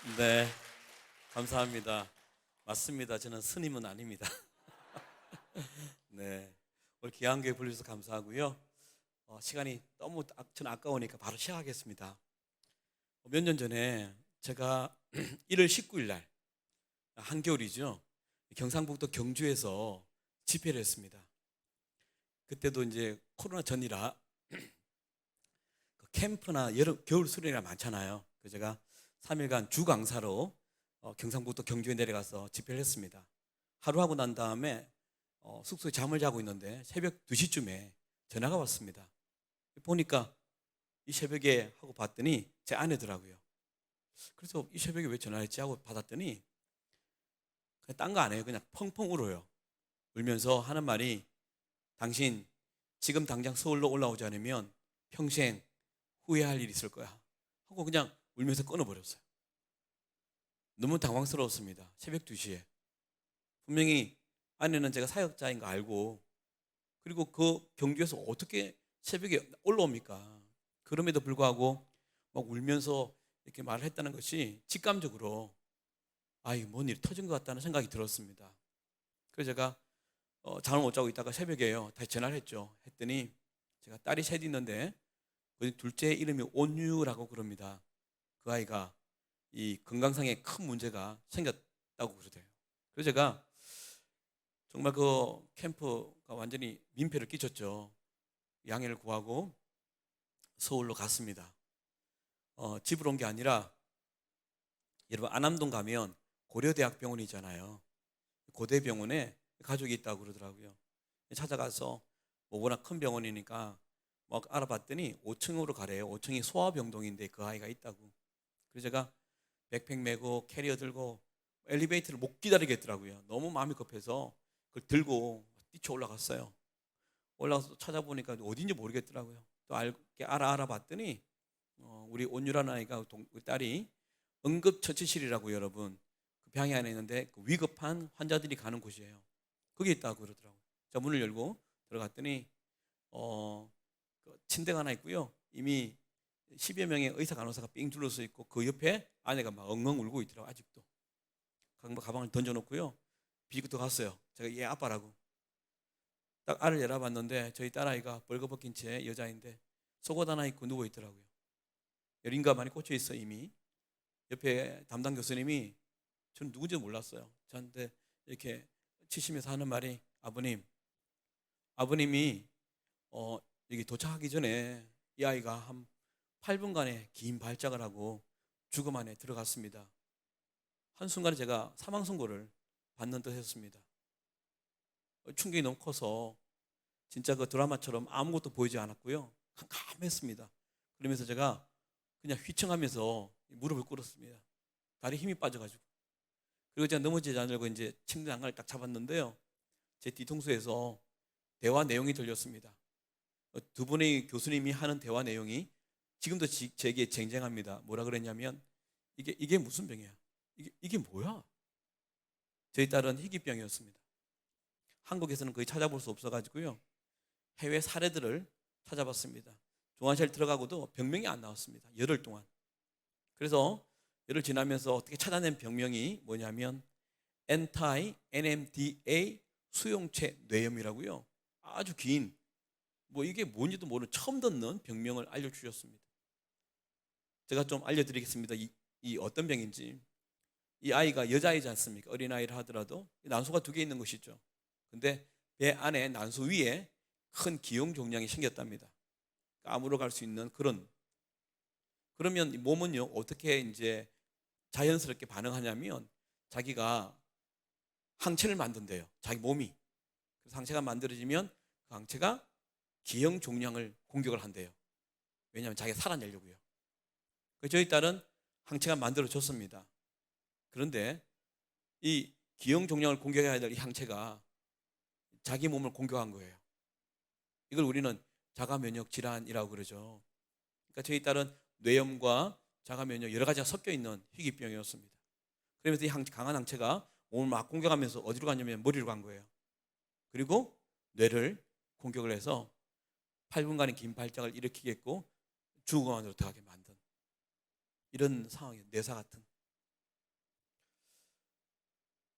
네, 감사합니다. 맞습니다. 저는 스님은 아닙니다. 네, 오늘 귀한 교회 불러주셔서 감사하고요. 시간이 너무 저는 아까우니까 바로 시작하겠습니다. 몇 년 전에 제가 1월 19일 날 한겨울이죠. 경상북도 경주에서 집회를 했습니다. 그때도 이제 코로나 전이라 그 캠프나 겨울 수련회가 많잖아요. 그래서 제가 3일간 주 강사로 경상북도 경주에 내려가서 집회를 했습니다. 하루 하고 난 다음에 숙소에 잠을 자고 있는데 새벽 2시쯤에 전화가 왔습니다. 보니까 이 새벽에 하고 봤더니 제 아내더라고요. 그래서 이 새벽에 왜 전화했지 하고 받았더니 그냥 딴 거 안 해요. 그냥 펑펑 울어요. 울면서 하는 말이, 당신 지금 당장 서울로 올라오지 않으면 평생 후회할 일이 있을 거야 하고 그냥 울면서 끊어버렸어요. 너무 당황스러웠습니다. 새벽 2시에. 분명히 아내는 제가 사역자인 거 알고, 그리고 그 경주에서 어떻게 새벽에 올라옵니까? 그럼에도 불구하고 막 울면서 이렇게 말을 했다는 것이 직감적으로 뭔 일이 터진 것 같다는 생각이 들었습니다. 그래서 제가 잠을 못 자고 있다가 새벽에요 다시 전화를 했죠. 했더니 제가 딸이 셋 있는데 그 둘째 이름이 온유라고 그럽니다. 그 아이가 이 건강상에 큰 문제가 생겼다고 그러대요. 그래서 제가 정말 그 캠프가 완전히 민폐를 끼쳤죠. 양해를 구하고 서울로 갔습니다. 집으로 온 게 아니라, 여러분 안암동 가면 고려대학병원이잖아요. 고대병원에 가족이 있다고 그러더라고요. 찾아가서 뭐 워낙 큰 병원이니까 막 알아봤더니 5층으로 가래요. 5층이 소아병동인데 그 아이가 있다고. 그래서 제가 백팩 메고 캐리어 들고 엘리베이터를 못 기다리겠더라고요. 너무 마음이 급해서 그걸 들고 뛰쳐 올라갔어요. 올라가서 찾아보니까 어딘지 모르겠더라고요. 또 알아봤더니 우리 온유라는 아이가 우리 딸이 응급처치실이라고, 여러분 그 병이 안에 있는데 그 위급한 환자들이 가는 곳이에요. 거기 있다고 그러더라고요. 자, 문을 열고 들어갔더니 그 침대가 하나 있고요. 이미 10여 명의 의사 간호사가 삥 둘러서 있고 그 옆에 아내가 막 엉엉 울고 있더라고요. 아직도. 가방을 던져놓고요. 비부터 갔어요. 제가 얘 아빠라고. 딱 알을 열어봤는데 저희 딸아이가 벌거벗긴 채 여자인데 속옷 하나 입고 누워 있더라고요. 열인가 많이 꽂혀 있어 이미. 옆에 담당 교수님이, 저는 누군지 몰랐어요. 저한테 이렇게 치시면서 하는 말이, 아버님이 여기 도착하기 전에 이 아이가 한 8분간의 긴 발작을 하고 죽음 안에 들어갔습니다. 한순간에 제가 사망 선고를 받는 듯했습니다. 충격이 너무 커서 진짜 그 드라마처럼 아무것도 보이지 않았고요. 캄캄했습니다. 그러면서 제가 그냥 휘청하면서 무릎을 꿇었습니다. 다리 힘이 빠져가지고. 그리고 제가 넘어지지 않으려고 이제 침대 안간을 딱 잡았는데요. 제 뒤통수에서 대화 내용이 들렸습니다. 두 분의 교수님이 하는 대화 내용이 지금도 제게 쟁쟁합니다. 뭐라 그랬냐면, 이게 무슨 병이야? 이게 뭐야? 저희 딸은 희귀병이었습니다. 한국에서는 거의 찾아볼 수 없어가지고요. 해외 사례들을 찾아봤습니다. 중환자실 들어가고도 병명이 안 나왔습니다. 열흘 동안. 그래서 열흘 지나면서 어떻게 찾아낸 병명이 뭐냐면 anti-NMDA 수용체 뇌염이라고요. 아주 긴, 뭐 이게 뭔지도 모르는 처음 듣는 병명을 알려주셨습니다. 제가 좀 알려드리겠습니다. 이 어떤 병인지. 이 아이가 여자아이지 않습니까? 어린아이를 하더라도 난소가 2개 있는 것이죠. 근데 배 안에 난소 위에 큰 기형 종양이 생겼답니다. 암으로 갈 수 있는 그러면 몸은요 어떻게 이제 자연스럽게 반응하냐면, 자기가 항체를 만든대요. 자기 몸이. 그래서 항체가 만들어지면 그 항체가 기형 종양을 공격을 한대요. 왜냐하면 자기가 살아내려고요. 그래서 저희 딸은 항체가 만들어졌습니다. 그런데 이 기형 종양을 공격해야 될 이 항체가 자기 몸을 공격한 거예요. 이걸 우리는 자가 면역 질환이라고 그러죠. 그러니까 저희 딸은 뇌염과 자가 면역 여러 가지가 섞여 있는 희귀병이었습니다. 그러면서 이 강한 항체가 몸을 막 공격하면서 어디로 갔냐면 머리로 간 거예요. 그리고 뇌를 공격을 해서 8분간의 긴 발작을 일으키겠고 죽음 안으로 들어가게 만든 이런 상황이에요. 뇌사 같은.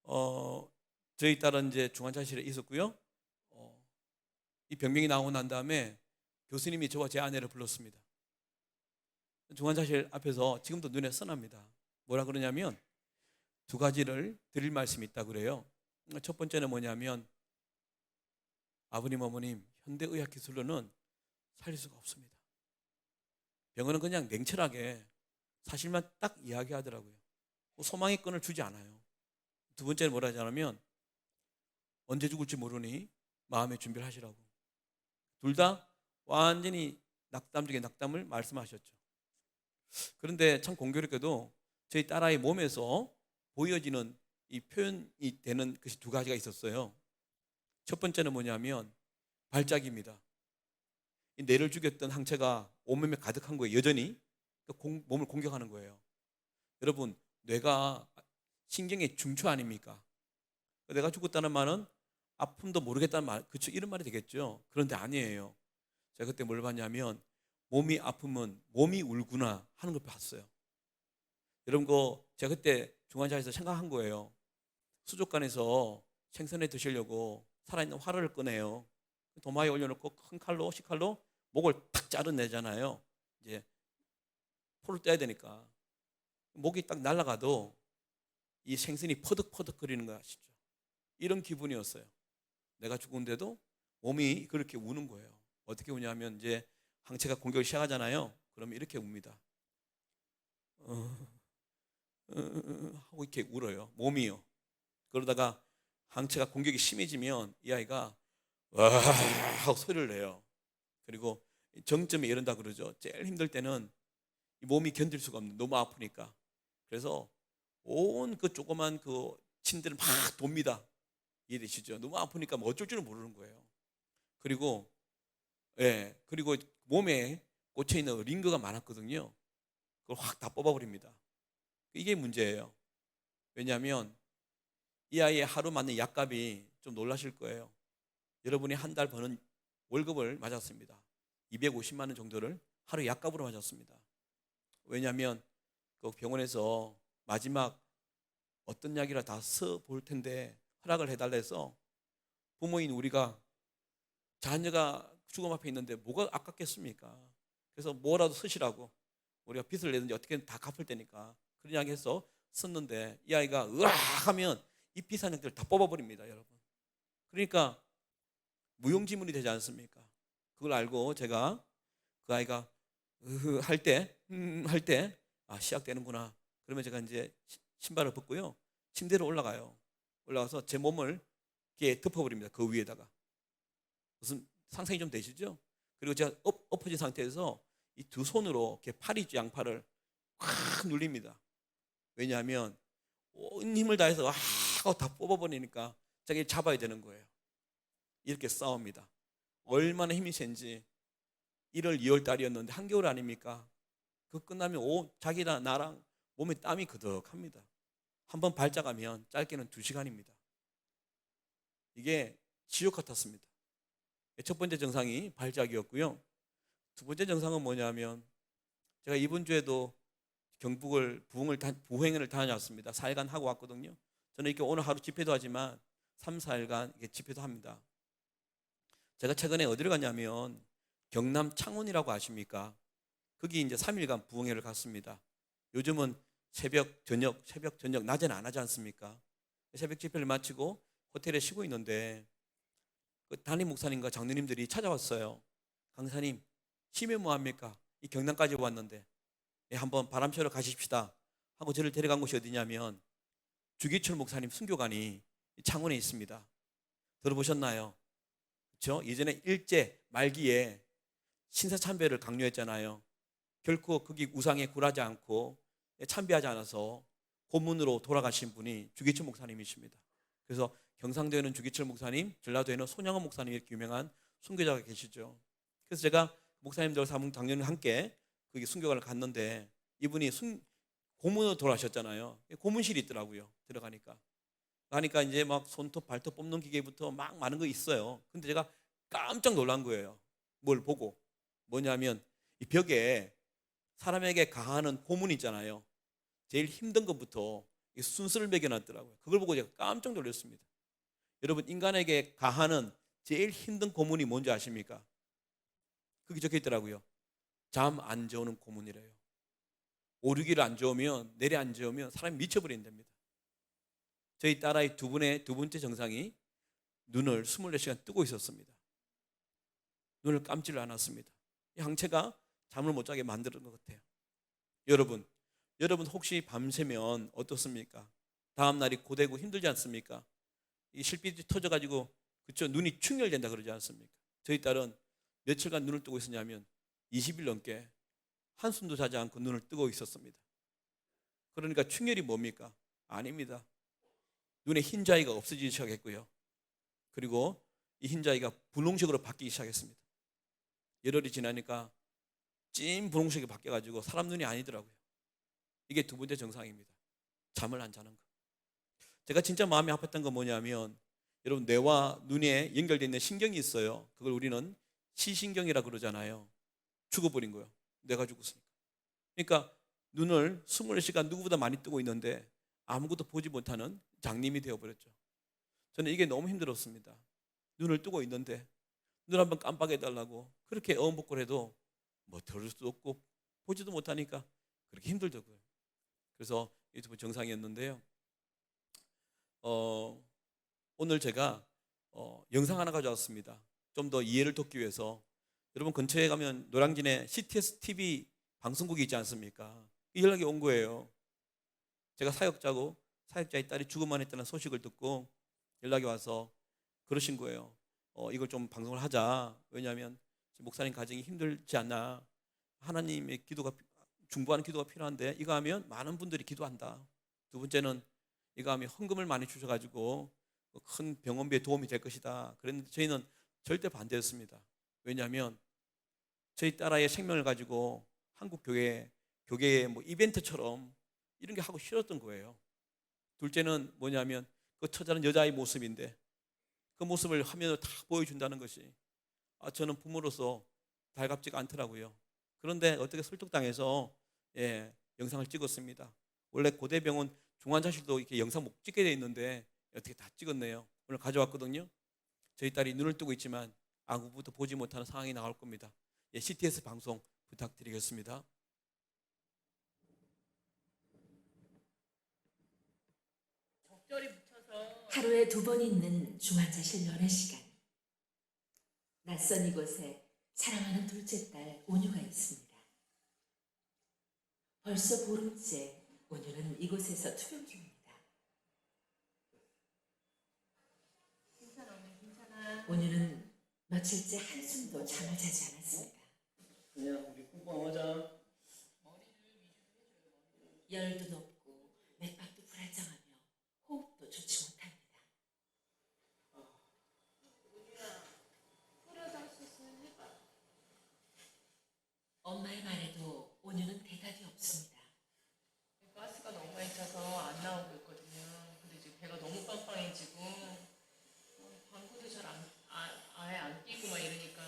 어, 저희 딸은 이제 중환자실에 있었고요. 이 병명이 나오고 난 다음에 교수님이 저와 제 아내를 불렀습니다. 중환자실 앞에서 지금도 눈에 선합니다. 뭐라 그러냐면 두 가지를 드릴 말씀이 있다고 그래요. 첫 번째는 뭐냐면 아버님 어머님 현대의학 기술로는 살릴 수가 없습니다. 병원은 그냥 냉철하게 사실만 딱 이야기하더라고요. 소망의 끈을 주지 않아요. 두 번째는 뭐라 하냐면 언제 죽을지 모르니 마음의 준비를 하시라고. 둘 다 완전히 낙담 중에 낙담을 말씀하셨죠. 그런데 참 공교롭게도 저희 딸아이 몸에서 보여지는 이 표현이 되는 것이 두 가지가 있었어요. 첫 번째는 뭐냐면 발작입니다. 이 뇌를 죽였던 항체가 온몸에 가득한 거예요. 여전히 몸을 공격하는 거예요. 여러분, 뇌가 신경의 중추 아닙니까? 내가 죽었다는 말은 아픔도 모르겠다는 말, 그렇죠? 이런 말이 되겠죠. 그런데 아니에요. 제가 그때 뭘 봤냐면 몸이 아프면 몸이 울구나 하는 걸 봤어요. 여러분, 제가 그때 중환자에서 생각한 거예요. 수족관에서 생선에 드시려고 살아있는 화를 꺼내요. 도마에 올려놓고 큰 칼로, 식칼로 목을 탁 자르내잖아요. 이제 포를 떼야 되니까 목이 딱 날아가도 이 생선이 퍼득퍼득 거리는 거 아시죠? 이런 기분이었어요. 내가 죽은데도 몸이 그렇게 우는 거예요. 어떻게 우냐면 이제 항체가 공격을 시작하잖아요. 그러면 이렇게 웁니다. 하고 이렇게 울어요. 몸이요. 그러다가 항체가 공격이 심해지면 이 아이가 와 하고 소리를 내요. 그리고 정점에 이른다 그러죠. 제일 힘들 때는 몸이 견딜 수가 없는, 너무 아프니까. 그래서 온 그 조그만 그 침대를 막 돕니다. 이해되시죠? 너무 아프니까 뭐 어쩔 줄은 모르는 거예요. 그리고 그리고 몸에 꽂혀 있는 링거가 많았거든요. 그걸 확 다 뽑아버립니다. 이게 문제예요. 왜냐하면 이 아이의 하루 맞는 약값이 좀 놀라실 거예요. 여러분이 한 달 버는 월급을 맞았습니다. 250만 원 정도를 하루 약값으로 맞았습니다. 왜냐하면 그 병원에서 마지막 어떤 약이라 다 써볼 텐데 허락을 해달라 해서 부모인 우리가 자녀가 죽음 앞에 있는데 뭐가 아깝겠습니까? 그래서 뭐라도 쓰시라고 우리가 빚을 내든지 어떻게든 다 갚을 테니까 그런 이야기 해서 썼는데 이 아이가 으악 하면 이 비싼 약들을 다 뽑아버립니다, 여러분. 그러니까 무용지물이 되지 않습니까? 그걸 알고 제가 그 아이가 할 때 시작되는구나. 그러면 제가 이제 신발을 벗고요 침대로 올라가요. 올라가서 제 몸을 이렇게 덮어버립니다. 그 위에다가. 무슨 상상이 좀 되시죠? 그리고 제가 엎어진 상태에서 이 두 손으로 이렇게 팔 있죠, 양팔을 확 눌립니다. 왜냐하면 온 힘을 다해서 와 하고 다 뽑아버리니까 자기 잡아야 되는 거예요. 이렇게 싸웁니다. 얼마나 힘이 센지. 1월 2월 달이었는데 한겨울 아닙니까? 그 끝나면 자기랑 나랑 몸에 땀이 그득합니다. 한번 발작하면 짧게는 2시간입니다. 이게 지옥 같았습니다. 첫 번째 증상이 발작이었고요. 두 번째 증상은 뭐냐면 제가 이번 주에도 부행을 다녀왔습니다. 4일간 하고 왔거든요. 저는 이렇게 오늘 하루 집회도 하지만 3, 4일간 이렇게 집회도 합니다. 제가 최근에 어디를 갔냐면 경남 창원이라고 아십니까? 거기 이제 3일간 부흥회를 갔습니다. 요즘은 새벽 저녁 낮에는 안 하지 않습니까? 새벽 집회를 마치고 호텔에 쉬고 있는데 그 담임 목사님과 장로님들이 찾아왔어요. 강사님, 심해 뭐합니까? 이 경남까지 왔는데 한번 바람 쐬러 가십시다 하고 저를 데려간 곳이 어디냐면 주기철 목사님 순교관이 창원에 있습니다. 들어보셨나요? 그렇죠? 예전에 일제 말기에 신사참배를 강요했잖아요. 결코 거기 우상에 굴하지 않고 참배하지 않아서 고문으로 돌아가신 분이 주기철 목사님이십니다. 그래서 경상도에는 주기철 목사님, 전라도에는 손양원 목사님 이렇게 유명한 순교자가 계시죠. 그래서 제가 목사님들 사문 당연히 함께 거기 순교관을 갔는데 이분이 고문으로 돌아가셨잖아요. 고문실이 있더라고요. 들어가니까 이제 막 손톱 발톱 뽑는 기계부터 막 많은 거 있어요. 근데 제가 깜짝 놀란 거예요. 뭘 보고. 뭐냐면 이 벽에 사람에게 가하는 고문 있잖아요. 제일 힘든 것부터 이 순서를 매겨놨더라고요. 그걸 보고 제가 깜짝 놀랐습니다. 여러분, 인간에게 가하는 제일 힘든 고문이 뭔지 아십니까? 그게 적혀 있더라고요. 잠 안 재우는 고문이래요. 오르기를 안 재우면, 내려 안 재우면 사람이 미쳐버린답니다. 저희 딸아이 두 번째 증상이 눈을 24시간 뜨고 있었습니다. 눈을 감지를 않았습니다. 이 항체가 잠을 못 자게 만드는 것 같아요. 여러분 혹시 밤새면 어떻습니까? 다음 날이 고되고 힘들지 않습니까? 이 실빛이 터져가지고 그쵸, 눈이 충혈된다 그러지 않습니까? 저희 딸은 며칠간 눈을 뜨고 있었냐면 20일 넘게 한숨도 자지 않고 눈을 뜨고 있었습니다. 그러니까 충혈이 뭡니까? 아닙니다. 눈에 흰자위가 없어지기 시작했고요. 그리고 이 흰자위가 분홍색으로 바뀌기 시작했습니다. 열흘이 지나니까 찐 분홍색이 바뀌어가지고 사람 눈이 아니더라고요. 이게 두 번째 증상입니다. 잠을 안 자는 거. 제가 진짜 마음이 아팠던 건 뭐냐면, 여러분, 뇌와 눈에 연결되어 있는 신경이 있어요. 그걸 우리는 시신경이라 그러잖아요. 죽어버린 거예요. 뇌가 죽었으니까. 그러니까 눈을 24시간 누구보다 많이 뜨고 있는데 아무것도 보지 못하는 장님이 되어버렸죠. 저는 이게 너무 힘들었습니다. 눈을 뜨고 있는데 눈 한번 깜빡해달라고 그렇게 어음복걸 해도 뭐 들을 수도 없고 보지도 못하니까 그렇게 힘들더라고요. 그래서 유튜브 정상이었는데요. 오늘 제가 영상 하나 가져왔습니다. 좀 더 이해를 돕기 위해서. 여러분, 근처에 가면 노량진에 CTS TV 방송국이 있지 않습니까? 이 연락이 온 거예요. 제가 사역자고 사역자의 딸이 죽음만 했다는 소식을 듣고 연락이 와서 그러신 거예요. 이걸 좀 방송을 하자. 왜냐하면 목사님 가정이 힘들지 않나. 하나님의 기도가, 중보하는 기도가 필요한데 이거 하면 많은 분들이 기도한다. 두 번째는 이거 하면 헌금을 많이 주셔가지고 큰 병원비에 도움이 될 것이다. 그런데 저희는 절대 반대였습니다. 왜냐하면 저희 딸아이의 생명을 가지고 한국 교회의 뭐 이벤트처럼 이런 게 하고 싫었던 거예요. 둘째는 뭐냐면 그 처자는 여자의 모습인데 그 모습을 화면으로 다 보여준다는 것이 저는 부모로서 달갑지가 않더라고요. 그런데 어떻게 설득당해서 영상을 찍었습니다. 원래 고대병원 중환자실도 이렇게 영상 못 찍게 돼 있는데 어떻게 다 찍었네요. 오늘 가져왔거든요. 저희 딸이 눈을 뜨고 있지만 아무것도 보지 못하는 상황이 나올 겁니다. CTS 방송 부탁드리겠습니다. 하루에 2번 있는 중환자실 연애 시간. 낯선 이곳에 사랑하는 둘째 딸 온유가 있습니다. 벌써 보름째 온유는 이곳에서 투병 중입니다. 온유는 며칠째 한숨도 잠을 자지 않았습니다. 우리 꿀빵하자. 열도 높고 맥박도 불안정하며 호흡도 좋지 못합니다. 엄마의 말에도 온유는 대답이 없습니다. 가스가 너무 많이 차서 안 나오고 있거든요. 근데 지금 배가 너무 빵빵해지고 방구도 잘 아예 안 끼고 막 이러니까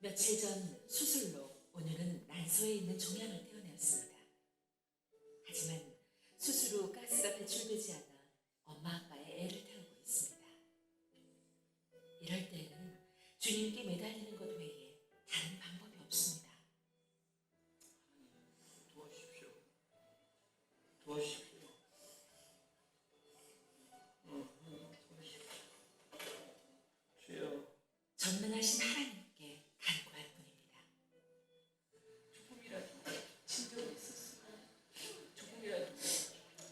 며칠 전 수술로 온유는 난소에 있는 종양을 떼어내었습니다. 하지만 수술 후 가스가 배출되지 않아 엄마 아빠의 애를 태우고 있습니다. 이럴 때에는 주님께 매달리는 것 외에 다른 방법이 없습니다. 도와주십시오. 도와주십시오. 주여. 전능하신 하나님께 간구할 뿐입니다. 조금이라도 진정이 있었으면 조금이라도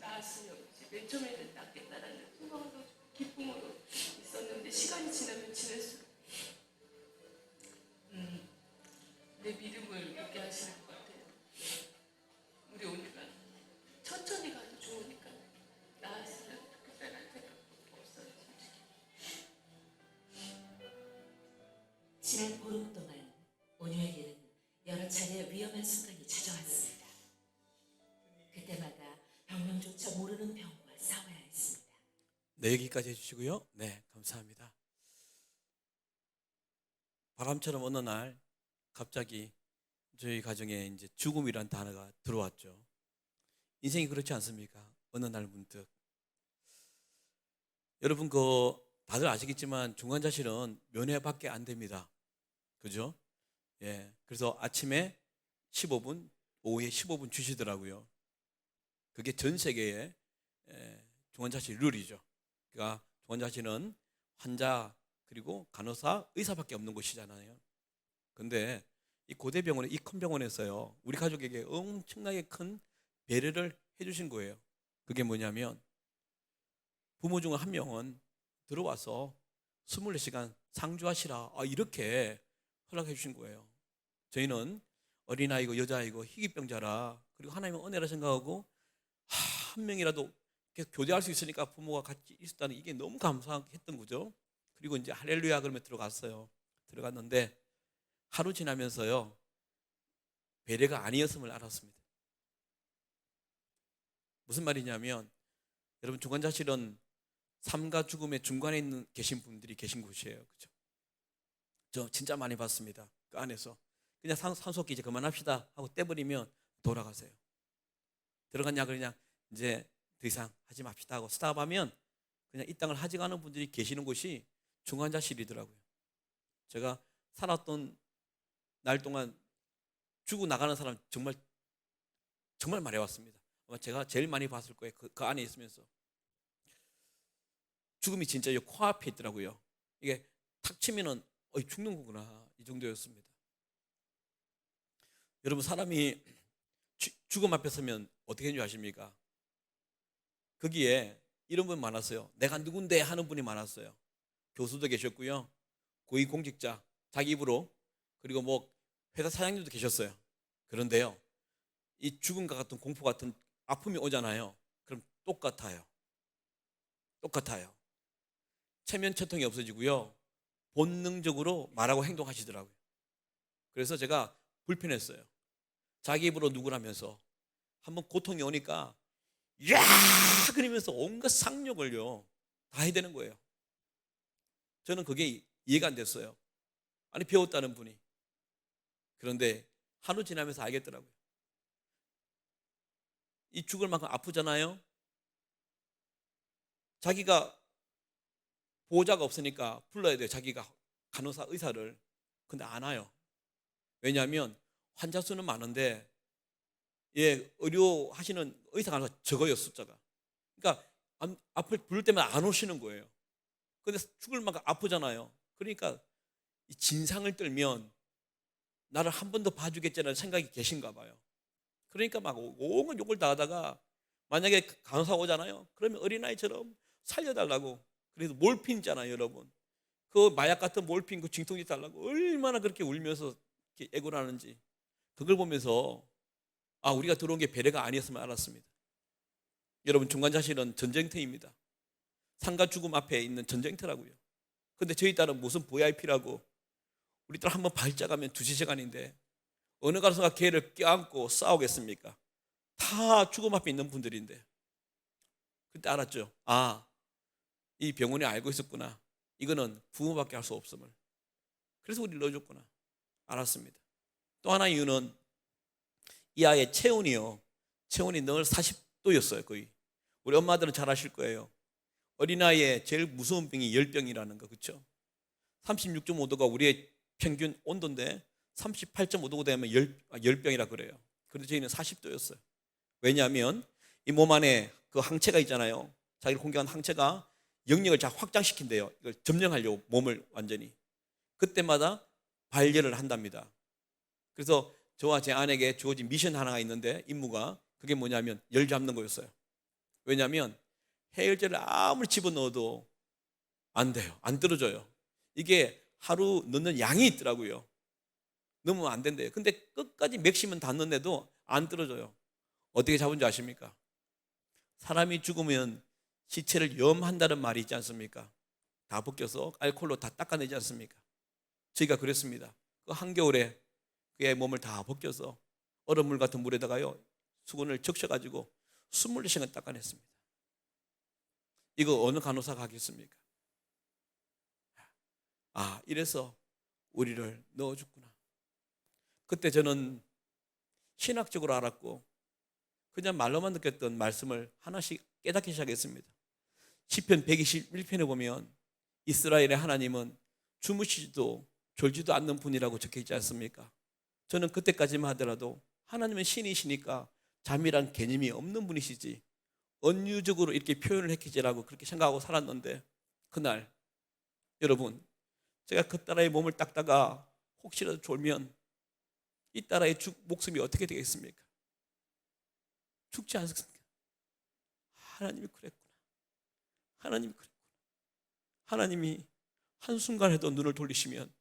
나았으면 이제 맨 처음에는 낫겠다라는 소망으로 기쁨으로 있었는데 시간이 지나면 지날수록 내 믿음을 믿게 하시는 것 같아요. 우리 온유가 천천히 가도 좋으니까 나았으면 좋겠다는 생각도 없어요, 솔직히. 지난 보름 동안 온유에게는 여러 차례 위험한 순간이 찾아왔습니다. 그때마다 병명조차 모르는 병과 싸워야 했습니다. 네, 여기까지 해주시고요. 네, 감사합니다. 바람처럼 어느 날 갑자기 저희 가정에 이제 죽음이란 단어가 들어왔죠. 인생이 그렇지 않습니까? 어느 날 문득. 여러분 다들 아시겠지만 중환자실은 면회밖에 안 됩니다. 그죠? 예. 그래서 아침에 15분, 오후에 15분 주시더라고요. 그게 전 세계의 중환자실 룰이죠. 그러니까 중환자실은 환자 그리고 간호사, 의사밖에 없는 곳이잖아요. 근데 이 고대 병원에, 이 큰 병원에서요, 우리 가족에게 엄청나게 큰 배려를 해주신 거예요. 그게 뭐냐면 부모 중 한 명은 들어와서 24시간 상주하시라, 이렇게 허락해 주신 거예요. 저희는 어린아이고 여자아이고 희귀병자라, 그리고 하나님의 은혜라 생각하고 한 명이라도 계속 교제할 수 있으니까 부모가 같이 있었다는 이게 너무 감사했던 거죠. 그리고 이제 할렐루야 그러면 들어갔는데 하루 지나면서요, 배려가 아니었음을 알았습니다. 무슨 말이냐면, 여러분 중환자실은 삶과 죽음의 중간에 계신 분들이 계신 곳이에요. 그렇죠? 저 진짜 많이 봤습니다. 그 안에서 그냥 산소호흡기 이제 그만합시다 하고 떼버리면 돌아가세요. 들어갔냐 그냥 이제 더 이상 하지 맙시다 하고 스탑하면 그냥 이 땅을 하지 않은 분들이 계시는 곳이 중환자실이더라고요. 제가 살았던 날 동안 죽고 나가는 사람 정말 많이 봤습니다. 아마 제가 제일 많이 봤을 거예요. 그 안에 있으면서. 죽음이 진짜 코앞에 있더라고요. 이게 탁 치면은 죽는 거구나, 이 정도였습니다. 여러분, 사람이 죽음 앞에 서면 어떻게 하는 줄 아십니까? 거기에 이런 분 많았어요. 내가 누군데 하는 분이 많았어요. 교수도 계셨고요, 고위공직자, 자기 입으로, 그리고 뭐 회사 사장님도 계셨어요. 그런데요, 이 죽음과 같은 공포 같은 아픔이 오잖아요. 그럼 똑같아요. 체면체통이 없어지고요, 본능적으로 말하고 행동하시더라고요. 그래서 제가 불편했어요. 자기 입으로 누구라면서 한번 고통이 오니까 야 그러면서 온갖 상욕을요 다 해야 되는 거예요. 저는 그게 이해가 안 됐어요. 아니, 배웠다는 분이. 그런데 하루 지나면서 알겠더라고요. 이 죽을 만큼 아프잖아요. 자기가 보호자가 없으니까 불러야 돼요. 자기가 간호사, 의사를. 근데 안 와요. 왜냐하면 환자 수는 많은데 의료하시는 의사, 간호사 적어요, 숫자가. 그러니까 앞을 부를 때만 안 오시는 거예요. 근데 죽을 만큼 아프잖아요. 그러니까 이 진상을 떨면 나를 한 번 더 봐주겠지라는 생각이 계신가 봐요. 그러니까 막 온갖 욕을 다 하다가, 만약에 간호사 오잖아요. 그러면 어린아이처럼 살려달라고. 그래서 몰핀 있잖아요, 여러분. 그 마약 같은 몰핀, 그 진통제 달라고 얼마나 그렇게 울면서 이렇게 애고를 하는지, 그걸 보면서 우리가 들어온 게 배려가 아니었으면 알았습니다. 여러분, 중환자실은 전쟁터입니다. 삶과 죽음 앞에 있는 전쟁터라고요. 근데 저희 딸은 무슨 VIP라고, 우리 딸 한번 발작하면 2시간인데 어느 간호사가 걔를 껴안고 싸우겠습니까? 다 죽음 앞에 있는 분들인데. 그때 알았죠. 이 병원에 알고 있었구나. 이거는 부모밖에 할 수 없음을. 그래서 우리를 넣어줬구나, 알았습니다. 또 하나 이유는 이 아이의 체온이 늘 40도였어요. 거의. 우리 엄마들은 잘 아실 거예요. 어린아이의 제일 무서운 병이 열병이라는 거, 그렇죠? 36.5도가 우리의 평균 온도인데 38.5도가 되면 열병이라 그래요. 그런데 저희는 40도였어요. 왜냐하면 이 몸 안에 그 항체가 있잖아요. 자기를 공격한 항체가 영역을 확장시킨대요. 이걸 점령하려고, 몸을 완전히. 그때마다 발열을 한답니다. 그래서 저와 제 아내에게 주어진 미션 하나가 있는데, 임무가, 그게 뭐냐면 열 잡는 거였어요. 왜냐하면 해열제를 아무리 집어넣어도 안 돼요. 안 떨어져요. 이게 하루 넣는 양이 있더라고요. 넣으면 안 된대요. 근데 끝까지 맥시면 닿는데도 안 떨어져요. 어떻게 잡은 줄 아십니까? 사람이 죽으면 시체를 염한다는 말이 있지 않습니까? 다 벗겨서 알코올로 다 닦아내지 않습니까? 저희가 그랬습니다. 그 한겨울에 그의 몸을 다 벗겨서 얼음물 같은 물에다가요, 수건을 적셔가지고 24시간 닦아냈습니다. 이거 어느 간호사가 하겠습니까? 아, 이래서 우리를 넣어줬구나. 그때 저는 신학적으로 알았고 그냥 말로만 느꼈던 말씀을 하나씩 깨닫기 시작했습니다. 시편 121편에 보면 이스라엘의 하나님은 주무시지도 졸지도 않는 분이라고 적혀 있지 않습니까? 저는 그때까지만 하더라도 하나님은 신이시니까 잠이란 개념이 없는 분이시지 은유적으로 이렇게 표현을 했겠지라고 그렇게 생각하고 살았는데 그날 여러분 제가 그 딸아이의 몸을 닦다가 혹시라도 졸면 이 딸아이의 목숨이 어떻게 되겠습니까? 죽지 않습니까? 하나님이 그랬구나. 하나님이 그랬구나. 하나님이 한순간에도 눈을 돌리시면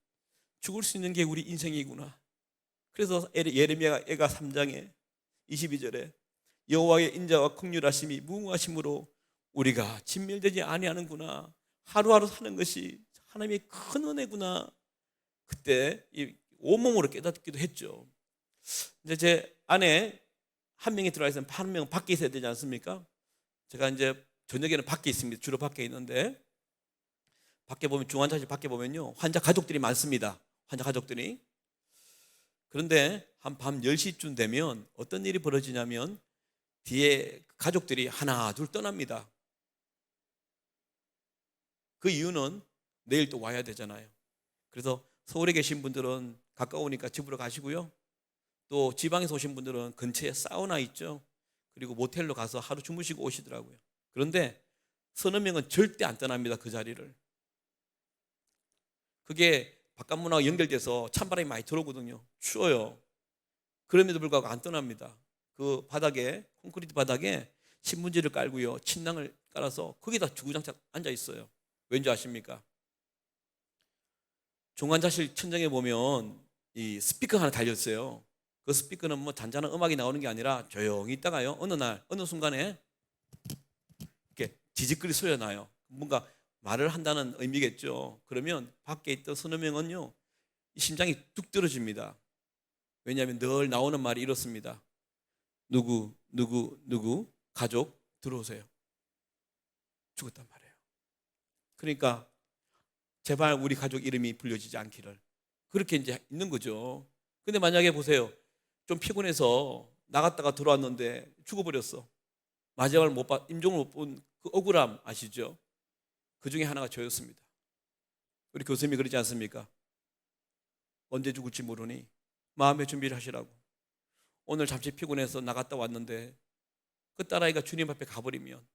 죽을 수 있는 게 우리 인생이구나. 그래서 예레미야 애가 3장에 22절에 여호와의 인자와 긍휼하심이 무궁하심으로 우리가 진멸되지 아니하는구나. 하루하루 사는 것이 하나님의 큰 은혜구나. 그때 온몸으로 깨닫기도 했죠. 이제 제 안에 한 명이 들어와 있으면 한 명은 밖에 있어야 되지 않습니까? 제가 이제 저녁에는 밖에 있습니다. 주로 밖에 있는데 밖에 보면 중환자실 밖에 보면요 환자 가족들이 많습니다. 환자 가족들이. 그런데 한 밤 10시쯤 되면 어떤 일이 벌어지냐면 뒤에 가족들이 하나 둘 떠납니다. 그 이유는 내일 또 와야 되잖아요. 그래서 서울에 계신 분들은 가까우니까 집으로 가시고요. 또 지방에서 오신 분들은 근처에 사우나 있죠. 그리고 모텔로 가서 하루 주무시고 오시더라고요. 그런데 서너 명은 절대 안 떠납니다. 그 자리를. 그게 바깥 문화가 연결돼서 찬바람이 많이 들어오거든요. 추워요. 그럼에도 불구하고 안 떠납니다. 그 바닥에 콘크리트 바닥에 신문지를 깔고요. 침낭을 깔아서 거기다 주구장창 앉아 있어요. 왠지 아십니까? 중환자실 천장에 보면 이 스피커 하나 달렸어요. 그 스피커는 뭐 잔잔한 음악이 나오는 게 아니라 조용히 있다가요. 어느 날 어느 순간에 이렇게 지직거리 소리가 나요. 뭔가 말을 한다는 의미겠죠. 그러면 밖에 있던 서너 명은요 심장이 뚝 떨어집니다. 왜냐하면 늘 나오는 말이 이렇습니다. 누구 가족 들어오세요. 죽었단 말이에요. 그러니까 제발 우리 가족 이름이 불려지지 않기를 그렇게 이제 있는 거죠. 근데 만약에 보세요. 좀 피곤해서 나갔다가 들어왔는데 죽어버렸어. 마지막을 못 봐, 임종을 못 본 그 억울함 아시죠? 그 중에 하나가 저였습니다. 우리 교수님이 그러지 않습니까? 언제 죽을지 모르니 마음의 준비를 하시라고. 오늘 잠시 피곤해서 나갔다 왔는데 그 딸아이가 주님 앞에 가버리면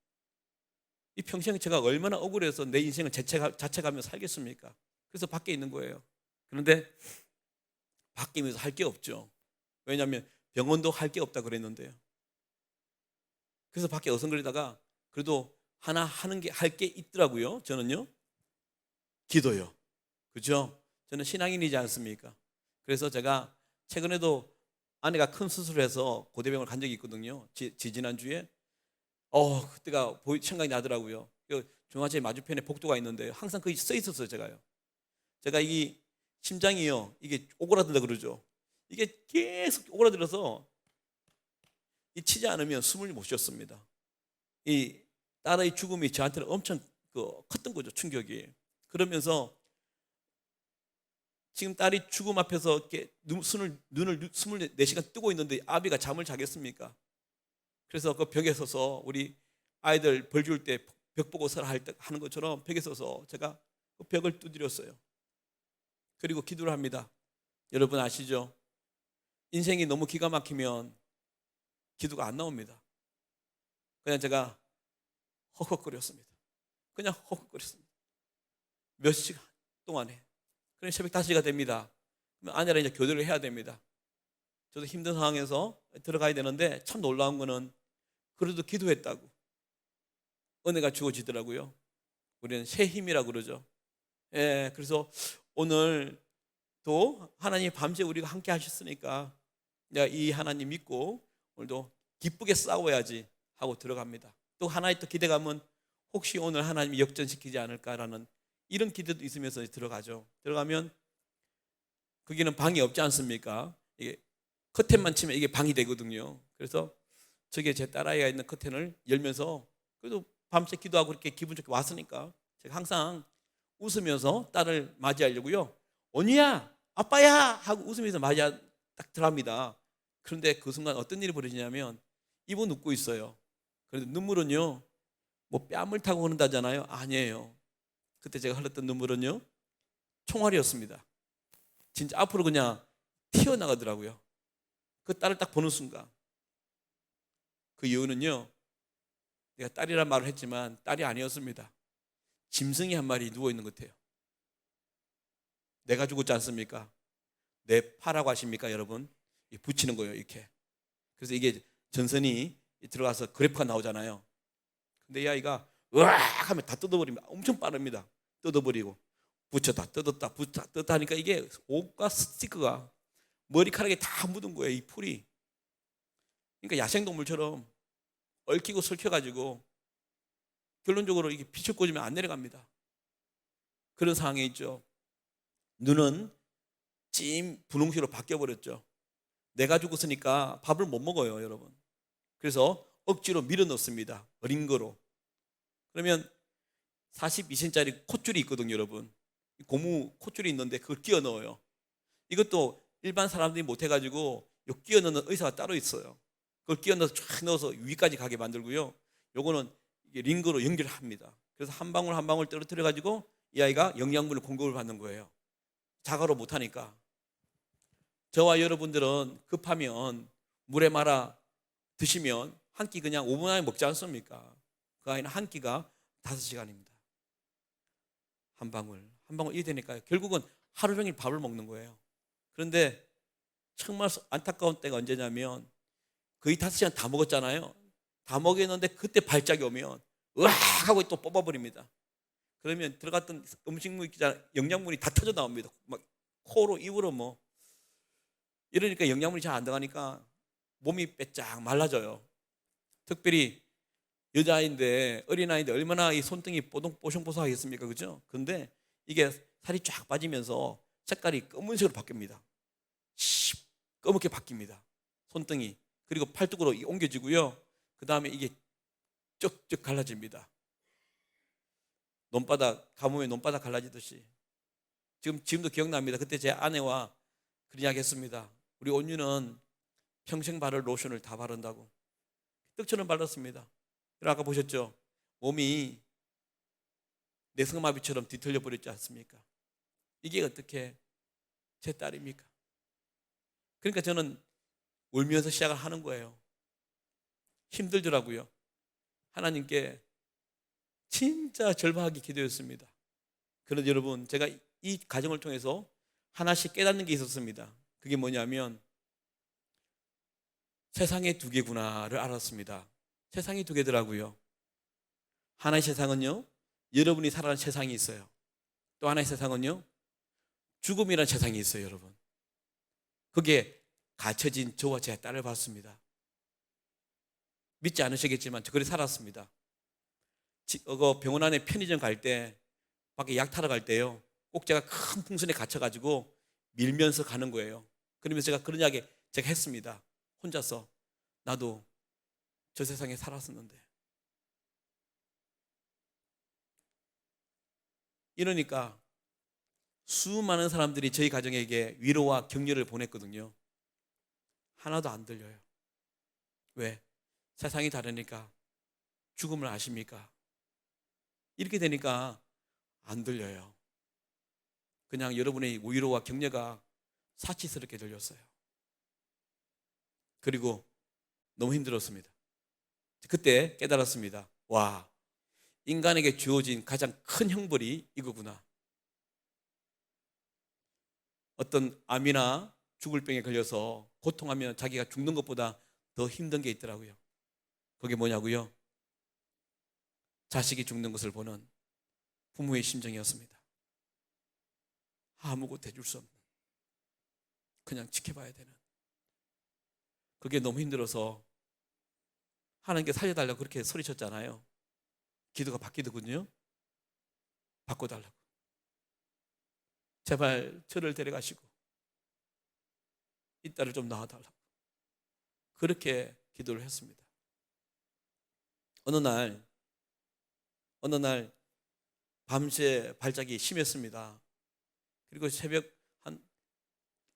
이 평생 제가 얼마나 억울해서 내 인생을 자책하며 살겠습니까? 그래서 밖에 있는 거예요. 그런데 밖에 있면서 할 게 없죠. 왜냐하면 병원도 할 게 없다 그랬는데요. 그래서 밖에 어성거리다가 그래도 하나 하는 게 할 게 있더라고요. 저는요. 기도요. 그죠? 저는 신앙인이지 않습니까? 그래서 제가 최근에도 아내가 큰 수술을 해서 고대병원을 간 적이 있거든요. 지난주에. 그때가 생각이 나더라고요. 중환자실 맞은편에 복도가 있는데 항상 거기 써 있었어요, 제가요. 제가 이 심장이요. 이게 오그라든다 그러죠. 이게 계속 오그라들어서 이 치지 않으면 숨을 못 쉬었습니다. 이 딸의 죽음이 저한테는 엄청 컸던 거죠, 충격이. 그러면서 지금 딸이 죽음 앞에서 이렇게 숨을 24시간 뜨고 있는데 아비가 잠을 자겠습니까? 그래서 그 벽에 서서 우리 아이들 벌 줄 때 벽 보고 서라 하는 것처럼 벽에 서서 제가 그 벽을 두드렸어요. 그리고 기도를 합니다. 여러분 아시죠? 인생이 너무 기가 막히면 기도가 안 나옵니다. 그냥 제가 헉헉거렸습니다. 그냥 헉헉거렸습니다. 몇 시간 동안에. 그럼 새벽 5시가 됩니다. 그러면 아내랑 이제 교대를 해야 됩니다. 저도 힘든 상황에서 들어가야 되는데 참 놀라운 거는 그래도 기도했다고 은혜가 주어지더라고요. 우리는 새 힘이라고 그러죠. 예, 그래서 오늘도 하나님 밤새 우리가 함께 하셨으니까 내가 이 하나님 믿고 오늘도 기쁘게 싸워야지 하고 들어갑니다. 또 하나의 또 기대감은 혹시 오늘 하나님이 역전시키지 않을까라는 이런 기대도 있으면서 들어가죠. 들어가면 거기는 방이 없지 않습니까? 이게 커튼만 치면 이게 방이 되거든요. 그래서 저게 제 딸아이가 있는 커튼을 열면서 그래도 밤새 기도하고 그렇게 기분 좋게 왔으니까 제가 항상 웃으면서 딸을 맞이하려고요. 언니야, 아빠야 하고 웃으면서 맞이하 딱 들어갑니다. 그런데 그 순간 어떤 일이 벌어지냐면 이분 웃고 있어요. 그런데 눈물은요, 뭐 뺨을 타고 흐른다잖아요. 아니에요. 그때 제가 흘렸던 눈물은요, 총알이었습니다. 진짜 앞으로 그냥 튀어나가더라고요. 그 딸을 딱 보는 순간. 그 이유는요, 내가 딸이란 말을 했지만 딸이 아니었습니다. 짐승이 한 마리 누워있는 것 같아요. 내가 죽었지 않습니까? 내 파라고 하십니까 여러분? 붙이는 거예요 이렇게. 그래서 이게 전선이 들어가서 그래프가 나오잖아요. 근데 이 아이가 으악 하면 다 뜯어버립니다. 엄청 빠릅니다. 뜯어버리고 붙였다 뜯었다 붙였다 뜯었다 하니까 이게 옷과 스티커가 머리카락에 다 묻은 거예요. 이 풀이. 그러니까 야생동물처럼 얽히고 설켜가지고 결론적으로 이게 빛을 꽂으면 안 내려갑니다. 그런 상황에 있죠. 눈은 찜 분홍시로 바뀌어버렸죠. 내가 죽었으니까 밥을 못 먹어요 여러분. 그래서 억지로 밀어 넣습니다. 어린 거로. 그러면 42cm짜리 콧줄이 있거든요 여러분. 고무 콧줄이 있는데 그걸 끼워 넣어요. 이것도 일반 사람들이 못 해가지고 끼워 넣는 의사가 따로 있어요. 그걸 끼워 넣어서 쫙 넣어서 위까지 가게 만들고요. 요거는 이게 링거로 연결합니다. 그래서 한 방울 한 방울 떨어뜨려 가지고 이 아이가 영양분을 공급을 받는 거예요. 자가로 못 하니까. 저와 여러분들은 급하면 물에 말아 드시면 한 끼 그냥 5분 안에 먹지 않습니까? 그 아이는 한 끼가 5시간입니다. 한 방울 한 방울 이게 되니까요. 결국은 하루 종일 밥을 먹는 거예요. 그런데 정말 안타까운 때가 언제냐면 거의 5시간 다 먹었잖아요. 다 먹였는데 그때 발작이 오면 으악 하고 또 뽑아버립니다. 그러면 들어갔던 음식물 있잖아요. 영양분이 다 터져 나옵니다. 막 코로 입으로 뭐 이러니까 영양분이 잘 안 들어가니까 몸이 빼짝 말라져요. 특별히 여자아이인데 어린아이인데 얼마나 이 손등이 뽀송뽀송하겠습니까? 그죠? 근데 이게 살이 쫙 빠지면서 색깔이 검은색으로 바뀝니다. 검게 바뀝니다. 손등이. 그리고 팔뚝으로 옮겨지고요. 그 다음에 이게 쩍쩍 갈라집니다. 논바닥, 가뭄에 논바닥 갈라지듯이. 지금도 기억납니다. 그때 제 아내와 그런 이야기 했습니다. 우리 온유는 평생 바를 로션을 다 바른다고. 떡처럼 발랐습니다. 아까 보셨죠? 몸이 내성마비처럼 뒤틀려 버렸지 않습니까? 이게 어떻게 제 딸입니까? 그러니까 저는 울면서 시작을 하는 거예요. 힘들더라고요. 하나님께 진짜 절박하게 기도했습니다. 그런데 여러분, 제가 이 과정을 통해서 하나씩 깨닫는 게 있었습니다. 그게 뭐냐면 세상에 두 개구나를 알았습니다. 세상이 두 개더라고요. 하나의 세상은요, 여러분이 살아가는 세상이 있어요. 또 하나의 세상은요, 죽음이라는 세상이 있어요, 여러분. 그게 갇혀진 저와 제 딸을 봤습니다. 믿지 않으시겠지만 저 그래 살았습니다. 병원 안에 편의점 갈 때, 밖에 약 타러 갈 때요, 꼭 제가 큰 풍선에 갇혀가지고 밀면서 가는 거예요. 그러면서 제가 그런 이야기 제가 했습니다. 혼자서. 나도 저 세상에 살았었는데. 이러니까 수많은 사람들이 저희 가정에게 위로와 격려를 보냈거든요. 하나도 안 들려요. 왜? 세상이 다르니까. 죽음을 아십니까? 이렇게 되니까 안 들려요. 그냥 여러분의 위로와 격려가 사치스럽게 들렸어요. 그리고 너무 힘들었습니다. 그때 깨달았습니다. 와, 인간에게 주어진 가장 큰 형벌이 이거구나. 어떤 암이나 죽을 병에 걸려서 고통하면 자기가 죽는 것보다 더 힘든 게 있더라고요. 그게 뭐냐고요? 자식이 죽는 것을 보는 부모의 심정이었습니다. 아무것도 해줄 수 없는, 그냥 지켜봐야 되는. 그게 너무 힘들어서 하나님께 살려달라고 그렇게 소리쳤잖아요. 기도가 바뀌더군요. 바꿔달라고. 제발 저를 데려가시고 이 딸을 좀 낳아달라고 그렇게 기도를 했습니다. 어느 날 어느 날 밤새 발작이 심했습니다. 그리고 새벽 한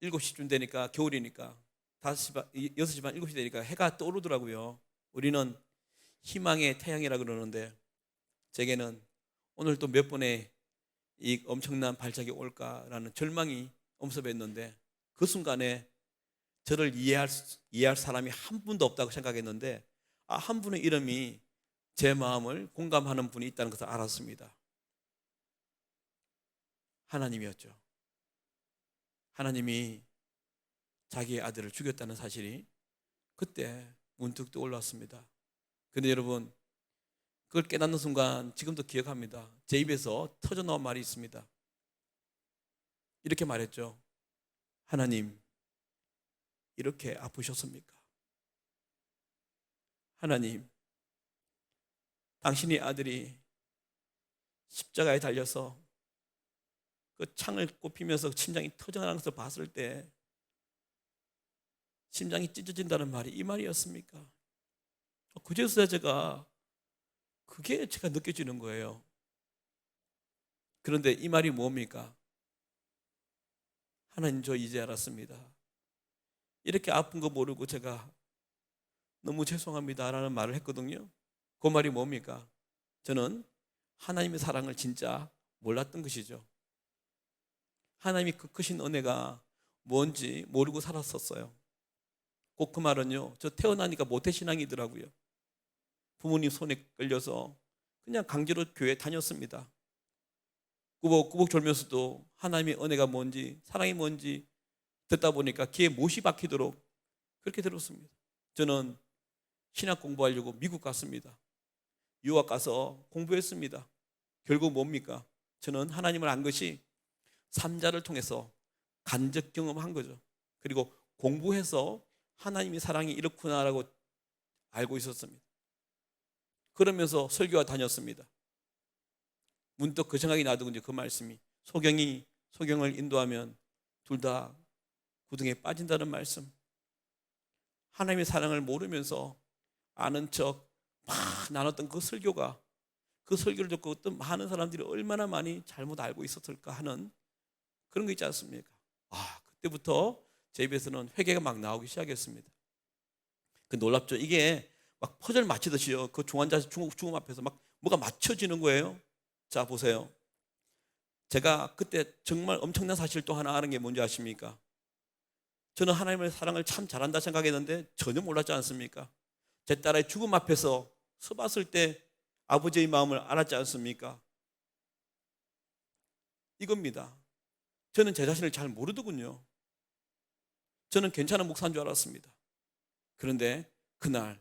7시쯤 되니까, 겨울이니까 5시 반, 6시 반, 7시 되니까 해가 떠오르더라고요. 우리는 희망의 태양이라 그러는데 제게는 오늘 또 몇 번의 이 엄청난 발작이 올까라는 절망이 엄습했는데, 그 순간에 저를 이해할 사람이 한 분도 없다고 생각했는데, 한 분의 이름이 제 마음을 공감하는 분이 있다는 것을 알았습니다. 하나님이었죠. 하나님이 자기의 아들을 죽였다는 사실이 그때 문득 떠올랐습니다. 그런데 여러분, 그걸 깨닫는 순간 지금도 기억합니다. 제 입에서 터져나온 말이 있습니다. 이렇게 말했죠. 하나님, 이렇게 아프셨습니까? 하나님, 당신의 아들이 십자가에 달려서 그 창을 꼽히면서 심장이 터져나가는 것을 봤을 때 심장이 찢어진다는 말이 이 말이었습니까? 그제서야 그게 제가 느껴지는 거예요. 그런데 이 말이 뭡니까? 하나님, 저 이제 알았습니다. 이렇게 아픈 거 모르고 제가 너무 죄송합니다라는 말을 했거든요. 그 말이 뭡니까? 저는 하나님의 사랑을 진짜 몰랐던 것이죠. 하나님이 그 크신 은혜가 뭔지 모르고 살았었어요. 꼭 그 말은요, 저 태어나니까 모태신앙이더라고요. 부모님 손에 끌려서 그냥 강제로 교회 다녔습니다. 꾸벅꾸벅 졸면서도 하나님의 은혜가 뭔지, 사랑이 뭔지 듣다 보니까 귀에 못이 박히도록 그렇게 들었습니다. 저는 신학 공부하려고 미국 갔습니다. 유학 가서 공부했습니다. 결국 뭡니까? 저는 하나님을 안 것이 삼자를 통해서 간접 경험한 거죠. 그리고 공부해서 하나님의 사랑이 이렇구나라고 알고 있었습니다. 그러면서 설교와 다녔습니다. 문득 그 생각이 나더군요. 그 말씀이 소경을 인도하면 둘 다 구덩이에 빠진다는 말씀. 하나님의 사랑을 모르면서 아는 척 막 나눴던 그 설교가, 그 설교를 듣고 어떤 많은 사람들이 얼마나 많이 잘못 알고 있었을까 하는 그런 거 있지 않습니까? 그때부터 제 입에서는 회개가 막 나오기 시작했습니다. 그 놀랍죠. 이게 막 퍼즐 맞히듯이요. 그 죽음 앞에서 막 뭐가 맞춰지는 거예요. 자, 보세요. 제가 그때 정말 엄청난 사실 또 하나 아는 게 뭔지 아십니까? 저는 하나님의 사랑을 참 잘한다 생각했는데 전혀 몰랐지 않습니까? 제 딸의 죽음 앞에서 서봤을 때 아버지의 마음을 알았지 않습니까? 이겁니다. 저는 제 자신을 잘 모르더군요. 저는 괜찮은 목사인 줄 알았습니다. 그런데 그날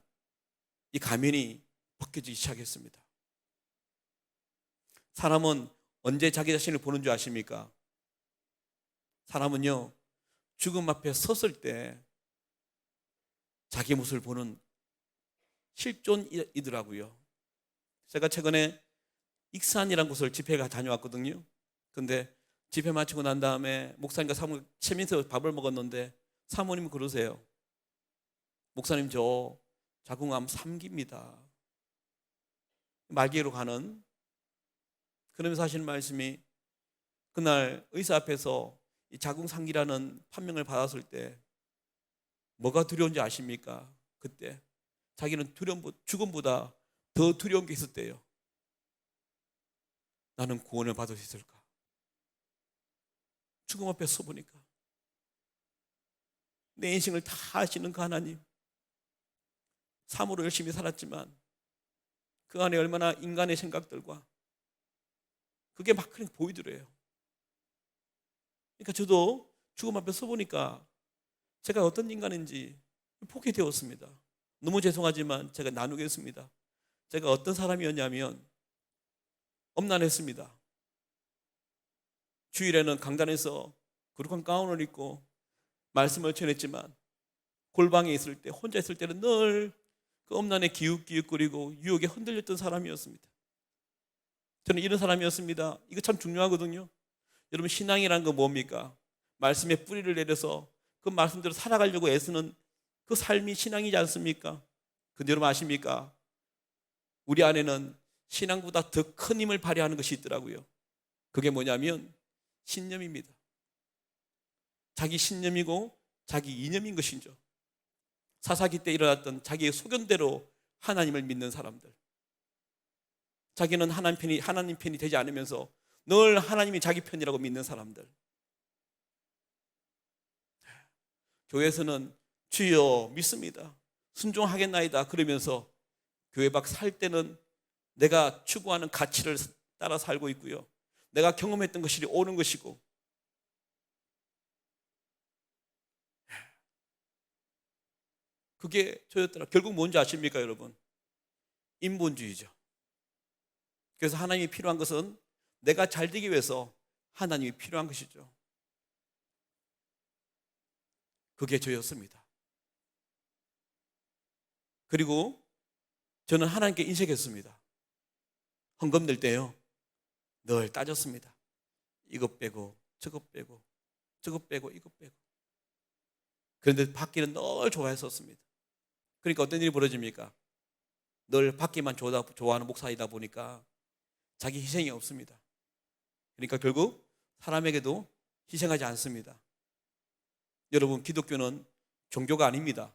이 가면이 벗겨지기 시작했습니다. 사람은 언제 자기 자신을 보는 줄 아십니까? 사람은요, 죽음 앞에 섰을 때 자기 모습을 보는 실존이더라고요. 제가 최근에 익산이라는 곳을 집회가 다녀왔거든요. 근데 집회 마치고 난 다음에 목사님과 사모님 치면서 밥을 먹었는데 사모님이 그러세요. 목사님, 저 자궁암 3기입니다. 말기로 가는. 그러면서 하시는 말씀이, 그날 의사 앞에서 이 자궁 3기라는 판명을 받았을 때 뭐가 두려운지 아십니까? 그때 자기는 죽음보다 더 두려운 게 있었대요. 나는 구원을 받을 수 있을까? 죽음 앞에 서보니까 내 인생을 다 아시는 그 하나님, 삶으로 열심히 살았지만 그 안에 얼마나 인간의 생각들과 그게 막 그렇게 보이더래요. 그러니까 저도 죽음 앞에 서보니까 제가 어떤 인간인지 포기되었습니다. 너무 죄송하지만 제가 나누겠습니다. 제가 어떤 사람이었냐면 엄난했습니다. 주일에는 강단에서 거룩한 가운을 입고 말씀을 전했지만 골방에 있을 때, 혼자 있을 때는 늘 그 엄난에 기웃기웃거리고 유혹에 흔들렸던 사람이었습니다. 저는 이런 사람이었습니다. 이거 참 중요하거든요. 여러분, 신앙이란 건 뭡니까? 말씀에 뿌리를 내려서 그 말씀대로 살아가려고 애쓰는 그 삶이 신앙이지 않습니까? 근데 여러분 아십니까? 우리 안에는 신앙보다 더 큰 힘을 발휘하는 것이 있더라고요. 그게 뭐냐면 신념입니다. 자기 신념이고 자기 이념인 것이죠. 사사기 때 일어났던 자기의 소견대로 하나님을 믿는 사람들, 자기는 하나님 편이 되지 않으면서 늘 하나님이 자기 편이라고 믿는 사람들. 교회에서는 주여 믿습니다, 순종하겠나이다 그러면서 교회 밖 살 때는 내가 추구하는 가치를 따라 살고 있고요, 내가 경험했던 것이 옳은 것이고, 그게 저였더라. 결국 뭔지 아십니까 여러분? 인본주의죠. 그래서 하나님이 필요한 것은 내가 잘 되기 위해서 하나님이 필요한 것이죠. 그게 저였습니다. 그리고 저는 하나님께 인색했습니다. 헌금 낼 때요 늘 따졌습니다. 이것 빼고 저것 빼고 저것 빼고 이것 빼고. 그런데 받기는 늘 좋아했었습니다. 그러니까 어떤 일이 벌어집니까? 늘 받기만 좋아하는 목사이다 보니까 자기 희생이 없습니다. 그러니까 결국 사람에게도 희생하지 않습니다. 여러분, 기독교는 종교가 아닙니다.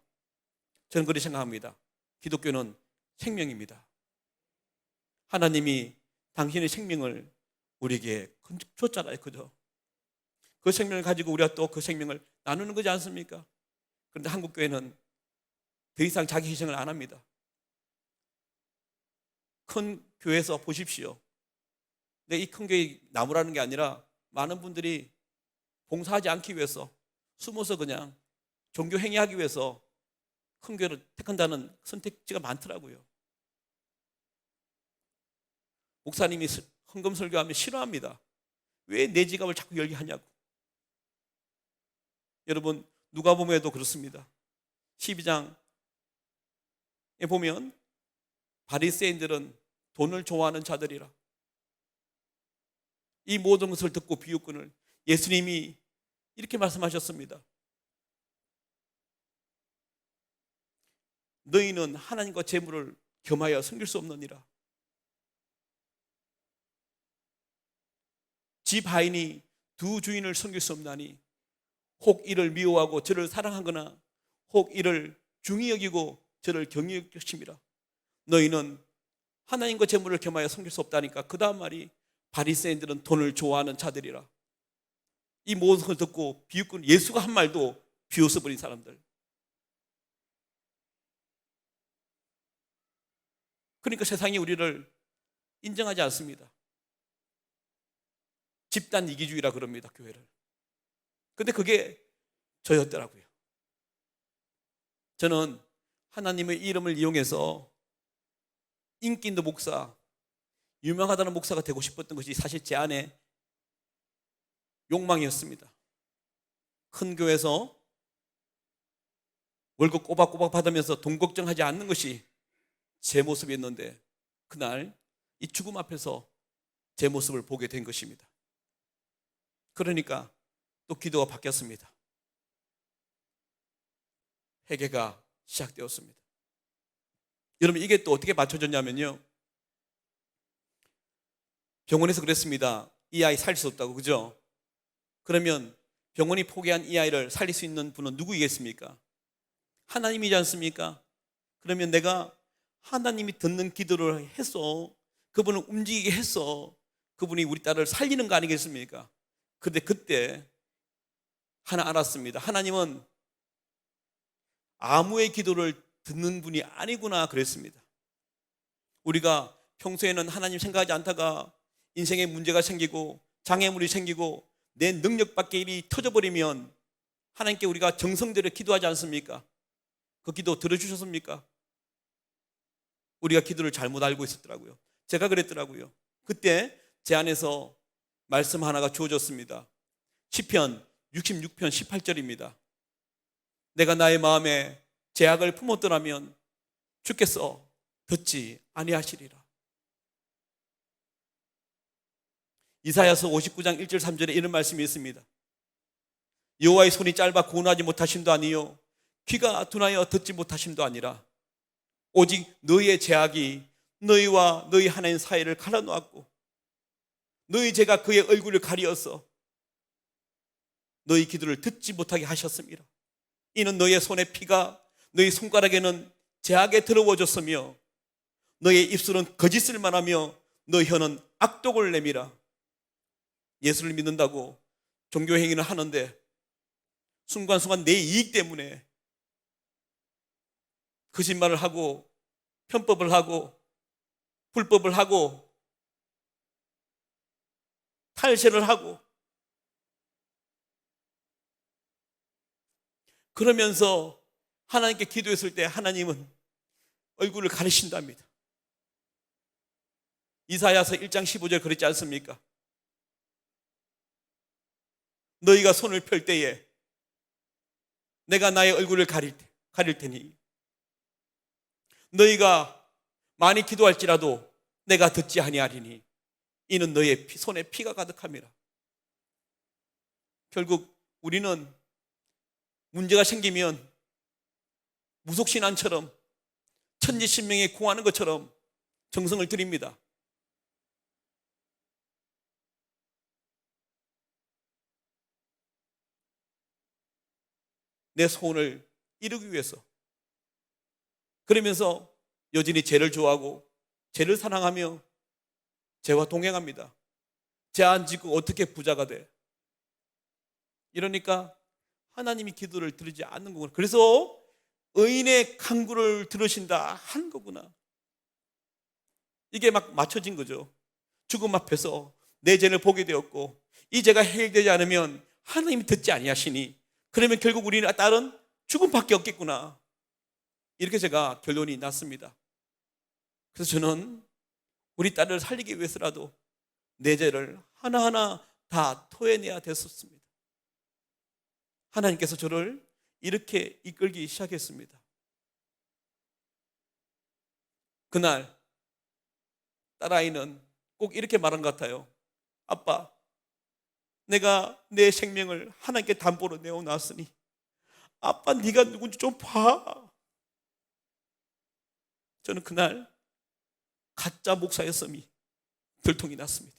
저는 그렇게 생각합니다. 기독교는 생명입니다. 하나님이 당신의 생명을 우리에게 줬잖아요. 그죠? 그 생명을 가지고 우리가 또 그 생명을 나누는 거지 않습니까? 그런데 한국교회는 더 이상 자기 희생을 안 합니다. 큰 교회에서 보십시오. 근데 이 큰 교회 나무라는 게 아니라 많은 분들이 봉사하지 않기 위해서 숨어서 그냥 종교 행위하기 위해서 큰 교회를 택한다는 선택지가 많더라고요. 목사님이 헌금 설교하면 싫어합니다. 왜 내 지갑을 자꾸 열게 하냐고. 여러분, 누가복음에도 그렇습니다. 12장에 보면 바리새인들은 돈을 좋아하는 자들이라. 이 모든 것을 듣고 비웃거늘 예수님이 이렇게 말씀하셨습니다. 너희는 하나님과 재물을 겸하여 섬길 수 없느니라. 집 하인이 두 주인을 섬길 수 없나니 혹 이를 미워하고 저를 사랑하거나 혹 이를 중히 여기고 저를 경히 여길 것임이라. 너희는 하나님과 재물을 겸하여 섬길 수 없다니까. 그 다음 말이 바리새인들은 돈을 좋아하는 자들이라. 이 모든 것을 듣고 비웃고 예수가 한 말도 비웃어버린 사람들. 그러니까 세상이 우리를 인정하지 않습니다. 집단 이기주의라 그럽니다, 교회를. 근데 그게 저였더라고요. 저는 하나님의 이름을 이용해서 인기 있는 목사, 유명하다는 목사가 되고 싶었던 것이 사실 제 안에 욕망이었습니다. 큰 교회에서 월급 꼬박꼬박 받으면서 돈 걱정하지 않는 것이 제 모습이었는데 그날 이 죽음 앞에서 제 모습을 보게 된 것입니다. 그러니까 또 기도가 바뀌었습니다. 회개가 시작되었습니다. 여러분, 이게 또 어떻게 맞춰졌냐면요, 병원에서 그랬습니다. 이 아이 살릴 수 없다고, 그죠? 그러면 병원이 포기한 이 아이를 살릴 수 있는 분은 누구이겠습니까? 하나님이지 않습니까? 그러면 내가 하나님이 듣는 기도를 해서 그분을 움직이게 해서 그분이 우리 딸을 살리는 거 아니겠습니까? 그런데 그때 하나 알았습니다. 하나님은 아무의 기도를 듣는 분이 아니구나 그랬습니다. 우리가 평소에는 하나님 생각하지 않다가 인생에 문제가 생기고 장애물이 생기고 내 능력 밖의 일이 터져버리면 하나님께 우리가 정성대로 기도하지 않습니까? 그 기도 들어주셨습니까? 우리가 기도를 잘못 알고 있었더라고요. 제가 그랬더라고요. 그때 제 안에서 말씀 하나가 주어졌습니다. 시편 66편 18절입니다. 내가 나의 마음에 죄악을 품었더라면 주께서 듣지 아니하시리라. 이사야서 59장 1절 3절에 이런 말씀이 있습니다. 여호와의 손이 짧아 구원하지 못하심도 아니요 귀가 둔하여 듣지 못하심도 아니라 오직 너희의 죄악이 너희와 너희 하나님 사이를 갈라놓았고 너희 죄가 그의 얼굴을 가리어서 너희 기도를 듣지 못하게 하셨습니다. 이는 너희의 손의 피가 너희 손가락에는 죄악에 더러워졌으며 너희 입술은 거짓을 말하며 너희 혀는 악독을 내밀어. 예수를 믿는다고 종교 행위를 하는데 순간순간 내 이익 때문에 거짓말을 하고 편법을 하고 불법을 하고 탈세를 하고 그러면서 하나님께 기도했을 때 하나님은 얼굴을 가리신답니다. 이사야서 1장 15절 그랬지 않습니까? 너희가 손을 펼 때에 내가 나의 얼굴을 가릴 테니 너희가 많이 기도할지라도 내가 듣지 아니하리니 이는 너희의 손에 피가 가득함이라. 결국 우리는 문제가 생기면 무속신앙처럼 천지신명에 공하는 것처럼 정성을 드립니다. 내 소원을 이루기 위해서. 그러면서 여전히 죄를 좋아하고 죄를 사랑하며 죄와 동행합니다. 죄 안 짓고 어떻게 부자가 돼? 이러니까 하나님이 기도를 들으지 않는 거구나. 그래서 의인의 간구를 들으신다 한 거구나. 이게 막 맞춰진 거죠. 죽음 앞에서 내 죄를 보게 되었고 이 죄가 해결되지 않으면 하나님이 듣지 아니하시니 그러면 결국 우리는 딸은 죽음밖에 없겠구나. 이렇게 제가 결론이 났습니다. 그래서 저는 우리 딸을 살리기 위해서라도 내 죄를 하나하나 다 토해내야 됐었습니다. 하나님께서 저를 이렇게 이끌기 시작했습니다. 그날 딸아이는 꼭 이렇게 말한 것 같아요. 아빠, 내가 내 생명을 하나님께 담보로 내어놨으니 아빠 네가 누군지 좀 봐. 저는 그날 가짜 목사였음이 들통이 났습니다.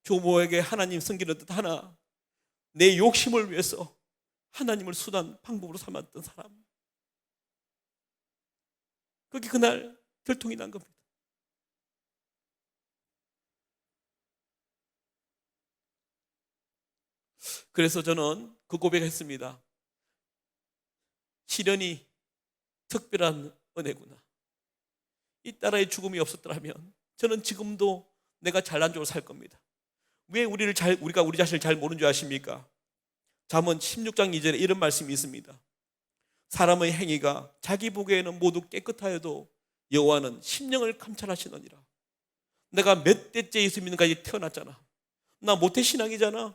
교모에게 하나님 섬기는 듯 하나 내 욕심을 위해서 하나님을 수단 방법으로 삼았던 사람, 그게 그날 들통이 난 겁니다. 그래서 저는 그 고백했습니다. 시련이 특별한 은혜구나. 이 딸아이의 죽음이 없었더라면 저는 지금도 내가 잘난 쪽으로 살 겁니다. 왜 우리가 우리 자신을 잘 모르는 줄 아십니까? 잠언 16장 2절에 이런 말씀이 있습니다. 사람의 행위가 자기 보기에는 모두 깨끗하여도 여호와는 심령을 감찰하시느니라. 내가 몇 대째 예수 믿는까지 태어났잖아. 나 모태신앙이잖아.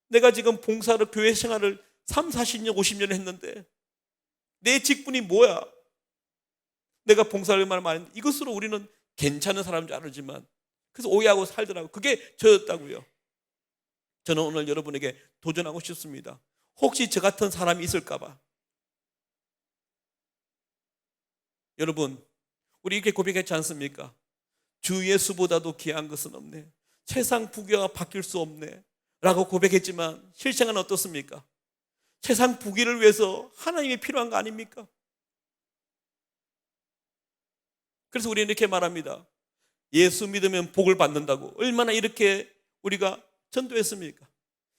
내가 지금 봉사를 교회 생활을 3, 40년, 50년 했는데 내 직분이 뭐야? 내가 봉사를 얼마나 많이 했는데 이것으로 우리는 괜찮은 사람인 줄 알지만 그래서 오해하고 살더라고. 그게 저였다고요. 저는 오늘 여러분에게 도전하고 싶습니다. 혹시 저 같은 사람이 있을까 봐. 여러분, 우리 이렇게 고백했지 않습니까? 주 예수보다도 귀한 것은 없네. 세상 부귀가 바뀔 수 없네 라고 고백했지만 실생활은 어떻습니까? 세상 부귀를 위해서 하나님이 필요한 거 아닙니까? 그래서 우리는 이렇게 말합니다. 예수 믿으면 복을 받는다고. 얼마나 이렇게 우리가 전도했습니까?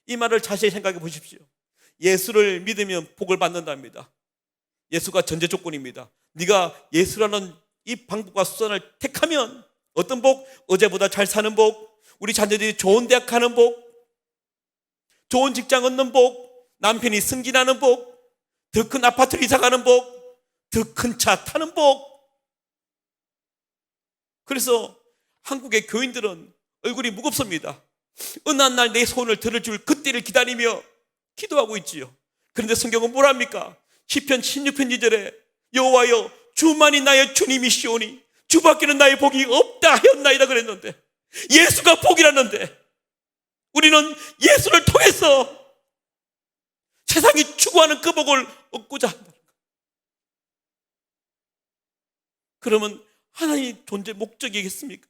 이 말을 자세히 생각해 보십시오. 예수를 믿으면 복을 받는답니다. 예수가 전제 조건입니다. 네가 예수라는 이 방법과 수단을 택하면 어떤 복? 어제보다 잘 사는 복, 우리 자녀들이 좋은 대학 가는 복, 좋은 직장 얻는 복, 남편이 승진하는 복, 더 큰 아파트를 이사가는 복, 더 큰 차 타는 복. 그래서 한국의 교인들은 얼굴이 무겁습니다. 어느 한 날 내 손을 들어줄 그때를 기다리며 기도하고 있지요. 그런데 성경은 뭐랍니까? 시편 16편 2절에 여호와여 주만이 나의 주님이시오니 주밖에는 나의 복이 없다 하였나이다 그랬는데 예수가 복이라는데 우리는 예수를 통해서 세상이 추구하는 그 복을 얻고자 한다. 그러면 하나님의 존재 목적이겠습니까?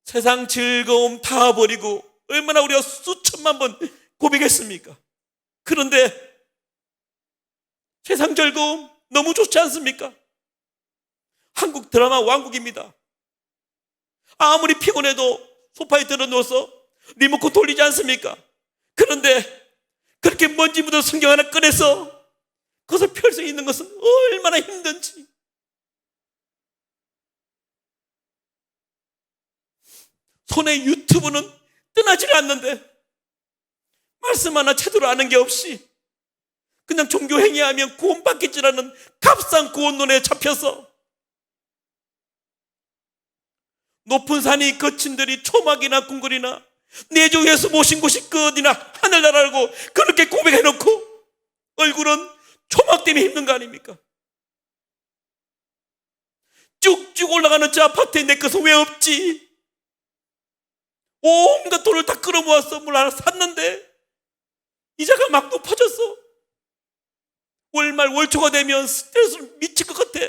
세상 즐거움 다 버리고 얼마나 우리가 수천만 번 고백했습니까? 그런데 세상 즐거움 너무 좋지 않습니까? 한국 드라마 왕국입니다. 아무리 피곤해도 소파에 들어 누워서 리모컨 돌리지 않습니까? 그런데 그렇게 먼지 묻은 성경 하나 꺼내서 그것을 펼 수 있는 것은 얼마나 힘든지. 손에 유튜브는 떠나질 않는데 말씀 하나 제대로 아는 게 없이 그냥 종교 행위하면 구원받기 줄 아는 값싼 구원론에 잡혀서 높은 산이 거친 들이 초막이나 궁궐이나 내주 위에서 모신 곳이 끝이나 하늘나라라고 그렇게 고백해놓고 얼굴은 초막 때문에 힘든 거 아닙니까? 쭉쭉 올라가는 저 아파트에 내 것은 왜 없지? 온갖 돈을 다 끌어모아서 물 하나 샀는데 이자가 막 높아졌어. 월말 월초가 되면 스트레스를 미칠 것 같아.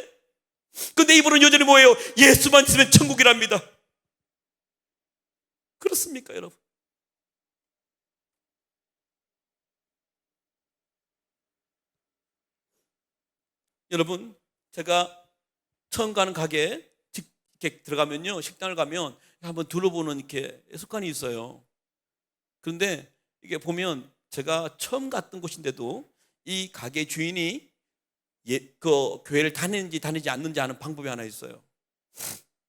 근데 이분은 여전히 뭐예요? 예수만 있으면 천국이랍니다. 그렇습니까, 여러분? 여러분, 제가 처음 가는 가게에 이렇게 들어가면요, 식당을 가면 한번 둘러보는 이렇게 습관이 있어요. 그런데 이게 보면 제가 처음 갔던 곳인데도 이 가게 주인이 그 교회를 다니는지 다니지 않는지 아는 방법이 하나 있어요.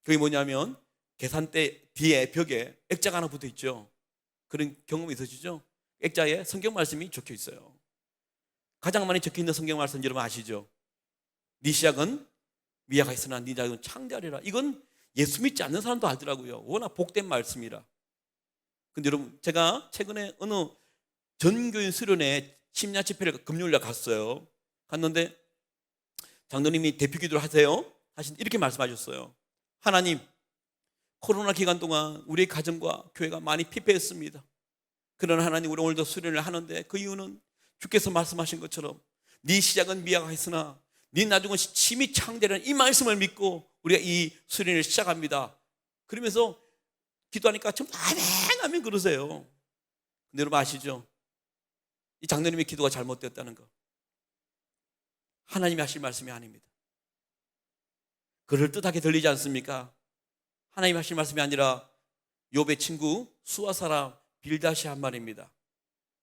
그게 뭐냐면 계산대 뒤에 벽에 액자가 하나 붙어 있죠. 그런 경험이 있으시죠? 액자에 성경 말씀이 적혀 있어요. 가장 많이 적혀 있는 성경 말씀 여러분 아시죠? 네 시작은 미약하 있으나 네 자손은 창대하리라. 이건 예수 믿지 않는 사람도 알더라고요. 워낙 복된 말씀이라. 근데 여러분, 제가 최근에 어느 전교인 수련회 심야 집회를 금요일날 갔어요. 갔는데 장로님이 대표 기도를 하세요. 이렇게 말씀하셨어요. 하나님, 코로나 기간 동안 우리의 가정과 교회가 많이 피폐했습니다. 그러나 하나님, 우리 오늘도 수련을 하는데 그 이유는 주께서 말씀하신 것처럼 네 시작은 미약하였으나 네 나중은 심히 창대라는 이 말씀을 믿고 우리가 이 수련을 시작합니다. 그러면서 기도하니까 좀 아멘 아멘 그러세요. 근데 여러분 아시죠? 이 장로님의 기도가 잘못되었다는 거. 하나님이 하실 말씀이 아닙니다. 그럴듯하게 들리지 않습니까? 하나님이 하실 말씀이 아니라 욥의 친구 수아 사람 빌닷이 한 말입니다.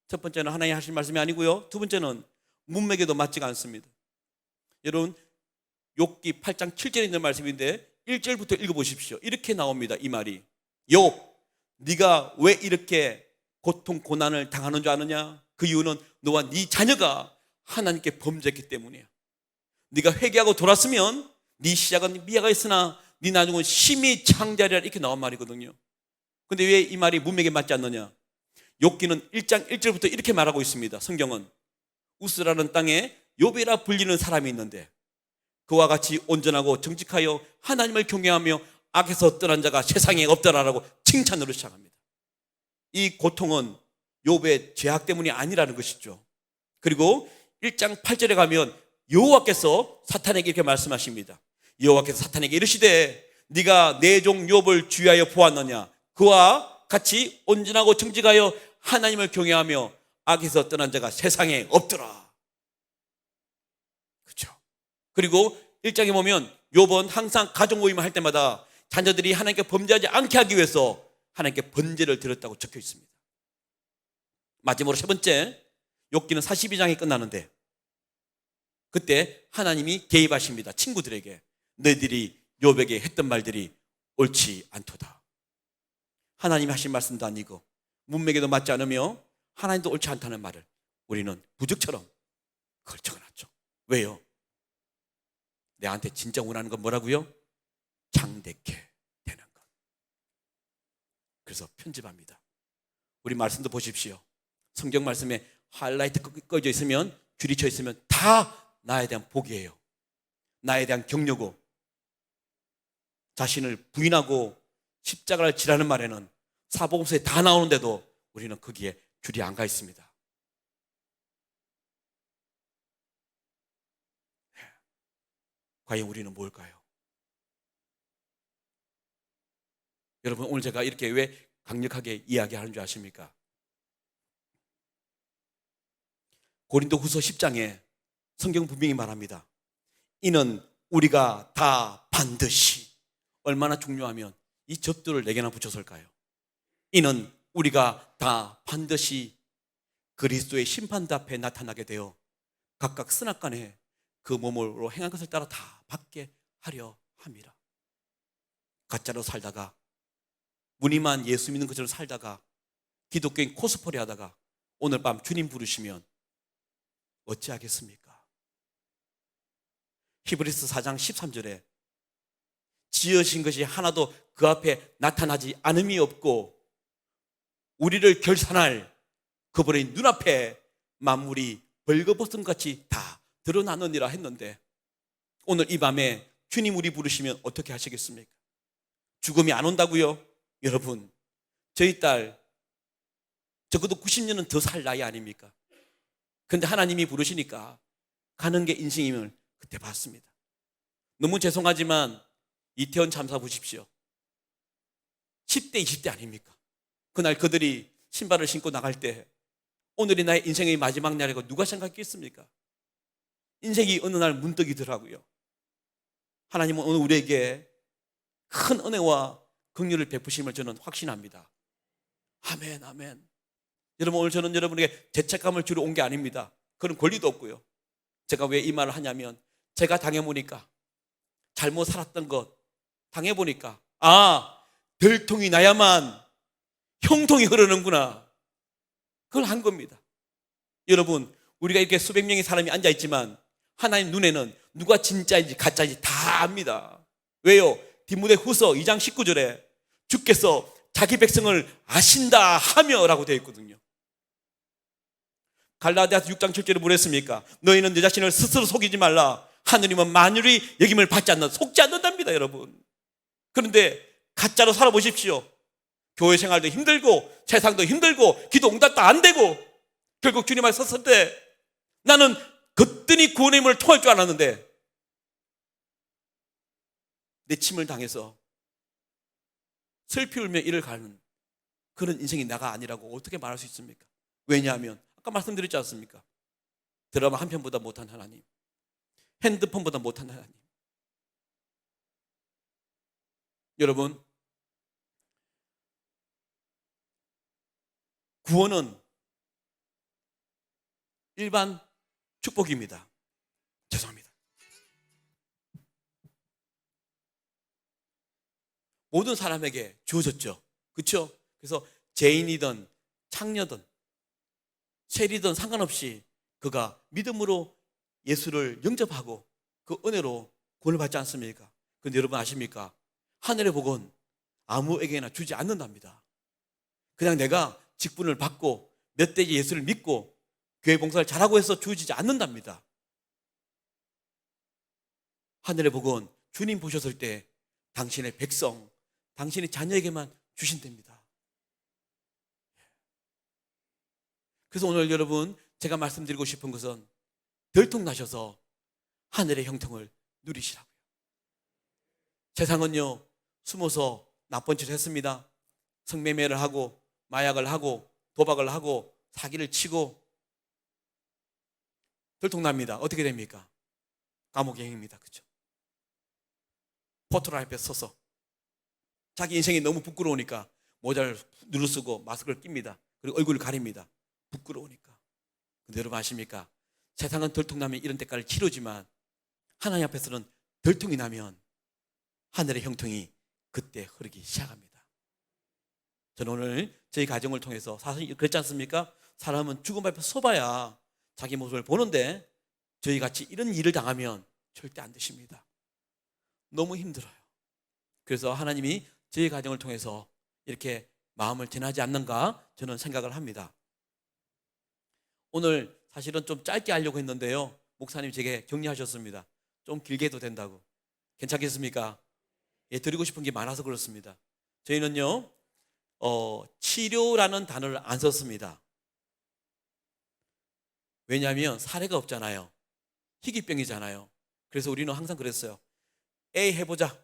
첫 번째는 하나님이 하실 말씀이 아니고요, 두 번째는 문맥에도 맞지가 않습니다. 여러분, 욥기 8장 7절에 있는 말씀인데 1절부터 읽어보십시오. 이렇게 나옵니다. 이 말이, 욥, 네가 왜 이렇게 고통 고난을 당하는 줄 아느냐? 그 이유는 너와 네 자녀가 하나님께 범죄했기 때문이야. 네가 회개하고 돌았으면 네 시작은 미약하 있으나 네 나중은 심히 창대하리라. 이렇게 나온 말이거든요. 근데 왜 이 말이 문맥에 맞지 않느냐? 욥기는 1장 1절부터 이렇게 말하고 있습니다. 성경은 우스라는 땅에 욥이라 불리는 사람이 있는데 그와 같이 온전하고 정직하여 하나님을 경외하며 악에서 떠난 자가 세상에 없더라라고 칭찬으로 시작합니다. 이 고통은 욥의 죄악 때문이 아니라는 것이죠. 그리고 1장 8절에 가면 여호와께서 사탄에게 이렇게 말씀하십니다. 여호와께서 사탄에게 이르시되 네가 내 종 욥을 주의하여 보았느냐? 그와 같이 온전하고 정직하여 하나님을 경외하며 악에서 떠난 자가 세상에 없더라. 그렇죠? 그리고 1장에 보면 욥은 항상 가족 모임을 할 때마다 자녀들이 하나님께 범죄하지 않게 하기 위해서 하나님께 번제를 드렸다고 적혀 있습니다. 마지막으로 세 번째, 욥기는 42장이 끝나는데 그때 하나님이 개입하십니다. 친구들에게 너희들이 욥에게 했던 말들이 옳지 않도다. 하나님이 하신 말씀도 아니고 문맥에도 맞지 않으며 하나님도 옳지 않다는 말을 우리는 부적처럼 그걸 적어놨죠. 왜요? 내한테 진짜 원하는 건 뭐라고요? 창대케 되는 것. 그래서 편집합니다. 우리 말씀도 보십시오. 성경 말씀에 하이라이트 꺼져 있으면, 줄이 쳐 있으면 다 나에 대한 복이에요. 나에 대한 격려고. 자신을 부인하고 십자가를 지라는 말에는 사복음서에 다 나오는데도 우리는 거기에 줄이 안 가 있습니다. 과연 우리는 뭘까요? 여러분, 오늘 제가 이렇게 왜 강력하게 이야기하는 줄 아십니까? 고린도후서 10장에 성경 분명히 말합니다. 이는 우리가 다 반드시, 얼마나 중요하면 이 접두를 4개나 붙였을까요? 이는 우리가 다 반드시 그리스도의 심판대 앞에 나타나게 되어 각각 선악간에 그 몸으로 행한 것을 따라 다 받게 하려 함이라. 가짜로 살다가, 무늬만 예수 믿는 것처럼 살다가, 기독교인 코스프레 하다가 오늘 밤 주님 부르시면 어찌하겠습니까? 히브리서 4장 13절에 지으신 것이 하나도 그 앞에 나타나지 않음이 없고 우리를 결산할 그분의 눈앞에 만물이 벌거벗음같이 다 드러나느니라 했는데, 오늘 이 밤에 주님 우리 부르시면 어떻게 하시겠습니까? 죽음이 안 온다고요? 여러분, 저희 딸 적어도 90년은 더 살 나이 아닙니까? 그런데 하나님이 부르시니까 가는 게 인생임을 그때 봤습니다. 너무 죄송하지만 이태원 참사 보십시오. 10대 20대 아닙니까? 그날 그들이 신발을 신고 나갈 때 오늘이 나의 인생의 마지막 날이라고 누가 생각했겠습니까? 인생이 어느 날 문득이더라고요. 하나님은 오늘 우리에게 큰 은혜와 긍휼을 베푸심을 저는 확신합니다. 아멘, 아멘. 여러분, 오늘 저는 여러분에게 죄책감을 주러 온 게 아닙니다. 그런 권리도 없고요. 제가 왜 이 말을 하냐면, 제가 당해보니까, 잘못 살았던 것 당해보니까, 들통이 나야만 형통이 흐르는구나, 그걸 한 겁니다. 여러분, 우리가 이렇게 수백 명의 사람이 앉아있지만 하나님 눈에는 누가 진짜인지 가짜인지 다 압니다. 왜요? 디모데후서 2장 19절에 주께서 자기 백성을 아신다 하며 라고 되어 있거든요. 갈라디아서 6장 7절에 뭐랬습니까? 너희는 내 자신을 스스로 속이지 말라. 하느님은 만유리 여김을 받지 않는, 속지 않는답니다, 여러분. 그런데 가짜로 살아보십시오. 교회 생활도 힘들고 세상도 힘들고 기도 응답도 안 되고 결국 주님 앞에 섰을 때 나는 거뜬히 구원의 힘을 통할 줄 알았는데 내 침을 당해서 슬피 울며 이를 가는 그런 인생이 나가 아니라고 어떻게 말할 수 있습니까? 왜냐하면 아까 말씀드렸지 않습니까? 드라마 한 편보다 못한 하나님, 핸드폰보다 못한 하나님. 여러분, 구원은 일반 축복입니다. 죄송합니다. 모든 사람에게 주어졌죠. 그렇죠? 그래서 죄인이든 창녀든 세리든 상관없이 그가 믿음으로 예수를 영접하고 그 은혜로 구원을 받지 않습니까? 그런데 여러분 아십니까? 하늘의 복은 아무에게나 주지 않는답니다. 그냥 내가 직분을 받고 몇 대지 예수를 믿고 교회 봉사를 잘하고 해서 주어지지 않는답니다. 하늘의 복은 주님 보셨을 때 당신의 백성, 당신의 자녀에게만 주신답니다. 그래서 오늘 여러분 제가 말씀드리고 싶은 것은 들통나셔서 하늘의 형통을 누리시라고요. 세상은요, 숨어서 나쁜 짓을 했습니다. 성매매를 하고 마약을 하고 도박을 하고 사기를 치고 들통납니다. 어떻게 됩니까? 감옥행입니다. 그렇죠? 포털 앞에 서서 자기 인생이 너무 부끄러우니까 모자를 누르쓰고 마스크를 낍니다. 그리고 얼굴을 가립니다. 부끄러우니까. 근데 여러분 아십니까? 세상은 들통나면 이런 대가를 치르지만 하나님 앞에서는 들통이 나면 하늘의 형통이 그때 흐르기 시작합니다. 저는 오늘 저희 가정을 통해서 사실 그렇지 않습니까? 사람은 죽음 앞에 서봐야 자기 모습을 보는데 저희같이 이런 일을 당하면 절대 안 되십니다. 너무 힘들어요. 그래서 하나님이 저희 가정을 통해서 이렇게 마음을 전하지 않는가 저는 생각을 합니다. 오늘 사실은 좀 짧게 하려고 했는데요, 목사님 제게 격려하셨습니다. 좀 길게 해도 된다고. 괜찮겠습니까? 예, 드리고 싶은 게 많아서 그렇습니다. 저희는요 치료라는 단어를 안 썼습니다. 왜냐하면 사례가 없잖아요. 희귀병이잖아요. 그래서 우리는 항상 그랬어요. A 해보자.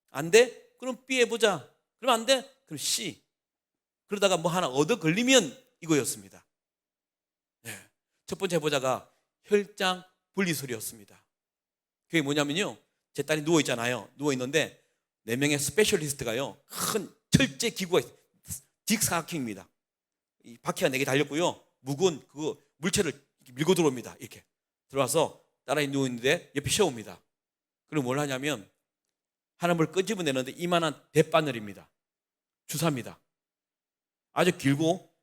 안 돼? 그럼 B 해보자. 그럼 안 돼? 그럼 C. 그러다가 뭐 하나 얻어 걸리면 이거였습니다. 네. 첫 번째 해보자가 혈장 분리술이었습니다. 그게 뭐냐면요, 제 딸이 누워있잖아요. 누워있는데 4명의 스페셜리스트가요, 큰 철제 기구가 있어요. 딕사각형입니다. 이 바퀴가 4개 달렸고요, 무거운 그 물체를 밀고 들어옵니다. 이렇게 들어와서 딸아이 누워있는데 옆에 세웁니다. 그리고 뭘 하냐면 하나 물 끄집어내는데 이만한 대바늘입니다. 주사입니다. 아주 길고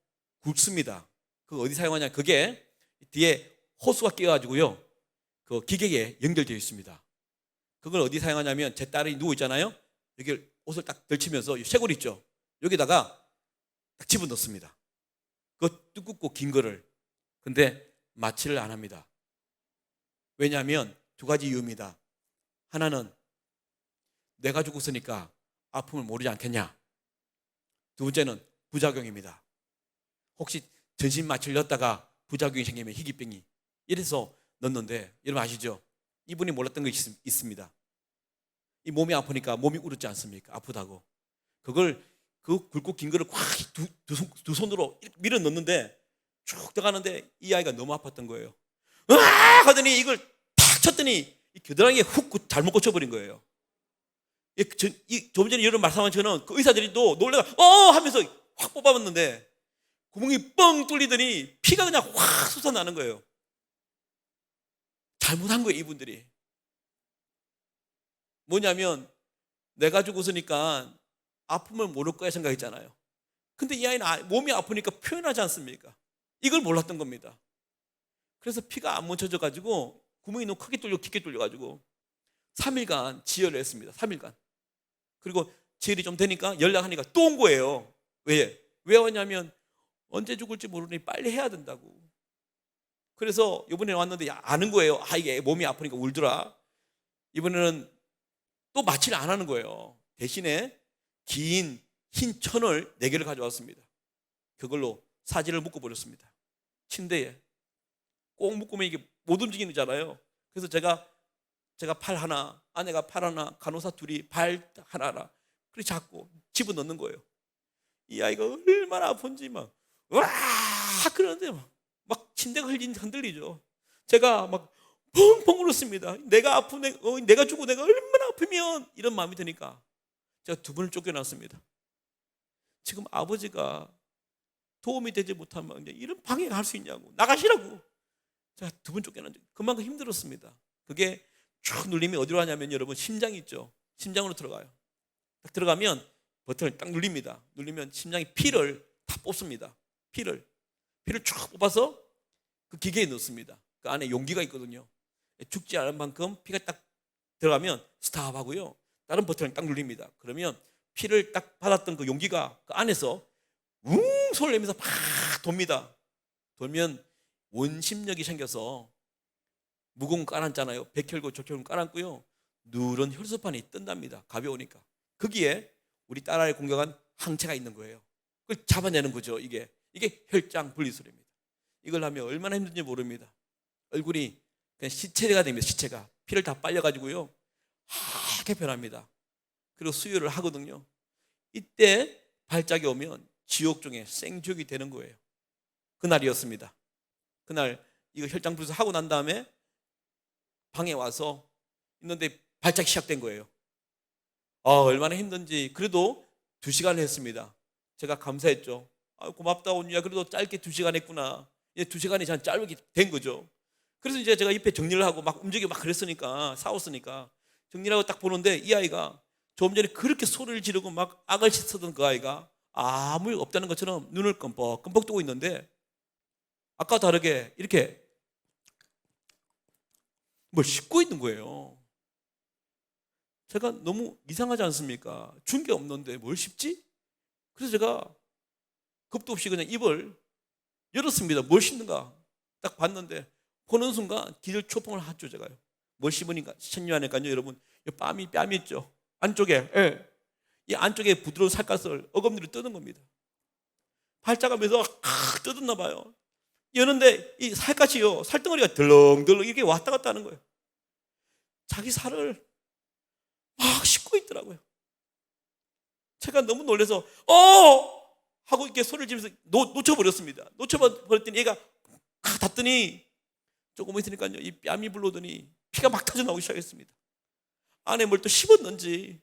굵습니다. 그거 어디 사용하냐, 그게 뒤에 호수가 끼어가지고요, 그 기계에 연결되어 있습니다. 그걸 어디 사용하냐면 제 딸이 누워있잖아요. 여기 옷을 딱 걸치면서 쇄골 있죠, 여기다가 딱 집어넣습니다. 그 두껍고 긴 거를. 근데 마취를 안 합니다. 왜냐하면 2가지 이유입니다. 하나는 내가 죽었으니까 아픔을 모르지 않겠냐. 두 번째는 부작용입니다. 혹시 전신 마취를 넣었다가 부작용이 생기면 희귀병이, 이래서 넣는데 여러분 아시죠? 이분이 몰랐던 것이 있습니다. 이 몸이 아프니까 몸이 울었지 않습니까? 아프다고. 그걸 그 굵고 긴 거를 꽉 두 손으로 밀어 넣는데 쭉 들어가는데 이 아이가 너무 아팠던 거예요. 으아! 하더니 이걸 탁 쳤더니 이 겨드랑이에 훅 잘못 꽂혀버린 거예요. 좀 전에 이런 말씀한 저는 그 의사들이 또 놀래가 하면서 확 뽑아봤는데 구멍이 뻥 뚫리더니 피가 그냥 확 솟아나는 거예요. 잘못한 거예요, 이분들이. 뭐냐면 내가 죽었으니까 아픔을 모를 거야 생각했잖아요. 근데 이 아이는 몸이 아프니까 표현하지 않습니까? 이걸 몰랐던 겁니다. 그래서 피가 안 멈춰져 가지고 구멍이 너무 크게 뚫려 깊게 뚫려 가지고 3일간 지혈을 했습니다. 3일간. 그리고 지혈이 좀 되니까 연락하니까 또 온 거예요. 왜 왔냐면 언제 죽을지 모르니 빨리 해야 된다고. 그래서 이번에 왔는데 아는 거예요. 이게 몸이 아프니까 울더라. 이번에는 또 마취를 안 하는 거예요. 대신에 긴 흰 천을 4개를 가져왔습니다. 그걸로 사지를 묶어버렸습니다. 침대에 꼭 묶으면 이게 못 움직이잖아요. 그래서 제가 팔 하나, 아내가 팔 하나, 간호사 둘이 발 하나 그렇게 잡고 집어넣는 거예요. 이 아이가 얼마나 아픈지 막 와 그러는데 막 침대가 흔들리죠. 제가 막 펑펑 울었습니다. 내가 아프면 내가 죽고 내가 얼마나 아프면, 이런 마음이 드니까 제가 2분을 쫓겨났습니다. 지금 아버지가 도움이 되지 못하면 이런 방해가 할 수 있냐고, 나가시라고. 제가 2분 쫓겨났는데 그만큼 힘들었습니다. 그게 쭉 눌리면 어디로 가냐면 여러분 심장이 있죠. 심장으로 들어가요. 딱 들어가면 버튼을 딱 눌립니다. 눌리면 심장이 피를 다 뽑습니다. 피를 쭉 뽑아서 그 기계에 넣습니다. 그 안에 용기가 있거든요. 죽지 않을 만큼 피가 딱 들어가면 스탑하고요, 다른 버튼을 딱 눌립니다. 그러면 피를 딱 받았던 그 용기가 그 안에서 소리를 내면서 팍 돕니다. 돌면 원심력이 생겨서 무거운 거 깔았잖아요. 백혈구, 적혈구 깔았고요, 누런 혈소판이 뜬답니다. 가벼우니까. 거기에 우리 딸아이 공격한 항체가 있는 거예요. 그걸 잡아내는 거죠. 이게 혈장 분리술입니다. 이걸 하면 얼마나 힘든지 모릅니다. 얼굴이 그냥 시체가 됩니다. 시체가 피를 다 빨려가지고요 하얗게 변합니다. 그리고 수혈을 하거든요. 이때 발작이 오면 지옥 중에 생지옥이 되는 거예요. 그날이었습니다. 그날 이거 혈장 분리술 하고 난 다음에 방에 와서 있는데 발작이 시작된 거예요. 얼마나 힘든지. 그래도 2시간을 했습니다. 제가 감사했죠. 고맙다 온유야, 그래도 짧게 2시간 했구나. 이제 2시간이 참 짧게 된 거죠. 그래서 이제 제가 옆에 정리를 하고 막 움직이고 막 그랬으니까, 싸웠으니까 정리를 하고 딱 보는데 이 아이가 조금 전에 그렇게 소리를 지르고 막 악을 씻었던 그 아이가 아무 일 없다는 것처럼 눈을 끔뻑끔뻑 뜨고 있는데 아까 다르게 이렇게 뭘 씹고 있는 거예요. 제가 너무 이상하지 않습니까? 준 게 없는데 뭘 씹지? 그래서 제가 겁도 없이 그냥 입을 열었습니다. 뭘 씹는가 딱 봤는데 보는 순간 기절 초풍을 하죠. 제가요. 뭘 씹으니까 신유하니까요 여러분, 뺨이 있죠. 안쪽에, 이 안쪽에 부드러운 살갗을 어금니로 뜯은 겁니다. 발작하면서 뜯었나 봐요. 여는데 이 살갗이요, 살덩어리가 덜렁덜렁 이렇게 왔다 갔다 하는 거예요. 자기 살을 막 씻고 있더라고요. 제가 너무 놀라서 하고 이렇게 소리를 지르면서 놓쳐버렸습니다. 놓쳐버렸더니 얘가 닿더니 조금 있으니까요, 이 뺨이 불러오더니 피가 막 터져 나오기 시작했습니다. 안에 뭘 또 씹었는지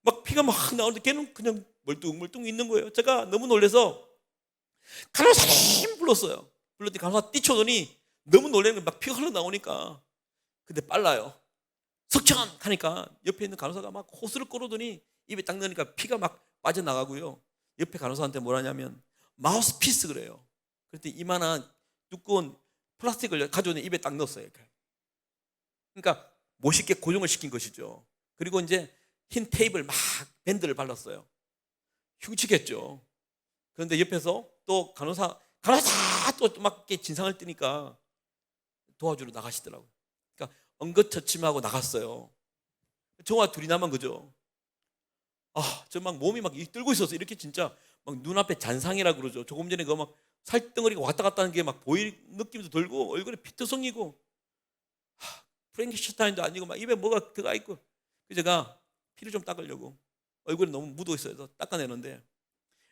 막 피가 막 나오는데 걔는 그냥 멀뚱멀뚱 있는 거예요. 제가 너무 놀라서 간호사님 불렀어요. 불렀더니 간호사 뛰쳐오더니 너무 놀라는 거예요. 막 피가 흘러나오니까. 근데 빨라요. 석천 하니까 옆에 있는 간호사가 막 호수를 끌어오더니 입에 딱 넣으니까 피가 막 빠져나가고요. 옆에 간호사한테 뭐라냐면 마우스피스 그래요. 그랬더니 이만한 두꺼운 플라스틱을 가져오는 입에 딱 넣었어요. 그러니까 멋있게 고정을 시킨 것이죠. 그리고 이제 흰 테이프를 막 밴드를 발랐어요. 흉측했죠. 그런데 옆에서 또 간호사 또 막 진상을 뜨니까 도와주러 나가시더라고요. 그러니까 엉거처침하고 나갔어요. 저와 둘이 남은 거죠. 저 막 몸이 막 떨고 있어서 이렇게 진짜 막 눈앞에 잔상이라 그러죠. 조금 전에 그 막 살덩어리가 왔다 갔다 하는 게 막 보일 느낌도 들고 얼굴에 피투성이고 프랭키슈타인도 아니고 막 입에 뭐가 들어가 있고. 그래서 제가 피를 좀 닦으려고 얼굴에 너무 묻어 있어서 닦아내는데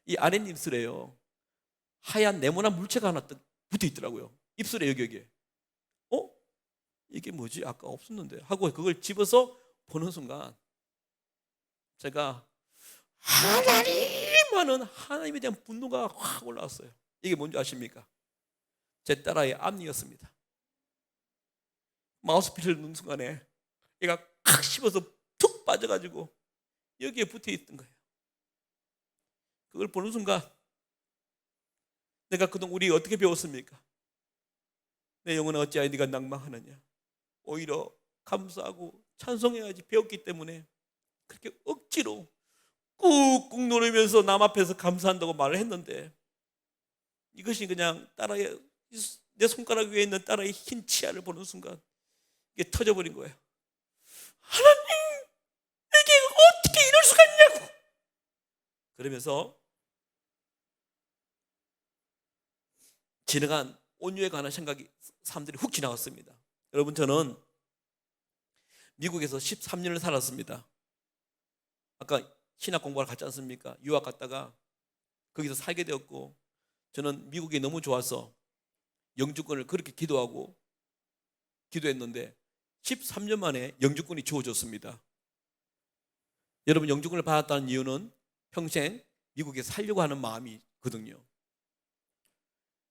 이 아랫입술에요, 하얀 네모난 물체가 하나 붙어 있더라고요. 입술에 여기에. 이게 뭐지? 아까 없었는데 하고 그걸 집어서 보는 순간 제가 하나님에 대한 분노가 확 올라왔어요. 이게 뭔지 아십니까? 제 딸아이의 앞니였습니다. 마우스피스를 넣는 순간에 얘가 칵 씹어서 툭 빠져가지고 여기에 붙어 있던 거예요. 그걸 보는 순간 내가 그동안 우리 어떻게 배웠습니까? 내 영혼은 어찌하여 네가 낭망하느냐. 오히려 감사하고 찬송해야지 배웠기 때문에 그렇게 억지로 꾹꾹 누르면서 남 앞에서 감사한다고 말을 했는데 이것이 그냥 딸아이, 내 손가락 위에 있는 딸아이 흰 치아를 보는 순간 이게 터져버린 거예요. 하나님, 이게 어떻게 이럴 수가 있냐고. 그러면서 지나간 온유에 관한 생각이 사람들이 훅 지나갔습니다. 여러분, 저는 미국에서 13년을 살았습니다. 아까 신학 공부를 갔지 않습니까? 유학 갔다가 거기서 살게 되었고, 저는 미국이 너무 좋아서 영주권을 그렇게 기도했는데 13년 만에 영주권이 주어졌습니다. 여러분, 영주권을 받았다는 이유는 평생 미국에 살려고 하는 마음이거든요.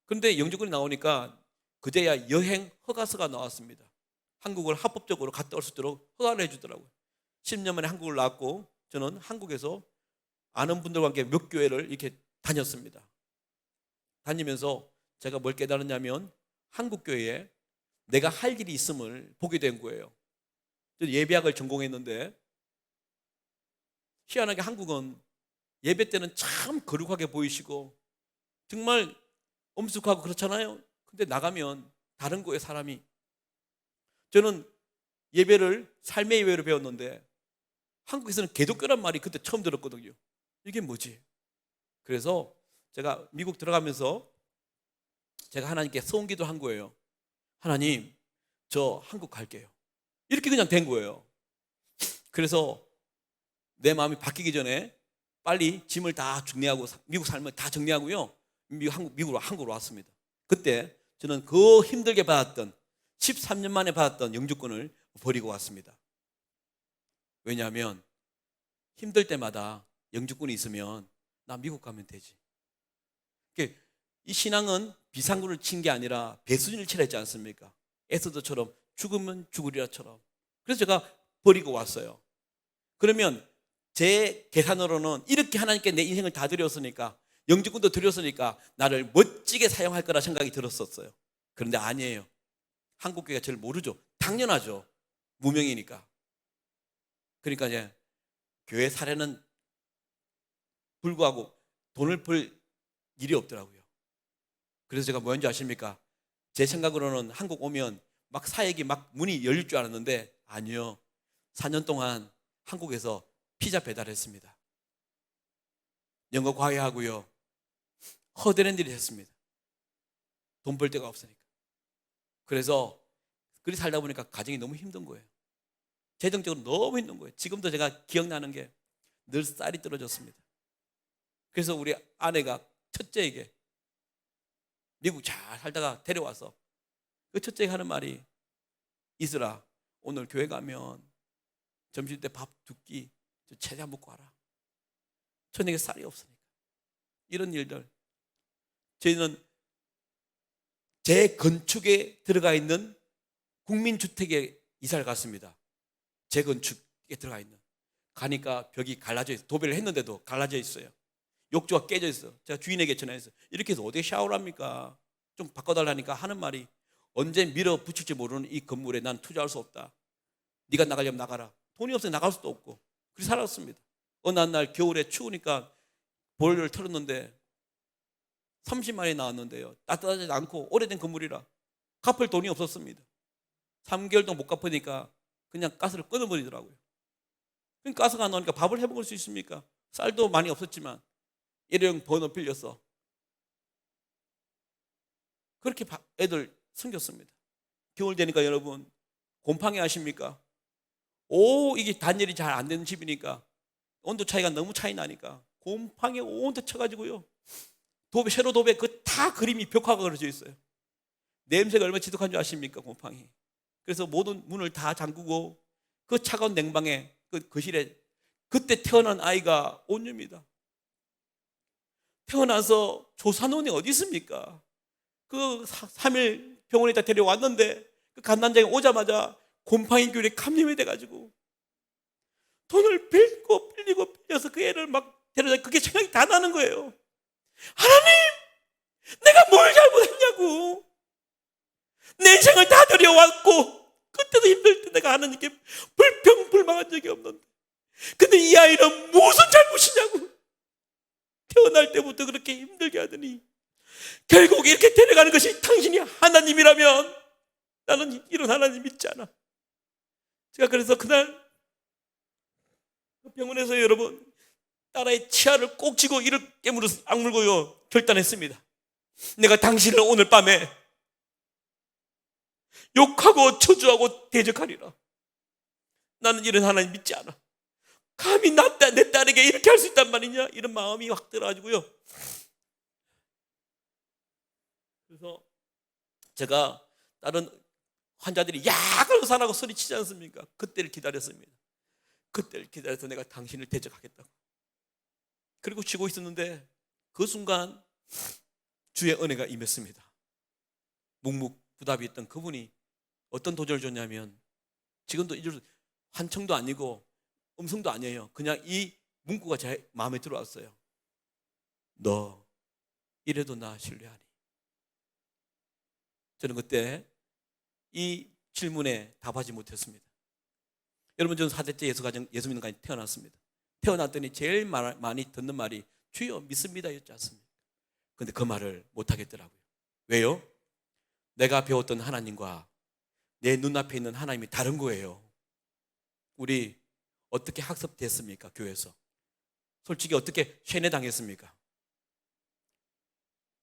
그런데 영주권이 나오니까 그제야 여행 허가서가 나왔습니다. 한국을 합법적으로 갔다 올 수 있도록 허가를 해주더라고요. 10년 만에 한국을 나왔고 저는 한국에서 아는 분들과 함께 몇 교회를 이렇게 다녔습니다. 다니면서 제가 뭘 깨달았냐면 한국 교회에 내가 할 일이 있음을 보게 된 거예요. 저는 예배학을 전공했는데 희한하게 한국은 예배 때는 참 거룩하게 보이시고 정말 엄숙하고 그렇잖아요. 근데 나가면 다른 거예요, 사람이. 저는 예배를 삶의 예배로 배웠는데 한국에서는 기독교란 말이 그때 처음 들었거든요. 이게 뭐지? 그래서 제가 미국 들어가면서 제가 하나님께 소원기도 한 거예요. 하나님, 저 한국 갈게요. 이렇게 그냥 된 거예요. 그래서 내 마음이 바뀌기 전에 빨리 짐을 다 정리하고 미국 삶을 다 정리하고요, 한국으로 왔습니다. 그때 저는 그 힘들게 받았던 13년 만에 받았던 영주권을 버리고 왔습니다. 왜냐하면 힘들 때마다 영주권이 있으면 나 미국 가면 되지. 이 신앙은 비상구를 친 게 아니라 배수진을 치라 했지 않습니까? 에스더처럼 죽으면 죽으리라처럼. 그래서 제가 버리고 왔어요. 그러면 제 계산으로는 이렇게 하나님께 내 인생을 다 드렸으니까, 영주권도 드렸으니까 나를 멋지게 사용할 거라 생각이 들었었어요. 그런데 아니에요. 한국교회가 저를 모르죠. 당연하죠. 무명이니까. 그러니까 이제 교회 사례는 불구하고 돈을 벌 일이 없더라고요. 그래서 제가 뭐였는지 아십니까? 제 생각으로는 한국 오면 막 사역이 막 문이 열릴 줄 알았는데 아니요. 4년 동안 한국에서 피자 배달했습니다. 영어 과외하고요. 허드렛 일을 했습니다. 돈 벌 데가 없으니까. 그래서 그리 살다 보니까 가정이 너무 힘든 거예요. 재정적으로 너무 힘든 거예요. 지금도 제가 기억나는 게 늘 쌀이 떨어졌습니다. 그래서 우리 아내가 첫째에게 미국 잘 살다가 데려와서 그 첫째가 하는 말이, 이슬아, 오늘 교회 가면 점심 때 밥 두 끼 최대한 먹고 와라. 저녁에 쌀이 없으니까. 이런 일들. 저희는 재건축에 들어가 있는 국민주택에 이사를 갔습니다. 재건축에 들어가 있는. 가니까 벽이 갈라져 있어요. 도배를 했는데도 갈라져 있어요. 욕조가 깨져 있어요. 제가 주인에게 전화했어요. 이렇게 해서 어떻게 샤워를 합니까? 좀 바꿔달라니까 하는 말이, 언제 밀어붙일지 모르는 이 건물에 난 투자할 수 없다. 네가 나가려면 나가라. 돈이 없으니 나갈 수도 없고. 그렇게 살았습니다. 어느 날 겨울에 추우니까 보일러를 틀었는데 30만 원이 나왔는데요, 따뜻하지 않고 오래된 건물이라 갚을 돈이 없었습니다. 3개월 동안 못 갚으니까 그냥 가스를 끊어버리더라고요. 그러니까 가스가 안 나오니까 밥을 해먹을 수 있습니까? 쌀도 많이 없었지만 일회용 버너 빌려서 그렇게 애들 섬겼습니다. 겨울 되니까 여러분, 곰팡이 아십니까? 이게 단열이 잘 안 되는 집이니까 온도 차이가 너무 차이 나니까 곰팡이 온데 쳐가지고요, 쇠로 도배 그 다 그림이 벽화가 그려져 있어요. 냄새가 얼마나 지독한 줄 아십니까? 곰팡이. 그래서 모든 문을 다 잠그고 그 차가운 냉방에 그 거실에, 그때 태어난 아이가 온유입니다. 태어나서 조산원이 어디 있습니까? 그 3일 병원에다 데려왔는데 그 갓난장에 오자마자 곰팡이균에 감염이 돼가지고 돈을 빌고 빌리고 빌려서 그 애를 막 데려다, 그게 생각이 다 나는 거예요. 하나님, 내가 뭘 잘못했냐고. 내 인생을 다 들여왔고 그때도 힘들 때 내가 하나님께 불평불만한 적이 없는데, 근데 이 아이는 무슨 잘못이냐고. 태어날 때부터 그렇게 힘들게 하더니 결국 이렇게 데려가는 것이 당신이 하나님이라면 나는 이런 하나님 믿지 않아. 제가 그래서 그날 병원에서 여러분, 딸의 치아를 꼭 쥐고 이를 깨물어 악물고요 결단했습니다. 내가 당신을 오늘 밤에 욕하고 저주하고 대적하리라. 나는 이런 하나님 믿지 않아. 감히 내 딸에게 이렇게 할 수 있단 말이냐, 이런 마음이 확 들어가지고요. 그래서 제가 다른 환자들이 약을 의사라고 소리치지 않습니까? 그때를 기다렸습니다. 그때를 기다려서 내가 당신을 대적하겠다고. 그리고 쉬고 있었는데 그 순간 주의 은혜가 임했습니다. 묵묵부답이 있던 그분이 어떤 도전을 줬냐면, 지금도 환청도 아니고 음성도 아니에요. 그냥 이 문구가 제 마음에 들어왔어요. 너 이래도 나 신뢰하니. 저는 그때 이 질문에 답하지 못했습니다. 여러분, 저는 4대째 예수 믿는 가정에 태어났습니다. 태어났더니 제일 많이 듣는 말이 주여 믿습니다 였지 않습니까? 그런데 그 말을 못하겠더라고요. 왜요? 내가 배웠던 하나님과 내 눈앞에 있는 하나님이 다른 거예요. 우리 어떻게 학습됐습니까? 교회에서 솔직히 어떻게 세뇌당했습니까?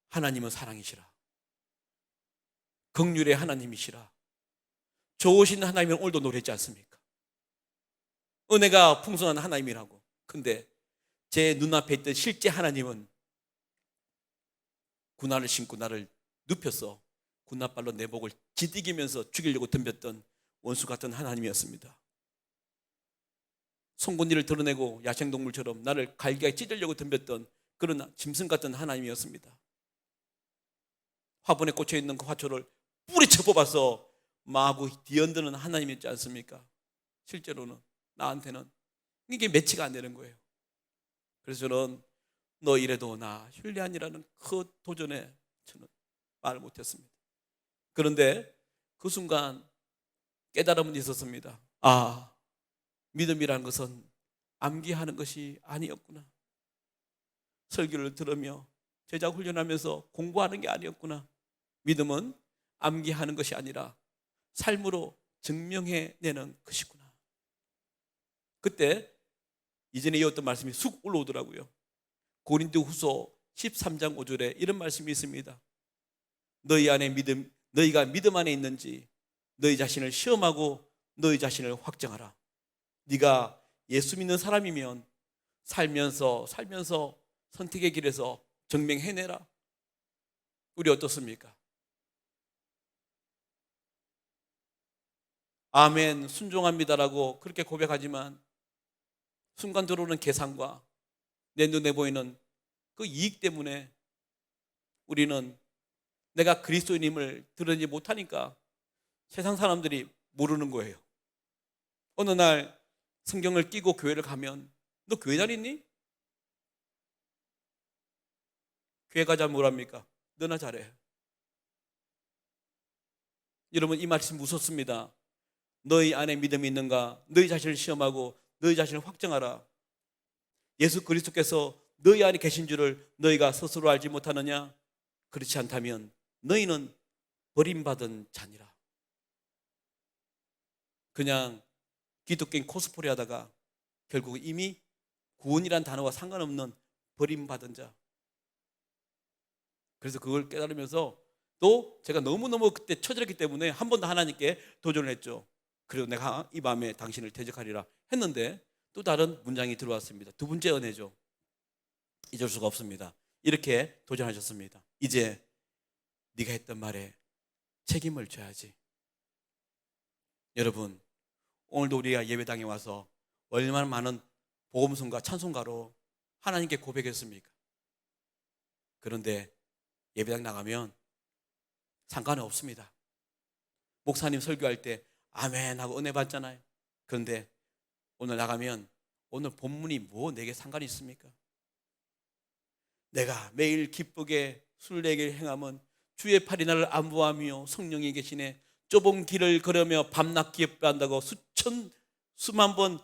하나님은 사랑이시라, 긍휼의 하나님이시라, 좋으신 하나님은 오늘도 노래했지 않습니까? 은혜가 풍성한 하나님이라고. 근데 제 눈앞에 있던 실제 하나님은 군화를 신고 나를 눕혀서 군나발로 내 목을 지디기면서 죽이려고 덤볐던 원수 같은 하나님이었습니다. 송곳니를 드러내고 야생동물처럼 나를 갈기에 찢으려고 덤볐던 그런 짐승 같은 하나님이었습니다. 화분에 꽂혀있는 그 화초를 뿌리쳐 뽑아서 마구 뒤흔드는 하나님이었지 않습니까? 실제로는 나한테는 이게 매치가 안 되는 거예요. 그래서 저는 너 이래도 나 신뢰하니라는 그 도전에 저는 말을 못했습니다. 그런데 그 순간 깨달음은 있었습니다. 아, 믿음이라는 것은 암기하는 것이 아니었구나. 설교를 들으며 제자 훈련하면서 공부하는 게 아니었구나. 믿음은 암기하는 것이 아니라 삶으로 증명해내는 것이구나. 그때 이전에 이었던 말씀이 쑥 올라오더라고요. 고린도후서 13장 5절에 이런 말씀이 있습니다. 너희가 믿음 안에 있는지 너희 자신을 시험하고 너희 자신을 확정하라. 네가 예수 믿는 사람이면 살면서 선택의 길에서 증명해내라. 우리 어떻습니까? 아멘, 순종합니다라고 그렇게 고백하지만 순간 들어오는 계산과 내 눈에 보이는 그 이익 때문에 우리는 내가 그리스도인임을 드러내지 못하니까 세상 사람들이 모르는 거예요. 어느 날 성경을 끼고 교회를 가면 너 교회 다니니? 교회 가자 뭐랍니까? 너나 잘해. 여러분, 이 말씀 무섭습니다. 너희 안에 믿음이 있는가? 너희 자신을 시험하고 너희 자신을 확정하라. 예수 그리스도께서 너희 안에 계신 줄을 너희가 스스로 알지 못하느냐? 그렇지 않다면 너희는 버림받은 자니라. 그냥 기독교인 코스프레 하다가 결국 이미 구원이란 단어와 상관없는 버림받은 자. 그래서 그걸 깨달으면서 또 제가 너무너무 그때 처절했기 때문에 한 번 더 하나님께 도전을 했죠. 그리고 내가 이 밤에 당신을 대적하리라 했는데 또 다른 문장이 들어왔습니다. 두 번째 은혜죠. 잊을 수가 없습니다. 이렇게 도전하셨습니다. 이제 네가 했던 말에 책임을 져야지. 여러분, 오늘도 우리가 예배당에 와서 얼마나 많은 복음성과 찬송가로 하나님께 고백했습니까? 그런데 예배당 나가면 상관은 없습니다. 목사님 설교할 때 아멘 하고 은혜 받잖아요. 그런데 오늘 나가면 오늘 본문이 뭐 내게 상관이 있습니까? 내가 매일 기쁘게 순례길 행함은 주의 팔이 나를 안보하며 성령이 계시네. 좁은 길을 걸으며 밤낮 기뻐한다고 수만 번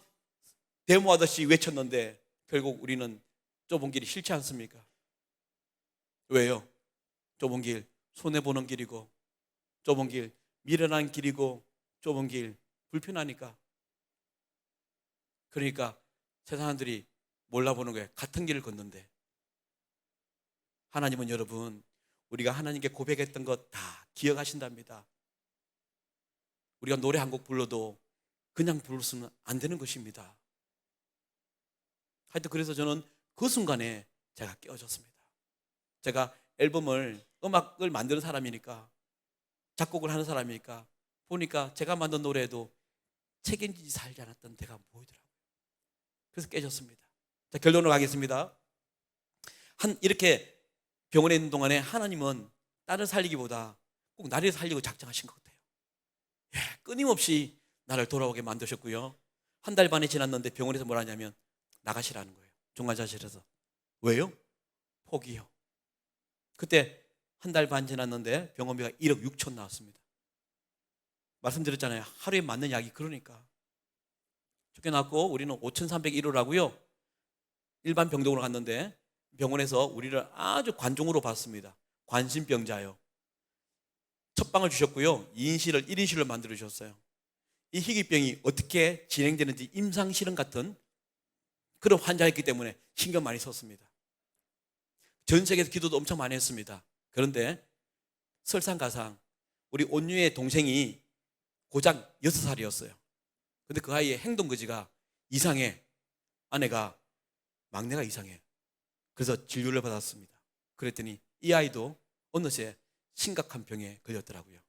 데모하듯이 외쳤는데 결국 우리는 좁은 길이 싫지 않습니까? 왜요? 좁은 길 손해보는 길이고, 좁은 길 미련한 길이고, 좁은 길 불편하니까. 그러니까 세상 사람들이 몰라보는 거예요. 같은 길을 걷는데. 하나님은 여러분, 우리가 하나님께 고백했던 것 다 기억하신답니다. 우리가 노래 한 곡 불러도 그냥 부를 수는 안 되는 것입니다. 하여튼 그래서 저는 그 순간에 제가 깨어졌습니다. 제가 음악을 만드는 사람이니까, 작곡을 하는 사람이니까 보니까 제가 만든 노래에도 책임지지 살지 않았던 데가 보이더라고요. 그래서 깨졌습니다. 자, 결론으로 가겠습니다. 이렇게 병원에 있는 동안에 하나님은 딸을 살리기보다 꼭 나를 살리고 작정하신 것 같아요. 끊임없이 나를 돌아오게 만드셨고요. 한 달 반이 지났는데 병원에서 뭐라 하냐면 나가시라는 거예요. 중환자실에서. 왜요? 포기요. 그때 한 달 반 지났는데 병원비가 1억 6천 나왔습니다. 말씀드렸잖아요. 하루에 맞는 약이 그러니까. 쫓겨났고 우리는 5,301호라고요. 일반 병동으로 갔는데 병원에서 우리를 아주 관종으로 봤습니다. 관심병자요. 첫 방을 주셨고요. 2인실을 1인실로 만들어 주셨어요. 이 희귀병이 어떻게 진행되는지 임상실험 같은 그런 환자였기 때문에 신경 많이 썼습니다. 전 세계에서 기도도 엄청 많이 했습니다. 그런데 설상가상 우리 온유의 동생이 고작 6살이었어요. 근데 그 아이의 행동거지가 이상해. 아내가 막내가 이상해. 그래서 진료를 받았습니다. 그랬더니 이 아이도 어느새 심각한 병에 걸렸더라고요.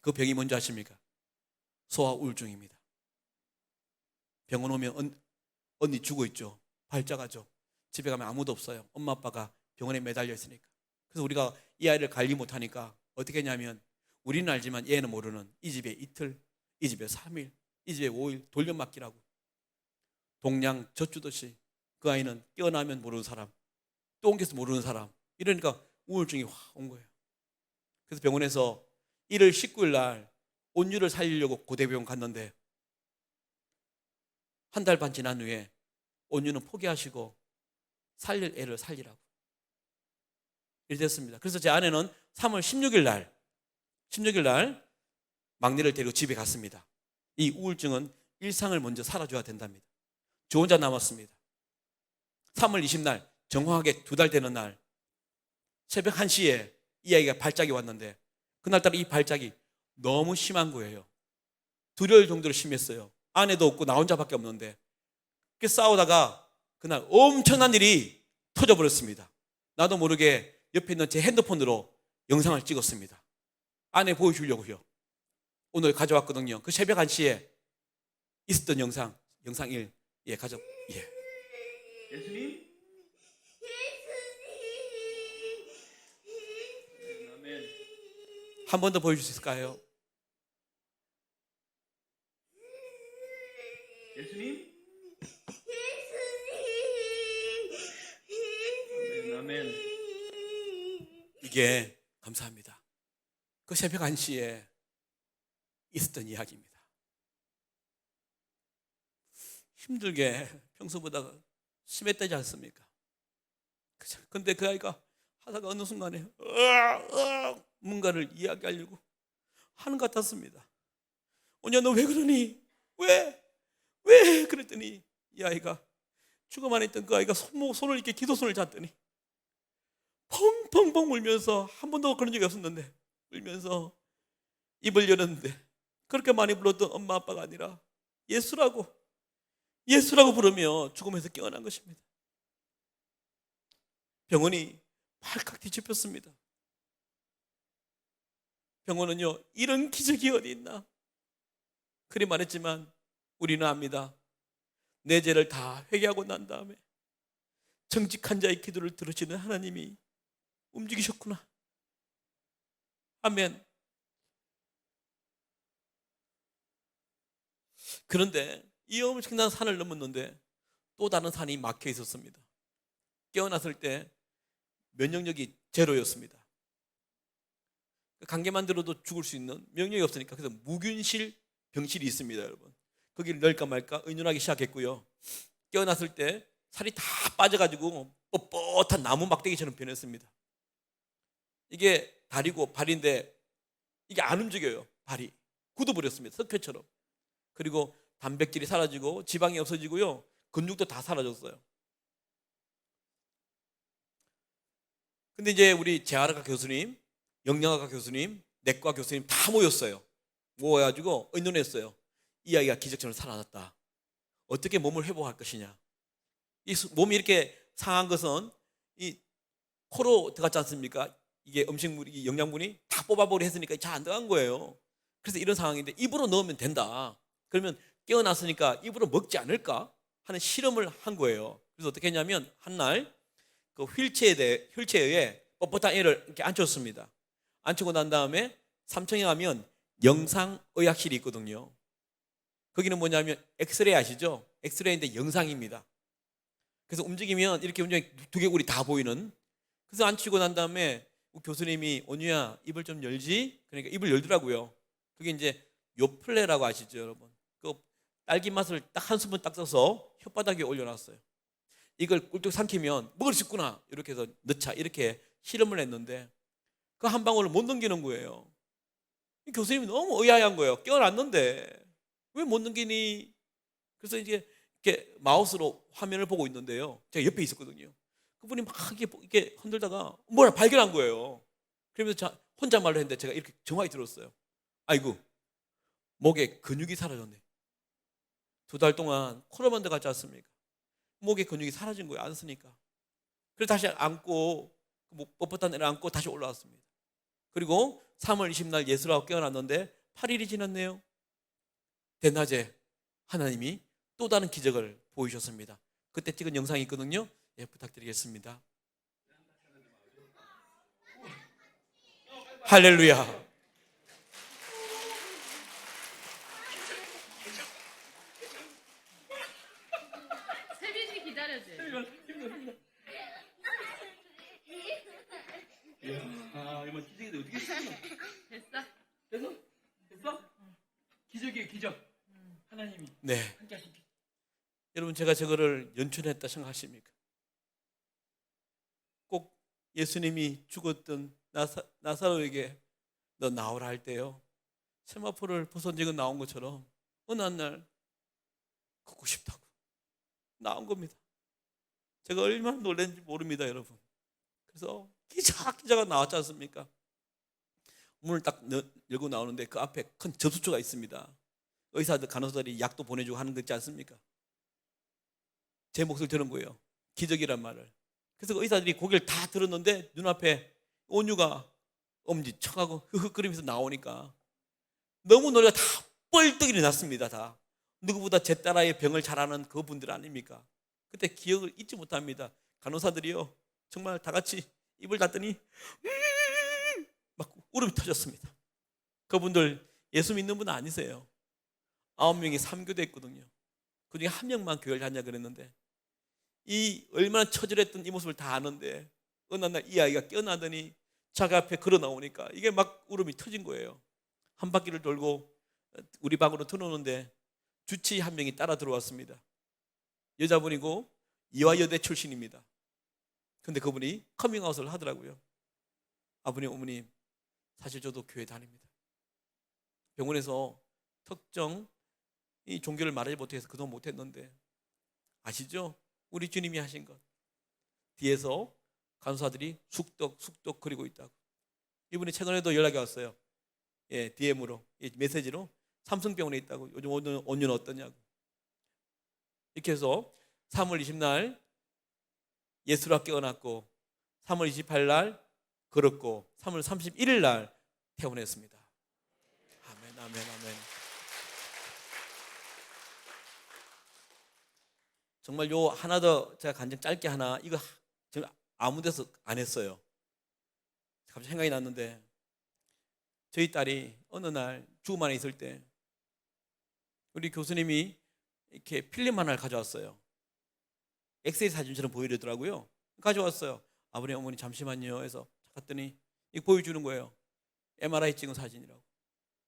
그 병이 뭔지 아십니까? 소아 우울증입니다. 병원 오면 언니 죽어있죠. 발작하죠. 집에 가면 아무도 없어요. 엄마 아빠가 병원에 매달려 있으니까. 그래서 우리가 이 아이를 관리 못하니까 어떻게 했냐면 우리는 알지만 얘는 모르는 이 집에 이틀, 이 집에 3일, 이 집에 5일 돌려막기라고. 동양 젖주듯이 그 아이는 깨어나면 모르는 사람, 또 옮겨서 모르는 사람. 이러니까 우울증이 확 온 거예요. 그래서 병원에서 1월 19일 날 온유를 살리려고 고대병원 갔는데 한 달 반 지난 후에 온유는 포기하시고 살릴 애를 살리라고 이렇게 됐습니다. 그래서 제 아내는 3월 16일 날 막내를 데리고 집에 갔습니다. 이 우울증은 일상을 먼저 살아줘야 된답니다. 저 혼자 남았습니다. 3월 20날 정확하게 2달 되는 날 새벽 1시에 이 아이가 발작이 왔는데 그날따라 이 발작이 너무 심한 거예요. 두려울 정도로 심했어요. 아내도 없고 나 혼자밖에 없는데 그 싸우다가 그날 엄청난 일이 터져버렸습니다. 나도 모르게 옆에 있는 제 핸드폰으로 영상을 찍었습니다. 아내 보여주려고요. 오늘 가져왔거든요. 그 새벽 1시에 있었던 영상 1. 예, 예. 예수님? 아멘. 한 번 더 보여줄 수 있을까요? 예수님? 아멘. 이게 감사합니다. 그 새벽 1시에 있었던 이야기입니다. 힘들게 평소보다 심했다지 않습니까? 근데 그 아이가 하다가 어느 순간에 뭔가를 이야기하려고 하는 것 같았습니다. 언니야, 너 왜 그러니? 왜? 그랬더니 이 아이가 죽음 안에 있던 그 아이가 손을 이렇게 기도손을 잡더니 펑펑펑 울면서, 한 번도 그런 적이 없었는데 울면서 입을 열었는데 그렇게 많이 불렀던 엄마 아빠가 아니라 예수라고 부르며 죽음에서 깨어난 것입니다. 병원이 발칵 뒤집혔습니다. 병원은요, 이런 기적이 어디 있나? 그리 말했지만 우리는 압니다. 내 죄를 다 회개하고 난 다음에 정직한 자의 기도를 들으시는 하나님이 움직이셨구나. 아멘. 그런데 이 엄청난 산을 넘었는데 또 다른 산이 막혀 있었습니다. 깨어났을 때 면역력이 제로였습니다. 감기만 들어도 죽을 수 있는 면역력이 없으니까 그래서 무균실 병실이 있습니다, 여러분. 거기를 넣을까 말까 의논하기 시작했고요. 깨어났을 때 살이 다 빠져가지고 뻣뻣한 나무 막대기처럼 변했습니다. 이게 다리고 발인데 이게 안 움직여요. 발이 굳어버렸습니다. 석회처럼. 그리고 단백질이 사라지고 지방이 없어지고요, 근육도 다 사라졌어요. 근데 이제 우리 재활학과 교수님, 영양학과 교수님, 내과 교수님 다 모였어요. 모여가지고 의논했어요. 이 아이가 기적처럼 살아났다. 어떻게 몸을 회복할 것이냐. 이 몸이 이렇게 상한 것은 이 코로 들어갔지 않습니까? 이게 음식물이, 영양분이 다 뽑아버리 했으니까 잘 안 들어간 거예요. 그래서 이런 상황인데 입으로 넣으면 된다. 그러면 깨어났으니까 입으로 먹지 않을까 하는 실험을 한 거예요. 그래서 어떻게 했냐면 한날 그 휠체어에 뻣뻣한 애를 이렇게 앉혔습니다. 앉히고 난 다음에 3층에 가면 영상의학실이 있거든요. 거기는 뭐냐면 엑스레이 아시죠? 엑스레이인데 영상입니다. 그래서 움직이면 이렇게 두개골이 다 보이는. 그래서 앉히고 난 다음에 교수님이 온유야 입을 좀 열지? 그러니까 입을 열더라고요. 그게 이제 요플레라고 아시죠, 여러분? 그 딸기 맛을 딱 한 스푼 딱 써서 혓바닥에 올려놨어요. 이걸 꿀떡 삼키면 먹을 수 있구나, 이렇게 해서 넣자, 이렇게 실험을 했는데 그 한 방울을 못 넘기는 거예요. 교수님이 너무 의아한 거예요. 깨어났는데 왜 못 넘기니? 그래서 이제 이렇게 마우스로 화면을 보고 있는데요, 제가 옆에 있었거든요. 그분이 막 이렇게 흔들다가 뭘 발견한 거예요. 그러면서 혼잣말로 했는데 제가 이렇게 정확히 들었어요. 아이고, 목에 근육이 사라졌네. 2달 동안 코로만 들어갔지 않습니까? 목에 근육이 사라진 거예요, 안 쓰니까. 그래서 다시 안고, 뻣뻣한 애를 안고 다시 올라왔습니다. 그리고 3월 20일 예수라고 깨어났는데 8일이 지났네요. 대낮에 하나님이 또 다른 기적을 보이셨습니다. 그때 찍은 영상이 있거든요. 예, 부탁드리겠습니다. 할렐루야. 세빈이 기다려줘요. 이거 기적인데 어떻게 됐어? 됐어? 기적이에요, 기적. 하나님이 함께 하십니다. 여러분, 제가 저거를 연출했다 생각하십니까? 꼭 예수님이 죽었던 나사로에게 너 나오라 할 때요, 세마포를 벗어지고 나온 것처럼 어느 날 걷고 싶다고 나온 겁니다. 제가 얼마나 놀랐는지 모릅니다, 여러분. 그래서 기자가 나왔지 않습니까? 문을 딱 열고 나오는데 그 앞에 큰 접수처가 있습니다. 의사들 간호사들이 약도 보내주고 하는 거 있지 않습니까? 제 목소리 들은 거예요. 기적이란 말을. 그래서 그 의사들이 고개를 다 들었는데 눈앞에 온유가 엄지척하고 흐흐거리면서 나오니까 너무 놀라 다 뻘떡 일어났습니다. 다 누구보다 제 딸아이의 병을 잘 아는 그분들 아닙니까? 그때 기억을 잊지 못합니다. 간호사들이요 정말 다 같이 입을 닫더니 막 울음이 터졌습니다. 그분들 예수 믿는 분 아니세요. 9명이 3교대 했거든요. 그중에 한 명만 교회를 다녔냐 그랬는데 이 얼마나 처절했던 이 모습을 다 아는데 어느 날 이 아이가 깨어나더니 자기 앞에 걸어 나오니까 이게 막 울음이 터진 거예요. 한 바퀴를 돌고 우리 방으로 들어오는데 주치의 한 명이 따라 들어왔습니다. 여자분이고 이화여대 출신입니다. 근데 그분이 커밍아웃을 하더라고요. 아버님, 어머님, 사실 저도 교회 다닙니다. 병원에서 특정 이 종교를 말하지 못해서 그동안 못했는데 아시죠? 우리 주님이 하신 것. 뒤에서 간호사들이 숙덕 그리고 있다고. 이분이 최근에도 연락이 왔어요. 예, DM으로, 메시지로 삼성병원에 있다고. 요즘 온유는 어떠냐고. 이렇게 해서 3월 20날 예수라 깨어났고 3월 28날 걸었고 3월 31일 날 퇴원했습니다. 아멘, 아멘, 아멘. 정말 요 하나 더 제가 간증 짧게 하나, 이거 지금 아무 데서 안 했어요. 갑자기 생각이 났는데 저희 딸이 어느 날 죽음 안에 있을 때 우리 교수님이 이렇게 필름 하나를 가져왔어요. 엑스레이 사진처럼 보이더라고요. 가져왔어요. 아버님, 어머니 잠시만요 해서 갔더니 이거 보여주는 거예요. MRI 찍은 사진이라고.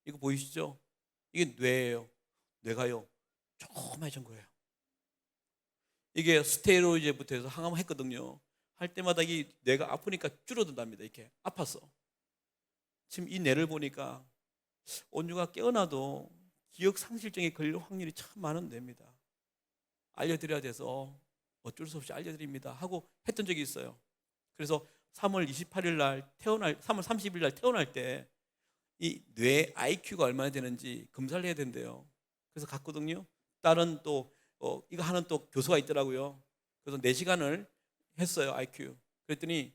이거 보이시죠? 이게 뇌예요. 뇌가요 조그마해진 거예요. 이게 스테로이드부터 해서 항암을 했거든요. 할 때마다 이 뇌가 아프니까 줄어든답니다. 이렇게 아팠어. 지금 이 뇌를 보니까 온유가 깨어나도 기억 상실증에 걸릴 확률이 참 많은 뇌입니다. 알려드려야 돼서 어쩔 수 없이 알려드립니다 하고 했던 적이 있어요. 그래서 3월 28일 날 3월 30일 날 퇴원할 때 이 뇌 IQ가 얼마나 되는지 검사를 해야 된대요. 그래서 갔거든요. 딸은 또 이거 하는 또 교수가 있더라고요. 그래서 4시간을 했어요. IQ. 그랬더니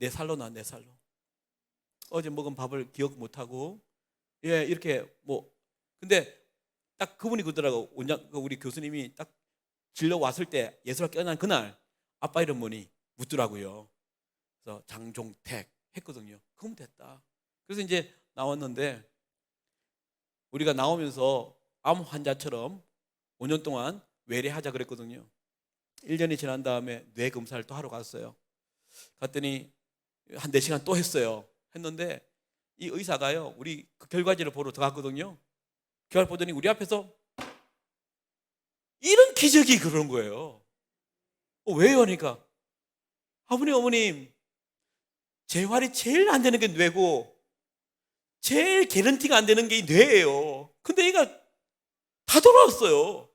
4살로 나 4살로. 어제 먹은 밥을 기억 못하고 예 이렇게 뭐 근데 딱 그분이 그러더라고. 우리 교수님이 딱 진료 왔을 때 예수가 깨어난 그날 아빠 이름 뭐니 묻더라고요. 그래서 장종택 했거든요. 그럼 됐다. 그래서 이제 나왔는데 우리가 나오면서 암 환자처럼 5년 동안 외래하자 그랬거든요. 1년이 지난 다음에 뇌 검사를 또 하러 갔어요. 갔더니 한 4시간 또 했어요. 했는데 이 의사가요 우리 그 결과지를 보러 들어갔거든요. 결과 보더니 우리 앞에서 이런 기적이 그런 거예요. 왜요? 하니까 아버님, 어머님 재활이 제일 안 되는 게 뇌고 제일 개런티가 안 되는 게 이 뇌예요. 근데 얘가 다 돌아왔어요.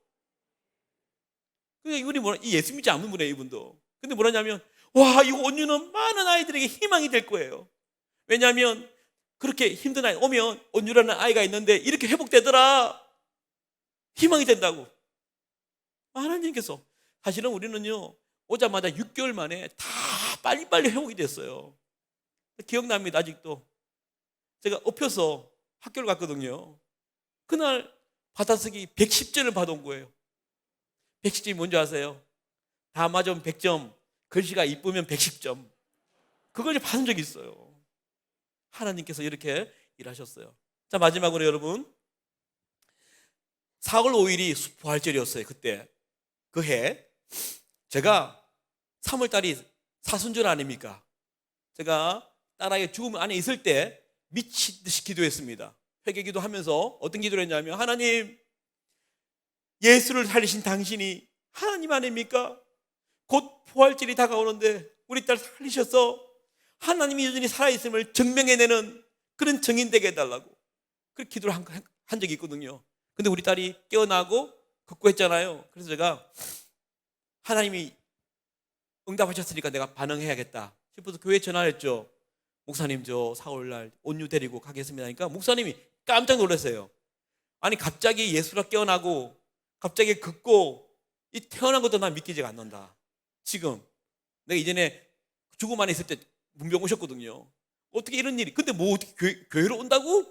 그러니까 이분이 뭐라, 이 예수 믿지 않는 분이에요, 이분도. 근데 뭐라냐면, 와, 이거 온유는 많은 아이들에게 희망이 될 거예요. 왜냐하면 그렇게 힘든 아이 오면 온유라는 아이가 있는데 이렇게 회복되더라. 희망이 된다고. 하나님께서 사실은 우리는요 오자마자 6개월 만에 다 빨리빨리 회복이 됐어요. 기억납니다. 아직도 제가 엎혀서 학교를 갔거든요. 그날 받아쓰기 110점을 받아온 거예요. 110점이 뭔지 아세요? 다 맞으면 100점, 글씨가 이쁘면 110점. 그걸 받은 적이 있어요. 하나님께서 이렇게 일하셨어요. 자, 마지막으로 여러분 4월 5일이 부활절이었어요. 그때 그 해 제가 3월 달이 사순절 아닙니까? 제가 딸아이 죽음 안에 있을 때 미치듯이 기도했습니다. 회개기도 하면서 어떤 기도를 했냐면 하나님, 예수를 살리신 당신이 하나님 아닙니까? 곧 부활절이 다가오는데 우리 딸 살리셔서 하나님이 여전히 살아있음을 증명해내는 그런 증인 되게 해달라고 그렇게 기도를 한 적이 있거든요. 근데 우리 딸이 깨어나고 극구했잖아요. 그래서 제가 하나님이 응답하셨으니까 내가 반응해야겠다 싶어서 교회에 전화를 했죠. 목사님 저 4월날 온유 데리고 가겠습니다 하니까 목사님이 깜짝 놀랐어요. 아니 갑자기 예수가 깨어나고 갑자기 긋고 이 태어난 것도 난 믿기지가 않는다. 지금 내가 이전에 죽음 안에 있을 때 문병 오셨거든요. 어떻게 이런 일이, 근데 뭐 어떻게 교회로 온다고?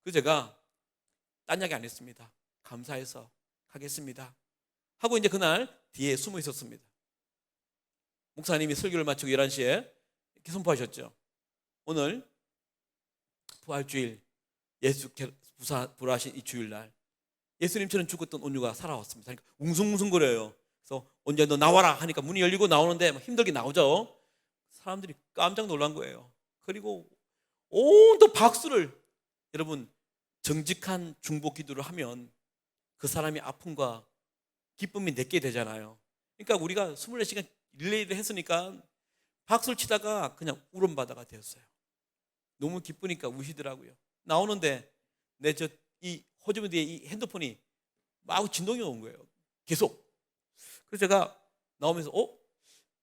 그래서 제가 딴 이야기 안 했습니다. 감사해서 가겠습니다 하고 이제 그날 뒤에 숨어 있었습니다. 목사님이 설교를 마치고 11시에 이렇게 선포하셨죠. 오늘 부활주일, 예수 부활하신 이 주일날 예수님처럼 죽었던 온유가 살아왔습니다. 그러니까 웅성웅성거려요. 그래서 언제 너 나와라 하니까 문이 열리고 나오는데 힘들게 나오죠. 사람들이 깜짝 놀란 거예요. 그리고 온통 박수를, 여러분 정직한 중보 기도를 하면 그 사람이 아픔과 기쁨이 내게 되잖아요. 그러니까 우리가 24시간 릴레이를 했으니까 박수를 치다가 그냥 울음바다가 되었어요. 너무 기쁘니까 우시더라고요. 나오는데 내 이 호주머니 뒤에 이 핸드폰이 막 진동이 온 거예요. 계속. 그래서 제가 나오면서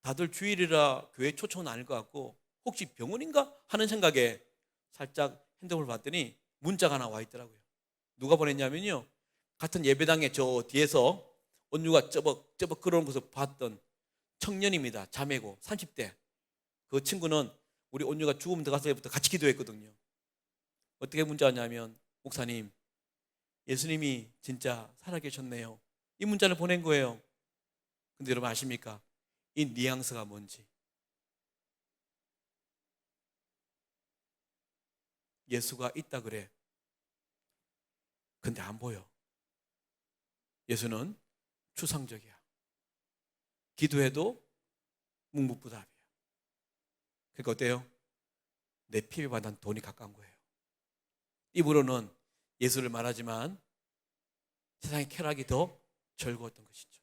다들 주일이라 교회 초청은 아닐 것 같고 혹시 병원인가 하는 생각에 살짝 핸드폰을 봤더니 문자가 하나 와 있더라고요. 누가 보냈냐면요, 같은 예배당에 저 뒤에서 온유가 쩌벅쩌벅 걸어오는 것을 봤던 청년입니다. 자매고 30대. 그 친구는 우리 온유가 죽음 들어갔을 때부터 같이 기도했거든요. 어떻게 문자 왔냐면, 목사님 예수님이 진짜 살아계셨네요. 이 문자를 보낸 거예요. 근데 여러분 아십니까? 이 뉘앙스가 뭔지. 예수가 있다 그래. 근데 안 보여. 예수는 추상적이야. 기도해도 묵묵부답이야. 그러니까 어때요? 내 피부보다 난 돈이 가까운 거예요. 입으로는 예수를 말하지만 세상의 쾌락이 더 즐거웠던 것이죠.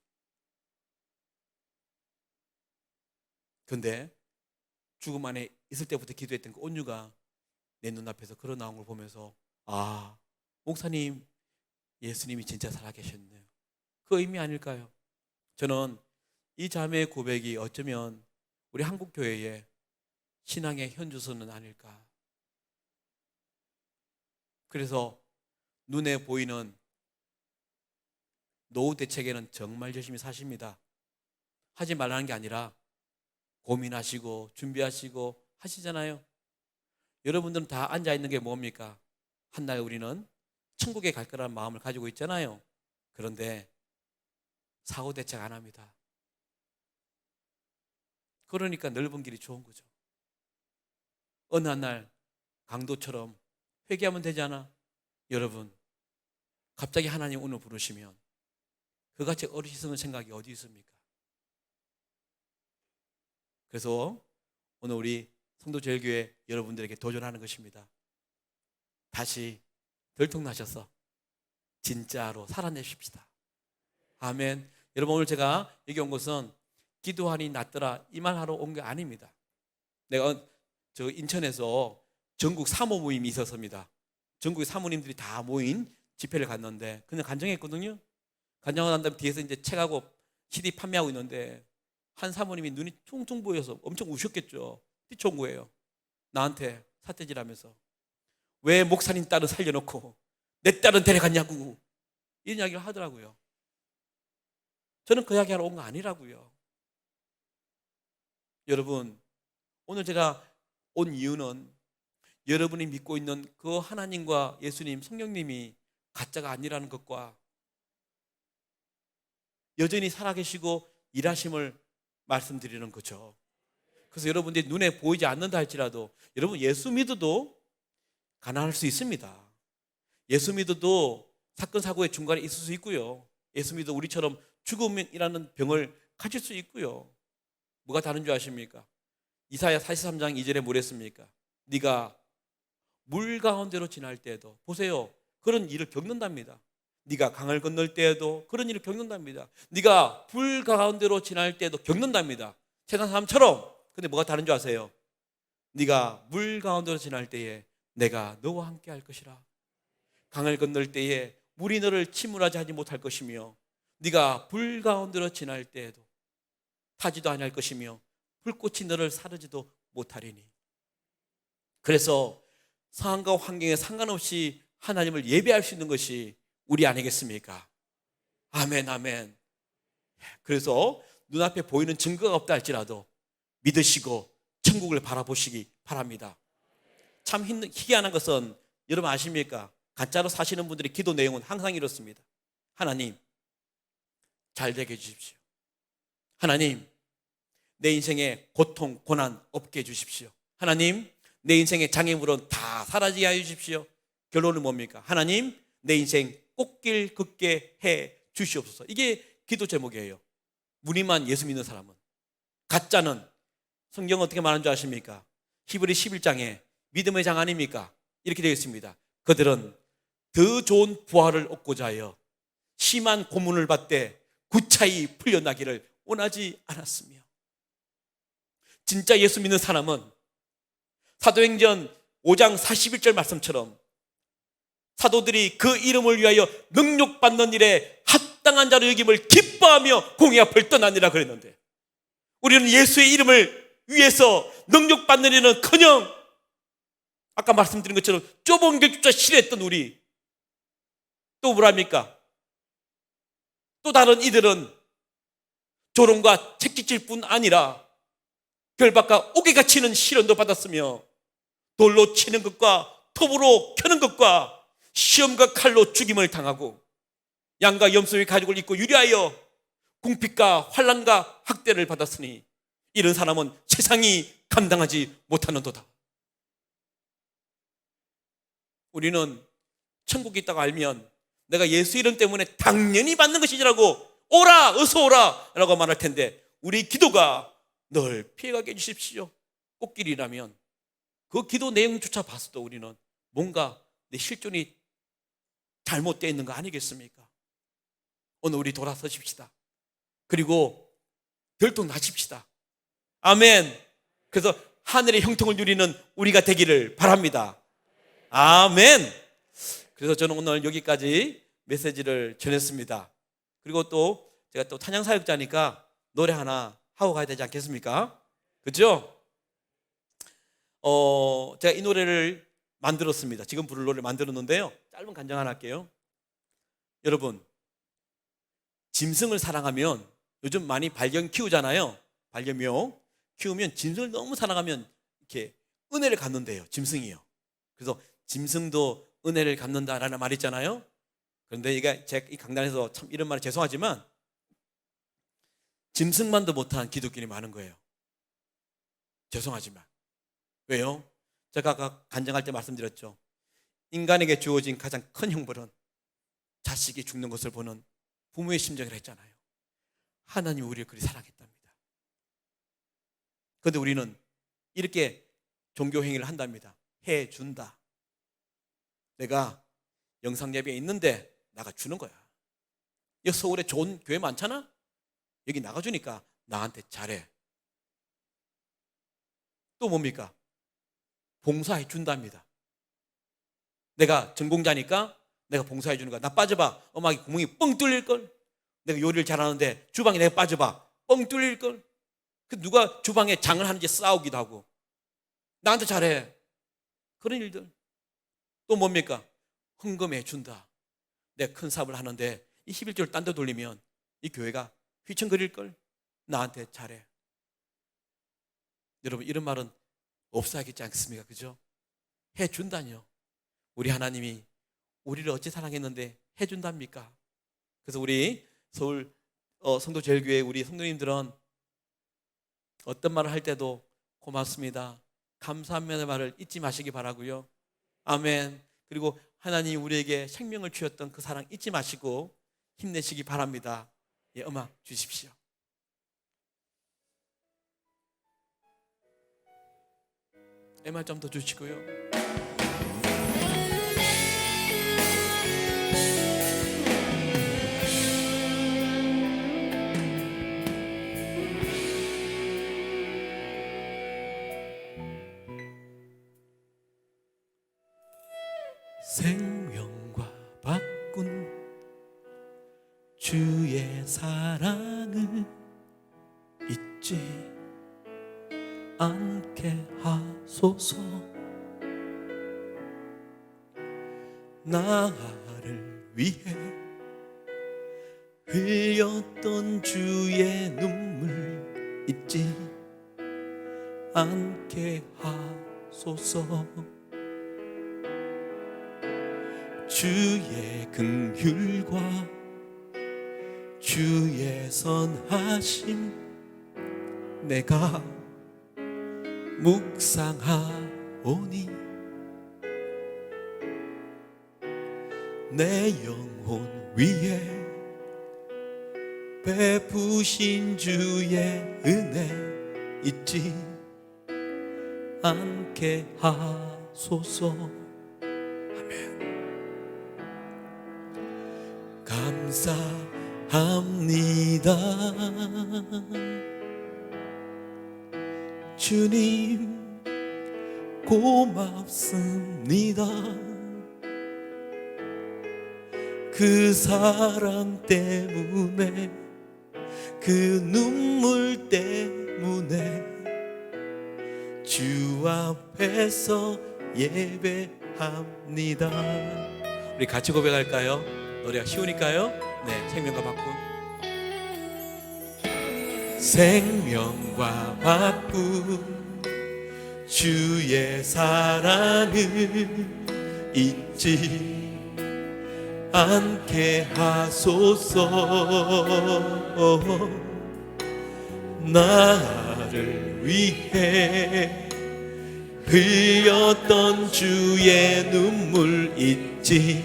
그런데 죽음 안에 있을 때부터 기도했던 그 온유가 내 눈앞에서 걸어 나온 걸 보면서, 아, 목사님 예수님이 진짜 살아계셨네요. 그 의미 아닐까요? 저는 이 자매의 고백이 어쩌면 우리 한국교회의 신앙의 현주소는 아닐까. 그래서 눈에 보이는 노후 대책에는 정말 열심히 사십니다. 하지 말라는 게 아니라 고민하시고 준비하시고 하시잖아요. 여러분들은 다 앉아있는 게 뭡니까? 한날 우리는 천국에 갈 거라는 마음을 가지고 있잖아요. 그런데 사후 대책 안 합니다. 그러니까 넓은 길이 좋은 거죠. 어느 날 강도처럼 회개하면 되잖아. 여러분, 갑자기 하나님 오늘 부르시면 그같이 어리석은 생각이 어디 있습니까? 그래서 오늘 우리 성도제일교회 여러분들에게 도전하는 것입니다. 다시 들통나셔서 진짜로 살아내십시다. 아멘. 여러분, 오늘 제가 여기 온 것은 기도하니 낫더라 이 말 하러 온 게 아닙니다. 내가 저 인천에서 전국 사모 모임이 있었습니다. 전국의 사모님들이 다 모인 집회를 갔는데 그냥 간증했거든요. 간증하고 난 다음에 뒤에서 이제 책하고 CD 판매하고 있는데 한 사모님이 눈이 퉁퉁 부여서 엄청 우셨겠죠. 뛰쳐온 거예요. 나한테 사태질하면서, 왜 목사님 딸은 살려놓고 내 딸은 데려갔냐고, 이런 이야기를 하더라고요. 저는 그 이야기하러 온 거 아니라고요. 여러분, 오늘 제가 온 이유는 여러분이 믿고 있는 그 하나님과 예수님, 성령님이 가짜가 아니라는 것과 여전히 살아계시고 일하심을 말씀드리는 거죠. 그래서 여러분들이 눈에 보이지 않는다 할지라도 여러분 예수 믿어도 가난할 수 있습니다. 예수 믿어도 사건 사고의 중간에 있을 수 있고요. 예수 믿어 우리처럼 죽음이라는 병을 가질 수 있고요. 뭐가 다른 줄 아십니까? 이사야 43장 2절에 뭐랬습니까? 네가 물 가운데로 지날 때에도, 보세요, 그런 일을 겪는답니다. 네가 강을 건널 때에도 그런 일을 겪는답니다. 네가 불 가운데로 지날 때에도 겪는답니다. 세상 사람처럼. 근데 뭐가 다른 줄 아세요? 네가 물 가운데로 지날 때에 내가 너와 함께 할 것이라. 강을 건널 때에 물이 너를 침몰하지 하지 못할 것이며, 네가 불 가운데로 지날 때에도 타지도 아니할 것이며 불꽃이 너를 사르지도 못하리니. 그래서 상황과 환경에 상관없이 하나님을 예배할 수 있는 것이 우리 아니겠습니까? 아멘, 아멘. 그래서 눈앞에 보이는 증거가 없다 할지라도 믿으시고 천국을 바라보시기 바랍니다. 참 희한한 것은 여러분 아십니까? 가짜로 사시는 분들의 기도 내용은 항상 이렇습니다. 하나님, 잘 되게 해주십시오. 하나님, 내 인생에 고통, 고난 없게 해주십시오. 하나님, 내 인생의 장애물은 다 사라지게 해 주십시오. 결론은 뭡니까? 하나님, 내 인생 꽃길 걷게 해 주시옵소서. 이게 기도 제목이에요. 무늬만 예수 믿는 사람은. 가짜는 성경 어떻게 말하는 줄 아십니까? 히브리 11장에 믿음의 장 아닙니까? 이렇게 되어 있습니다. 그들은 더 좋은 부활을 얻고자 하여 심한 고문을 받되 구차히 풀려나기를 원하지 않았으며, 진짜 예수 믿는 사람은 사도행전 5장 41절 말씀처럼 사도들이 그 이름을 위하여 능욕받는 일에 합당한 자로 여김을 기뻐하며 공의 앞을 떠나니라 그랬는데, 우리는 예수의 이름을 위해서 능욕받는 일은커녕 아까 말씀드린 것처럼 좁은 길조차 싫어했던 우리, 또 뭐랍니까? 또 다른 이들은 조롱과 채찍질 뿐 아니라 결박과 옥에가 치는 시련도 받았으며 돌로 치는 것과 톱으로 켜는 것과 시험과 칼로 죽임을 당하고 양과 염소의 가죽을 입고 유리하여 궁핍과 환난과 학대를 받았으니 이런 사람은 세상이 감당하지 못하는도다. 우리는 천국이 있다고 알면 내가 예수 이름 때문에 당연히 받는 것이라고 오라, 어서 오라 라고 말할 텐데, 우리 기도가 늘 피해가게 해주십시오. 꽃길이라면 그 기도 내용조차 봤어도 우리는 뭔가 내 실존이 잘못되어 있는 거 아니겠습니까? 오늘 우리 돌아서십시다. 그리고 결단하십시다. 아멘. 그래서 하늘의 형통을 누리는 우리가 되기를 바랍니다. 아멘. 그래서 저는 오늘 여기까지 메시지를 전했습니다. 그리고 또 제가 또 찬양사역자니까 노래 하나 하고 가야 되지 않겠습니까? 그죠? 제가 이 노래를 만들었습니다. 지금 부를 노래를 만들었는데요, 짧은 간증 하나 할게요. 여러분, 짐승을 사랑하면, 요즘 많이 반려견 키우잖아요. 반려묘 키우면 짐승을 너무 사랑하면 이렇게 은혜를 갚는데요, 짐승이요. 그래서 짐승도 은혜를 갚는다라는 말이 있잖아요. 그런데 이게 제가 이 강단에서 참 이런 말이 죄송하지만 짐승만도 못한 기독교인이 많은 거예요. 죄송하지만. 왜요? 제가 아까 간증할 때 말씀드렸죠. 인간에게 주어진 가장 큰 형벌은 자식이 죽는 것을 보는 부모의 심정이라 했잖아요. 하나님이 우리를 그리 사랑했답니다. 그런데 우리는 이렇게 종교 행위를 한답니다. 해준다. 내가 영상 예배에 있는데 나가 주는 거야. 여기 서울에 좋은 교회 많잖아? 여기 나가주니까 나한테 잘해. 또 뭡니까? 봉사해 준답니다. 내가 전공자니까 내가 봉사해 주는 거야. 나 빠져봐. 음악이 구멍이 뻥 뚫릴걸? 내가 요리를 잘하는데 주방에 내가 빠져봐. 뻥 뚫릴걸? 누가 주방에 장을 하는지 싸우기도 하고 나한테 잘해. 그런 일들. 또 뭡니까? 헌금해 준다. 내가 큰 사업을 하는데 이 11조를 딴 데 돌리면 이 교회가 휘청거릴걸? 나한테 잘해. 여러분, 이런 말은 없어야겠지 않습니까? 그죠? 해준다뇨. 우리 하나님이 우리를 어찌 사랑했는데 해준답니까? 그래서 우리 서울 성도제일교회 우리 성도님들은 어떤 말을 할 때도 고맙습니다, 감사합니다의 말을 잊지 마시기 바라고요. 아멘. 그리고 하나님이 우리에게 생명을 주셨던 그 사랑 잊지 마시고 힘내시기 바랍니다. 예, 음악 주십시오. MR 좀 더 주시고요. 생명과 바꾼 주의 사랑을 잊지 않게 하소서. 나를 위해 흘렸던 주의 눈물 잊지 않게 하소서. 주의 긍휼과 주의 선하심 내가 묵상하오니 내 영혼 위에 베푸신 주의 은혜 잊지 않게 하소서. 아멘. 감사합니다. 주님 고맙습니다. 그 사랑 때문에 그 눈물 때문에 주 앞에서 예배합니다. 우리 같이 고백할까요? 노래가 쉬우니까요. 네, 생명과 바꾼 생명과 바꾼 주의 사랑을 잊지 않게 하소서. 나를 위해 흘렸던 주의 눈물 잊지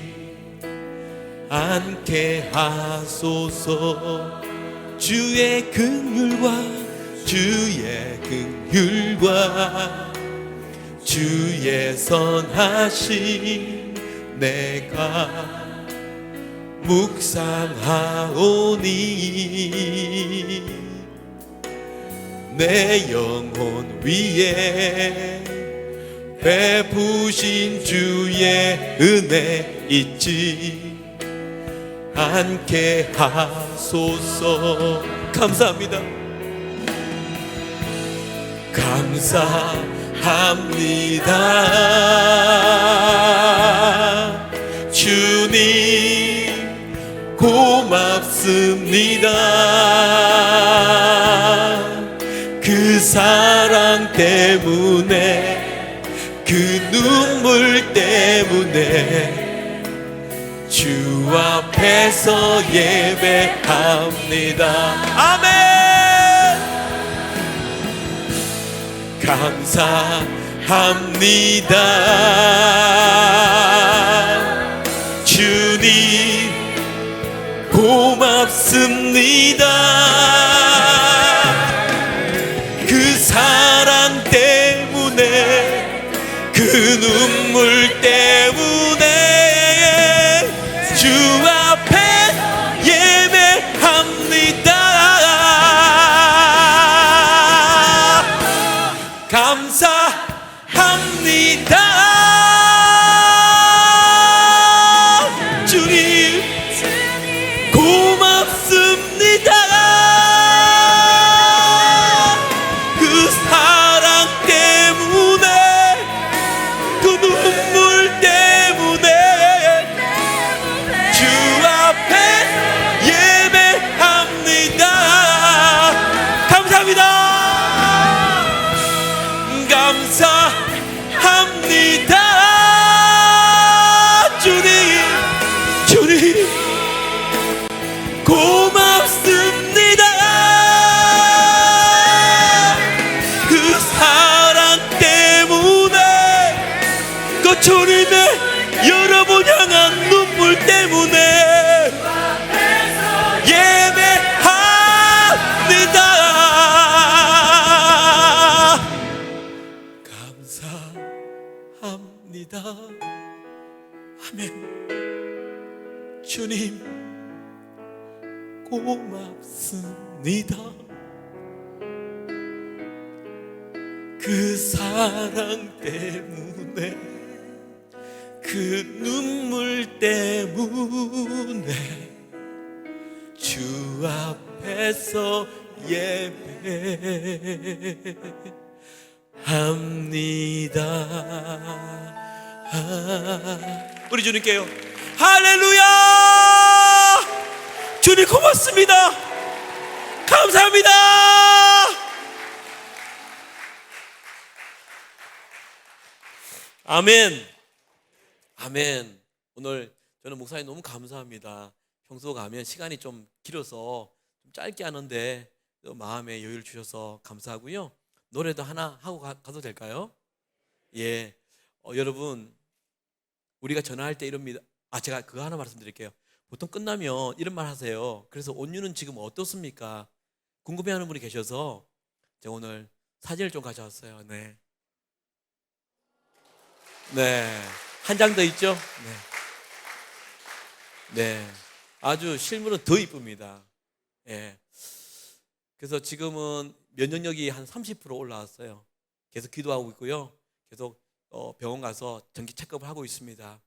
않게 하소서. 주의 긍휼과 주의 긍휼과 주의 선하심 내가 묵상하오니 내 영혼 위에 베푸신 주의 은혜 잊지 않게 하소서. 감사합니다. 감사합니다. 주님 고맙습니다. 그 사랑 때문에 그 눈물 때문에 주 앞에서 예배합니다. 아멘. 감사합니다. 주님 고맙습니다. 그 사랑 때문에 그 눈물 때문에 주 앞에 예배합니다. 감사합니다. 주님 고맙습니다. 그 사랑 때문에 그 눈물 때문에 주 앞에 예배합니다. 감사합니다. 감사합니다. 주님 고맙습니다. 그 사랑 때문에 그 주님의 여러분 향한 눈물 때문에 예배합니다. 감사합니다. 아멘. 주님 고맙습니다. 그 사랑 때문에 그 눈물 때문에 주 앞에서 예배합니다. 우리 주님께요 할렐루야! 주님 고맙습니다. 감사합니다. 아멘. 아멘. 오늘 저는 목사님 너무 감사합니다. 평소 가면 시간이 좀 길어서 좀 짧게 하는데 또 마음의 여유를 주셔서 감사하고요. 노래도 하나 하고 가도 될까요? 예. 여러분, 우리가 전화할 때 이럽니다. 제가 그거 하나 말씀드릴게요. 보통 끝나면 이런 말 하세요. 그래서 온유는 지금 어떻습니까? 궁금해하는 분이 계셔서 제가 오늘 사진을 좀 가져왔어요. 네. 네. 한 장 더 있죠? 네. 네. 아주 실물은 더 이쁩니다. 예. 그래서 지금은 면역력이 한 30% 올라왔어요. 계속 기도하고 있고요. 계속 병원 가서 정기 체크업을 하고 있습니다.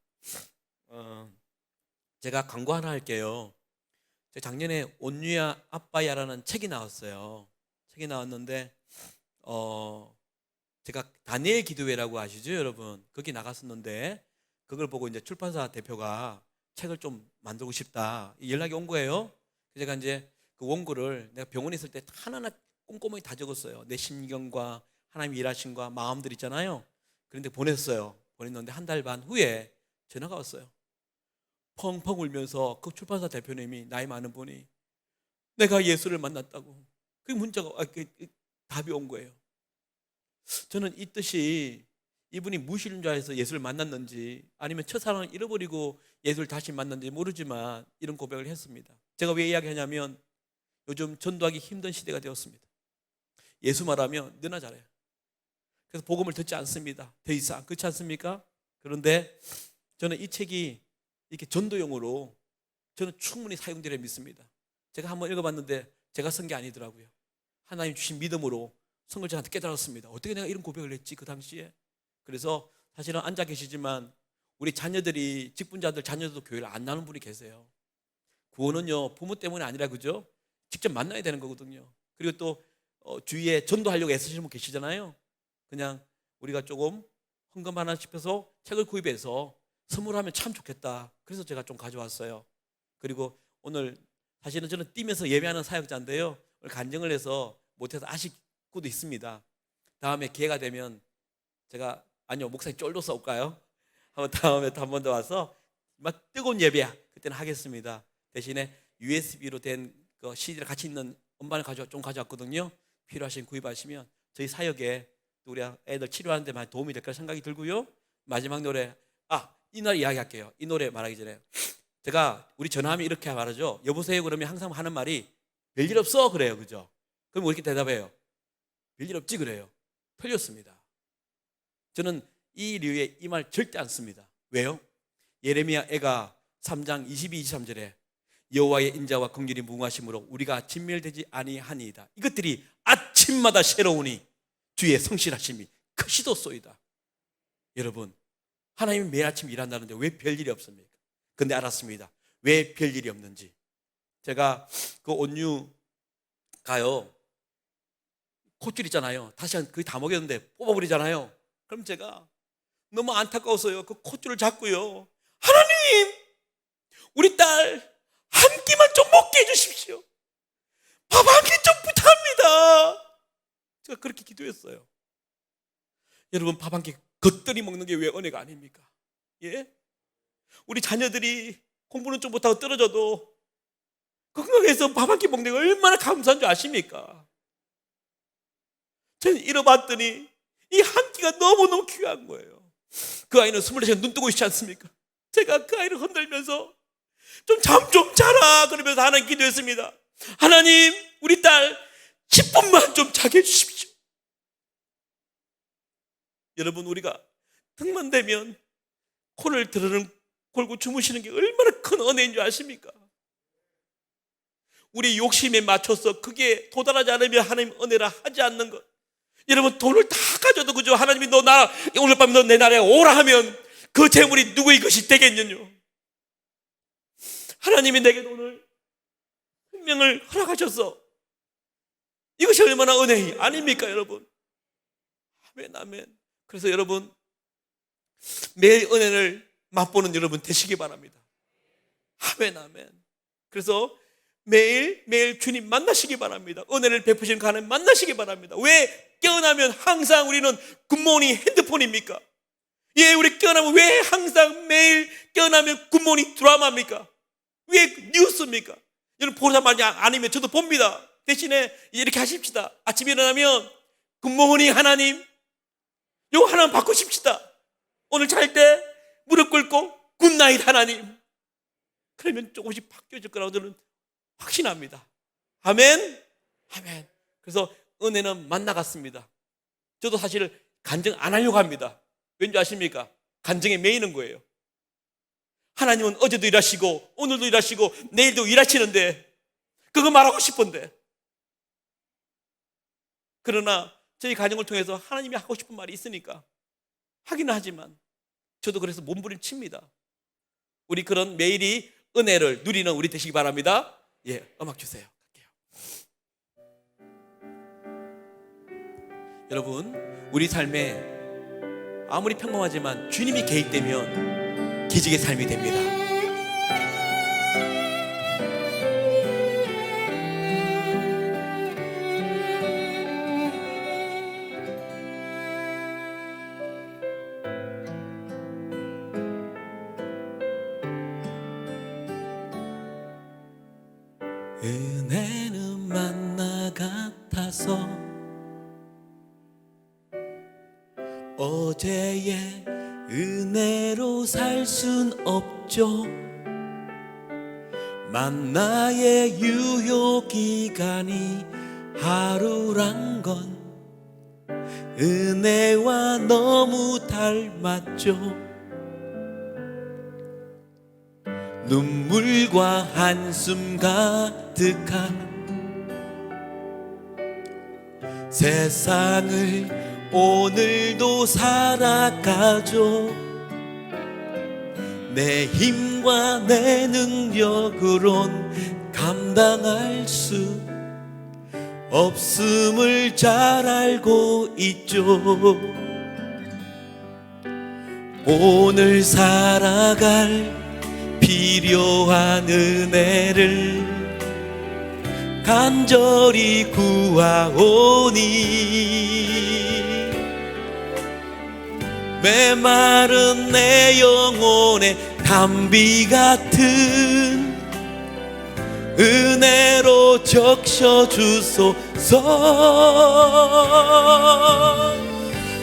제가 광고 하나 할게요. 제가 작년에 온유야 아빠야라는 책이 나왔어요. 책이 나왔는데 제가 다니엘 기도회라고 아시죠, 여러분? 거기 나갔었는데 그걸 보고 이제 출판사 대표가 책을 좀 만들고 싶다 연락이 온 거예요. 제가 이제 그 원고를 내가 병원에 있을 때 하나하나 꼼꼼하게 다 적었어요. 내 심경과 하나님 일하심과 마음들 있잖아요. 그런데 보냈어요. 보냈는데 한 달 반 후에 전화가 왔어요. 펑펑 울면서 그 출판사 대표님이, 나이 많은 분이, 내가 예수를 만났다고. 그 문자가 답이 온 거예요. 저는 이 뜻이 이분이 무신자에서 예수를 만났는지 아니면 첫사랑을 잃어버리고 예수를 다시 만났는지 모르지만 이런 고백을 했습니다. 제가 왜 이야기하냐면 요즘 전도하기 힘든 시대가 되었습니다. 예수 말하면 너나 잘해요. 그래서 복음을 듣지 않습니다. 더 이상. 그렇지 않습니까? 그런데 저는 이 책이 이렇게 전도용으로 저는 충분히 사용되려 믿습니다. 제가 한번 읽어봤는데 제가 쓴 게 아니더라고요. 하나님 주신 믿음으로 성을 저한테 깨달았습니다. 어떻게 내가 이런 고백을 했지 그 당시에. 그래서 사실은 앉아 계시지만 우리 자녀들이, 직분자들 자녀들도 교회를 안 나오는 분이 계세요. 구원은요 부모 때문이 아니라, 그죠? 직접 만나야 되는 거거든요. 그리고 또 주위에 전도하려고 애쓰시는 분 계시잖아요. 그냥 우리가 조금 헌금 하나 싶어서 책을 구입해서 선물하면 참 좋겠다. 그래서 제가 좀 가져왔어요. 그리고 오늘 사실은 저는 뛰면서 예배하는 사역자인데요, 오늘 간증을 해서 못해서 아쉽고도 있습니다. 다음에 기회가 되면 제가, 아니요, 목사님 쫄도 써올까요? 한번 다음에 한 번 더 와서 막 뜨거운 예배야 그때는 하겠습니다. 대신에 USB로 된 그 CD를 같이 있는 음반을 좀 가져왔거든요. 필요하신 구입하시면 저희 사역에 또 우리 애들 치료하는 데 많이 도움이 될 거라 생각이 들고요. 마지막 노래, 이 노래 이야기할게요. 이 노래 말하기 전에 제가 우리 전화하면 이렇게 말하죠. 여보세요 그러면 항상 하는 말이 별일 없어 그래요. 그죠? 그럼 왜 이렇게 대답해요? 별일 없지 그래요. 틀렸습니다. 저는 이 류에 이 말 절대 안 씁니다. 왜요? 예레미야 애가 3장 22, 23절에 여호와의 인자와 긍휼이 무궁하심으로 우리가 진멸되지 아니하니이다. 이것들이 아침마다 새로우니 주의 성실하심이 크시도소이다. 여러분, 하나님이 매일 아침 일한다는데 왜 별일이 없습니까? 근데 알았습니다. 왜 별일이 없는지. 제가 그 온유가요, 콧줄 있잖아요. 다시 거의 다 먹였는데 뽑아버리잖아요. 그럼 제가 너무 안타까워서요, 그 콧줄을 잡고요, 하나님 우리 딸 한 끼만 좀 먹게 해주십시오. 밥 한 끼 좀 부탁합니다. 제가 그렇게 기도했어요. 여러분, 밥 한 끼 겉들이 먹는 게 왜 은혜가 아닙니까? 예? 우리 자녀들이 공부는 좀 못하고 떨어져도 건강해서 밥 한 끼 먹는 게 얼마나 감사한 줄 아십니까? 저는 잃어봤더니 이 한 끼가 너무너무 귀한 거예요. 그 아이는 24시간 눈 뜨고 있지 않습니까? 제가 그 아이를 흔들면서 좀 잠 좀 자라 그러면서 하나님 기도했습니다. 하나님 우리 딸 10분만 좀 자게 해주십시오. 여러분, 우리가 등만 되면 코를 드르륵 골고 주무시는 게 얼마나 큰 은혜인 줄 아십니까? 우리 욕심에 맞춰서 그게 도달하지 않으면 하나님 은혜라 하지 않는 것. 여러분, 돈을 다 가져도 그죠? 하나님이 오늘 밤 너 내 나라에 오라 하면 그 재물이 누구의 것이 되겠느냐? 하나님이 내게 오늘 생명을 허락하셔서 이것이 얼마나 은혜이 아닙니까, 여러분? 아멘, 아멘. 그래서 여러분, 매일 은혜를 맛보는 여러분 되시기 바랍니다. 아멘, 아멘. 그래서 매일 주님 만나시기 바랍니다. 은혜를 베푸시는 하나님 만나시기 바랍니다. 왜 깨어나면 항상 우리는 굿모닝 핸드폰입니까? 예, 우리 깨어나면 왜 항상 매일 깨어나면 굿모닝 드라마입니까? 왜 뉴스입니까? 여러분 보자 말이 아니면 저도 봅니다. 대신에 이렇게 하십시다. 아침에 일어나면 굿모닝 하나님, 요 하나만 받고 싶시다. 오늘 잘 때 무릎 꿇고 굿나잇 하나님. 그러면 조금씩 바뀌어질 거라고 저는 확신합니다. 아멘, 아멘. 그래서 은혜는 만나갔습니다. 저도 사실 간증 안 하려고 합니다. 왠지 아십니까? 간증에 매이는 거예요. 하나님은 어제도 일하시고 오늘도 일하시고 내일도 일하시는데 그거 말하고 싶은데, 그러나 저희 가정을 통해서 하나님이 하고 싶은 말이 있으니까 하기는 하지만 저도 그래서 몸부림칩니다. 우리 그런 매일이 은혜를 누리는 우리 되시기 바랍니다. 예, 음악 주세요. 갈게요. 여러분, 우리 삶에 아무리 평범하지만 주님이 개입되면 기적의 삶이 됩니다. 은혜는 만나 같아서 어제의 은혜로 살 순 없죠. 만나의 유효 기간이 하루란 건 은혜와 너무 닮았죠. 눈물과 한숨 가득한 세상을 오늘도 살아가죠. 내 힘과 내 능력으론 감당할 수 없음을 잘 알고 있죠. 오늘 살아갈 필요한 은혜를 간절히 구하오니 메마른 내 영혼에 담비 같은 은혜로 적셔주소서.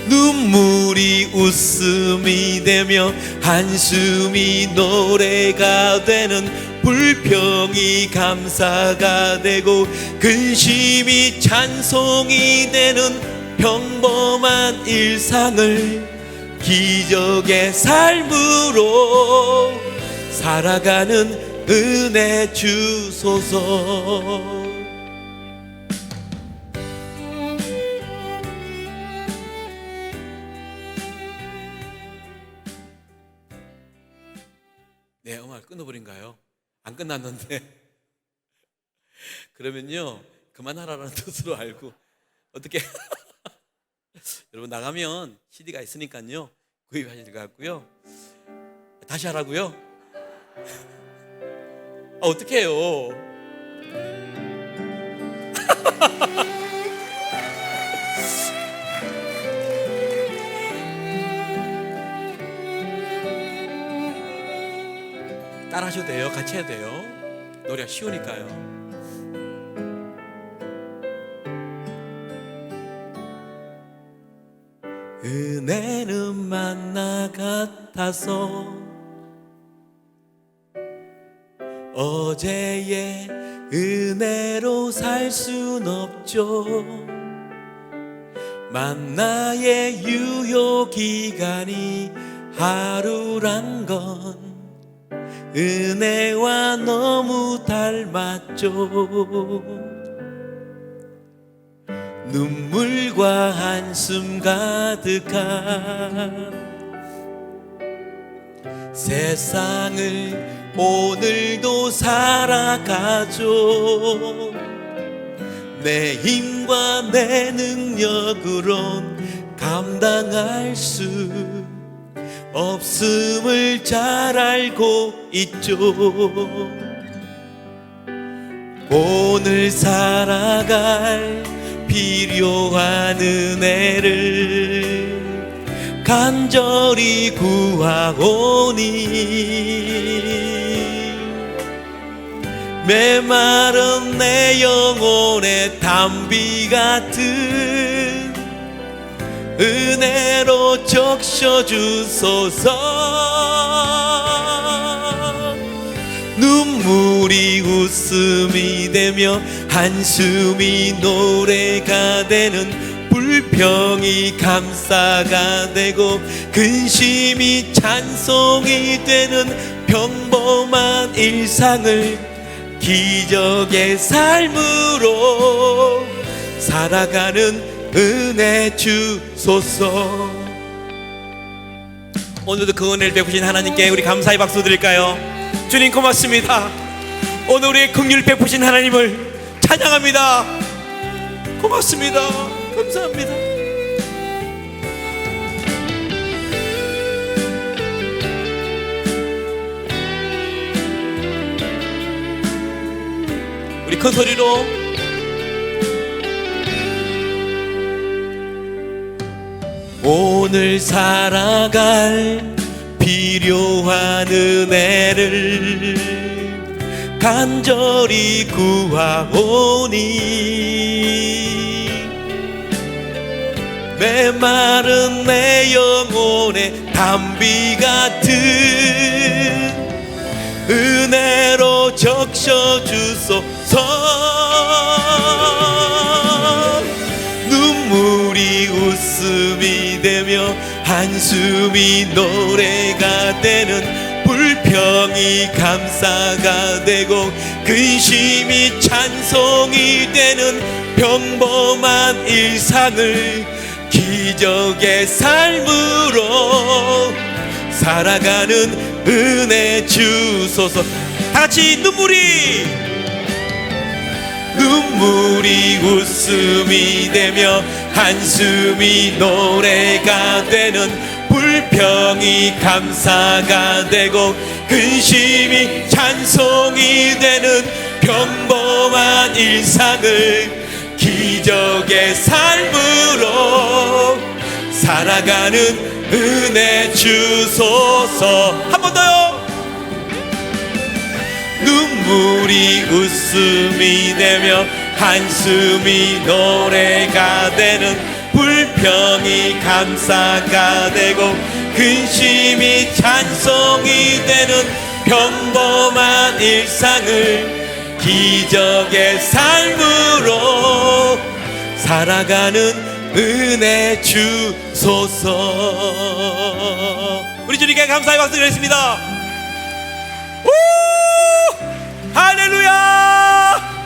눈물이 웃음이 되며 한숨이 노래가 되는 불평이 감사가 되고 근심이 찬송이 되는 평범한 일상을 기적의 삶으로 살아가는 은혜 주소서. 네, 음악 끊어버린가요? 안 끝났는데. 그러면요, 그만하라는 뜻으로 알고 어떻게 여러분 나가면 CD가 있으니까요 구입하실 것 같고요. 다시 하라고요? 어떻게 해요? 따라 하셔도 돼요. 같이 해야 돼요. 노래가 쉬우니까요. 은혜는 만나 같아서 어제의 은혜로 살 순 없죠. 만나의 유효 기간이 하루란 건 은혜와 너무 닮았죠. 눈물과 한숨 가득한 세상을 오늘도 살아가죠. 내 힘과 내 능력으론 감당할 수 없음을 잘 알고 있죠. 오늘 살아갈 필요한 은혜를 간절히 구하오니 메마른 내 영혼의 담비 같은 은혜로 적셔주소서. 눈물이 웃음이 되며 한숨이 노래가 되는 불평이 감사가 되고 근심이 찬송이 되는 평범한 일상을 기적의 삶으로 살아가는 은혜 주소서. 오늘도 그 은혜를 베푸신 하나님께 우리 감사의 박수 드릴까요? 주님 고맙습니다. 오늘 우리의 긍휼 베푸신 하나님을 찬양합니다. 고맙습니다. 감사합니다. 우리 큰 소리로 오늘 살아갈 필요한 은혜를 간절히 구하오니 메마른 내 영혼의 담비 같은 은혜로 적셔주소서. 눈물이 웃음이 되며 한숨이 노래가 되는 불평이 감사가 되고 근심이 찬송이 되는 평범한 일상을 기적의 삶으로 살아가는 은혜 주소서. 다같이 눈물이 웃음이 되며 한숨이 노래가 되는 불평이 감사가 되고 근심이 찬송이 되는 평범한 일상을 기적의 삶으로 살아가는 은혜 주소서. 한 번 더요. 눈물이 웃음이 되며 한숨이 노래가 되는 불평이 감사가 되고 근심이 찬송이 되는 평범한 일상을 기적의 삶으로 살아가는 은혜 주소서. 우리 주님께 감사의 박수 드리겠습니다. 오! 할렐루야!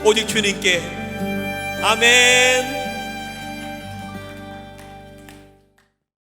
오직 주님께 아멘.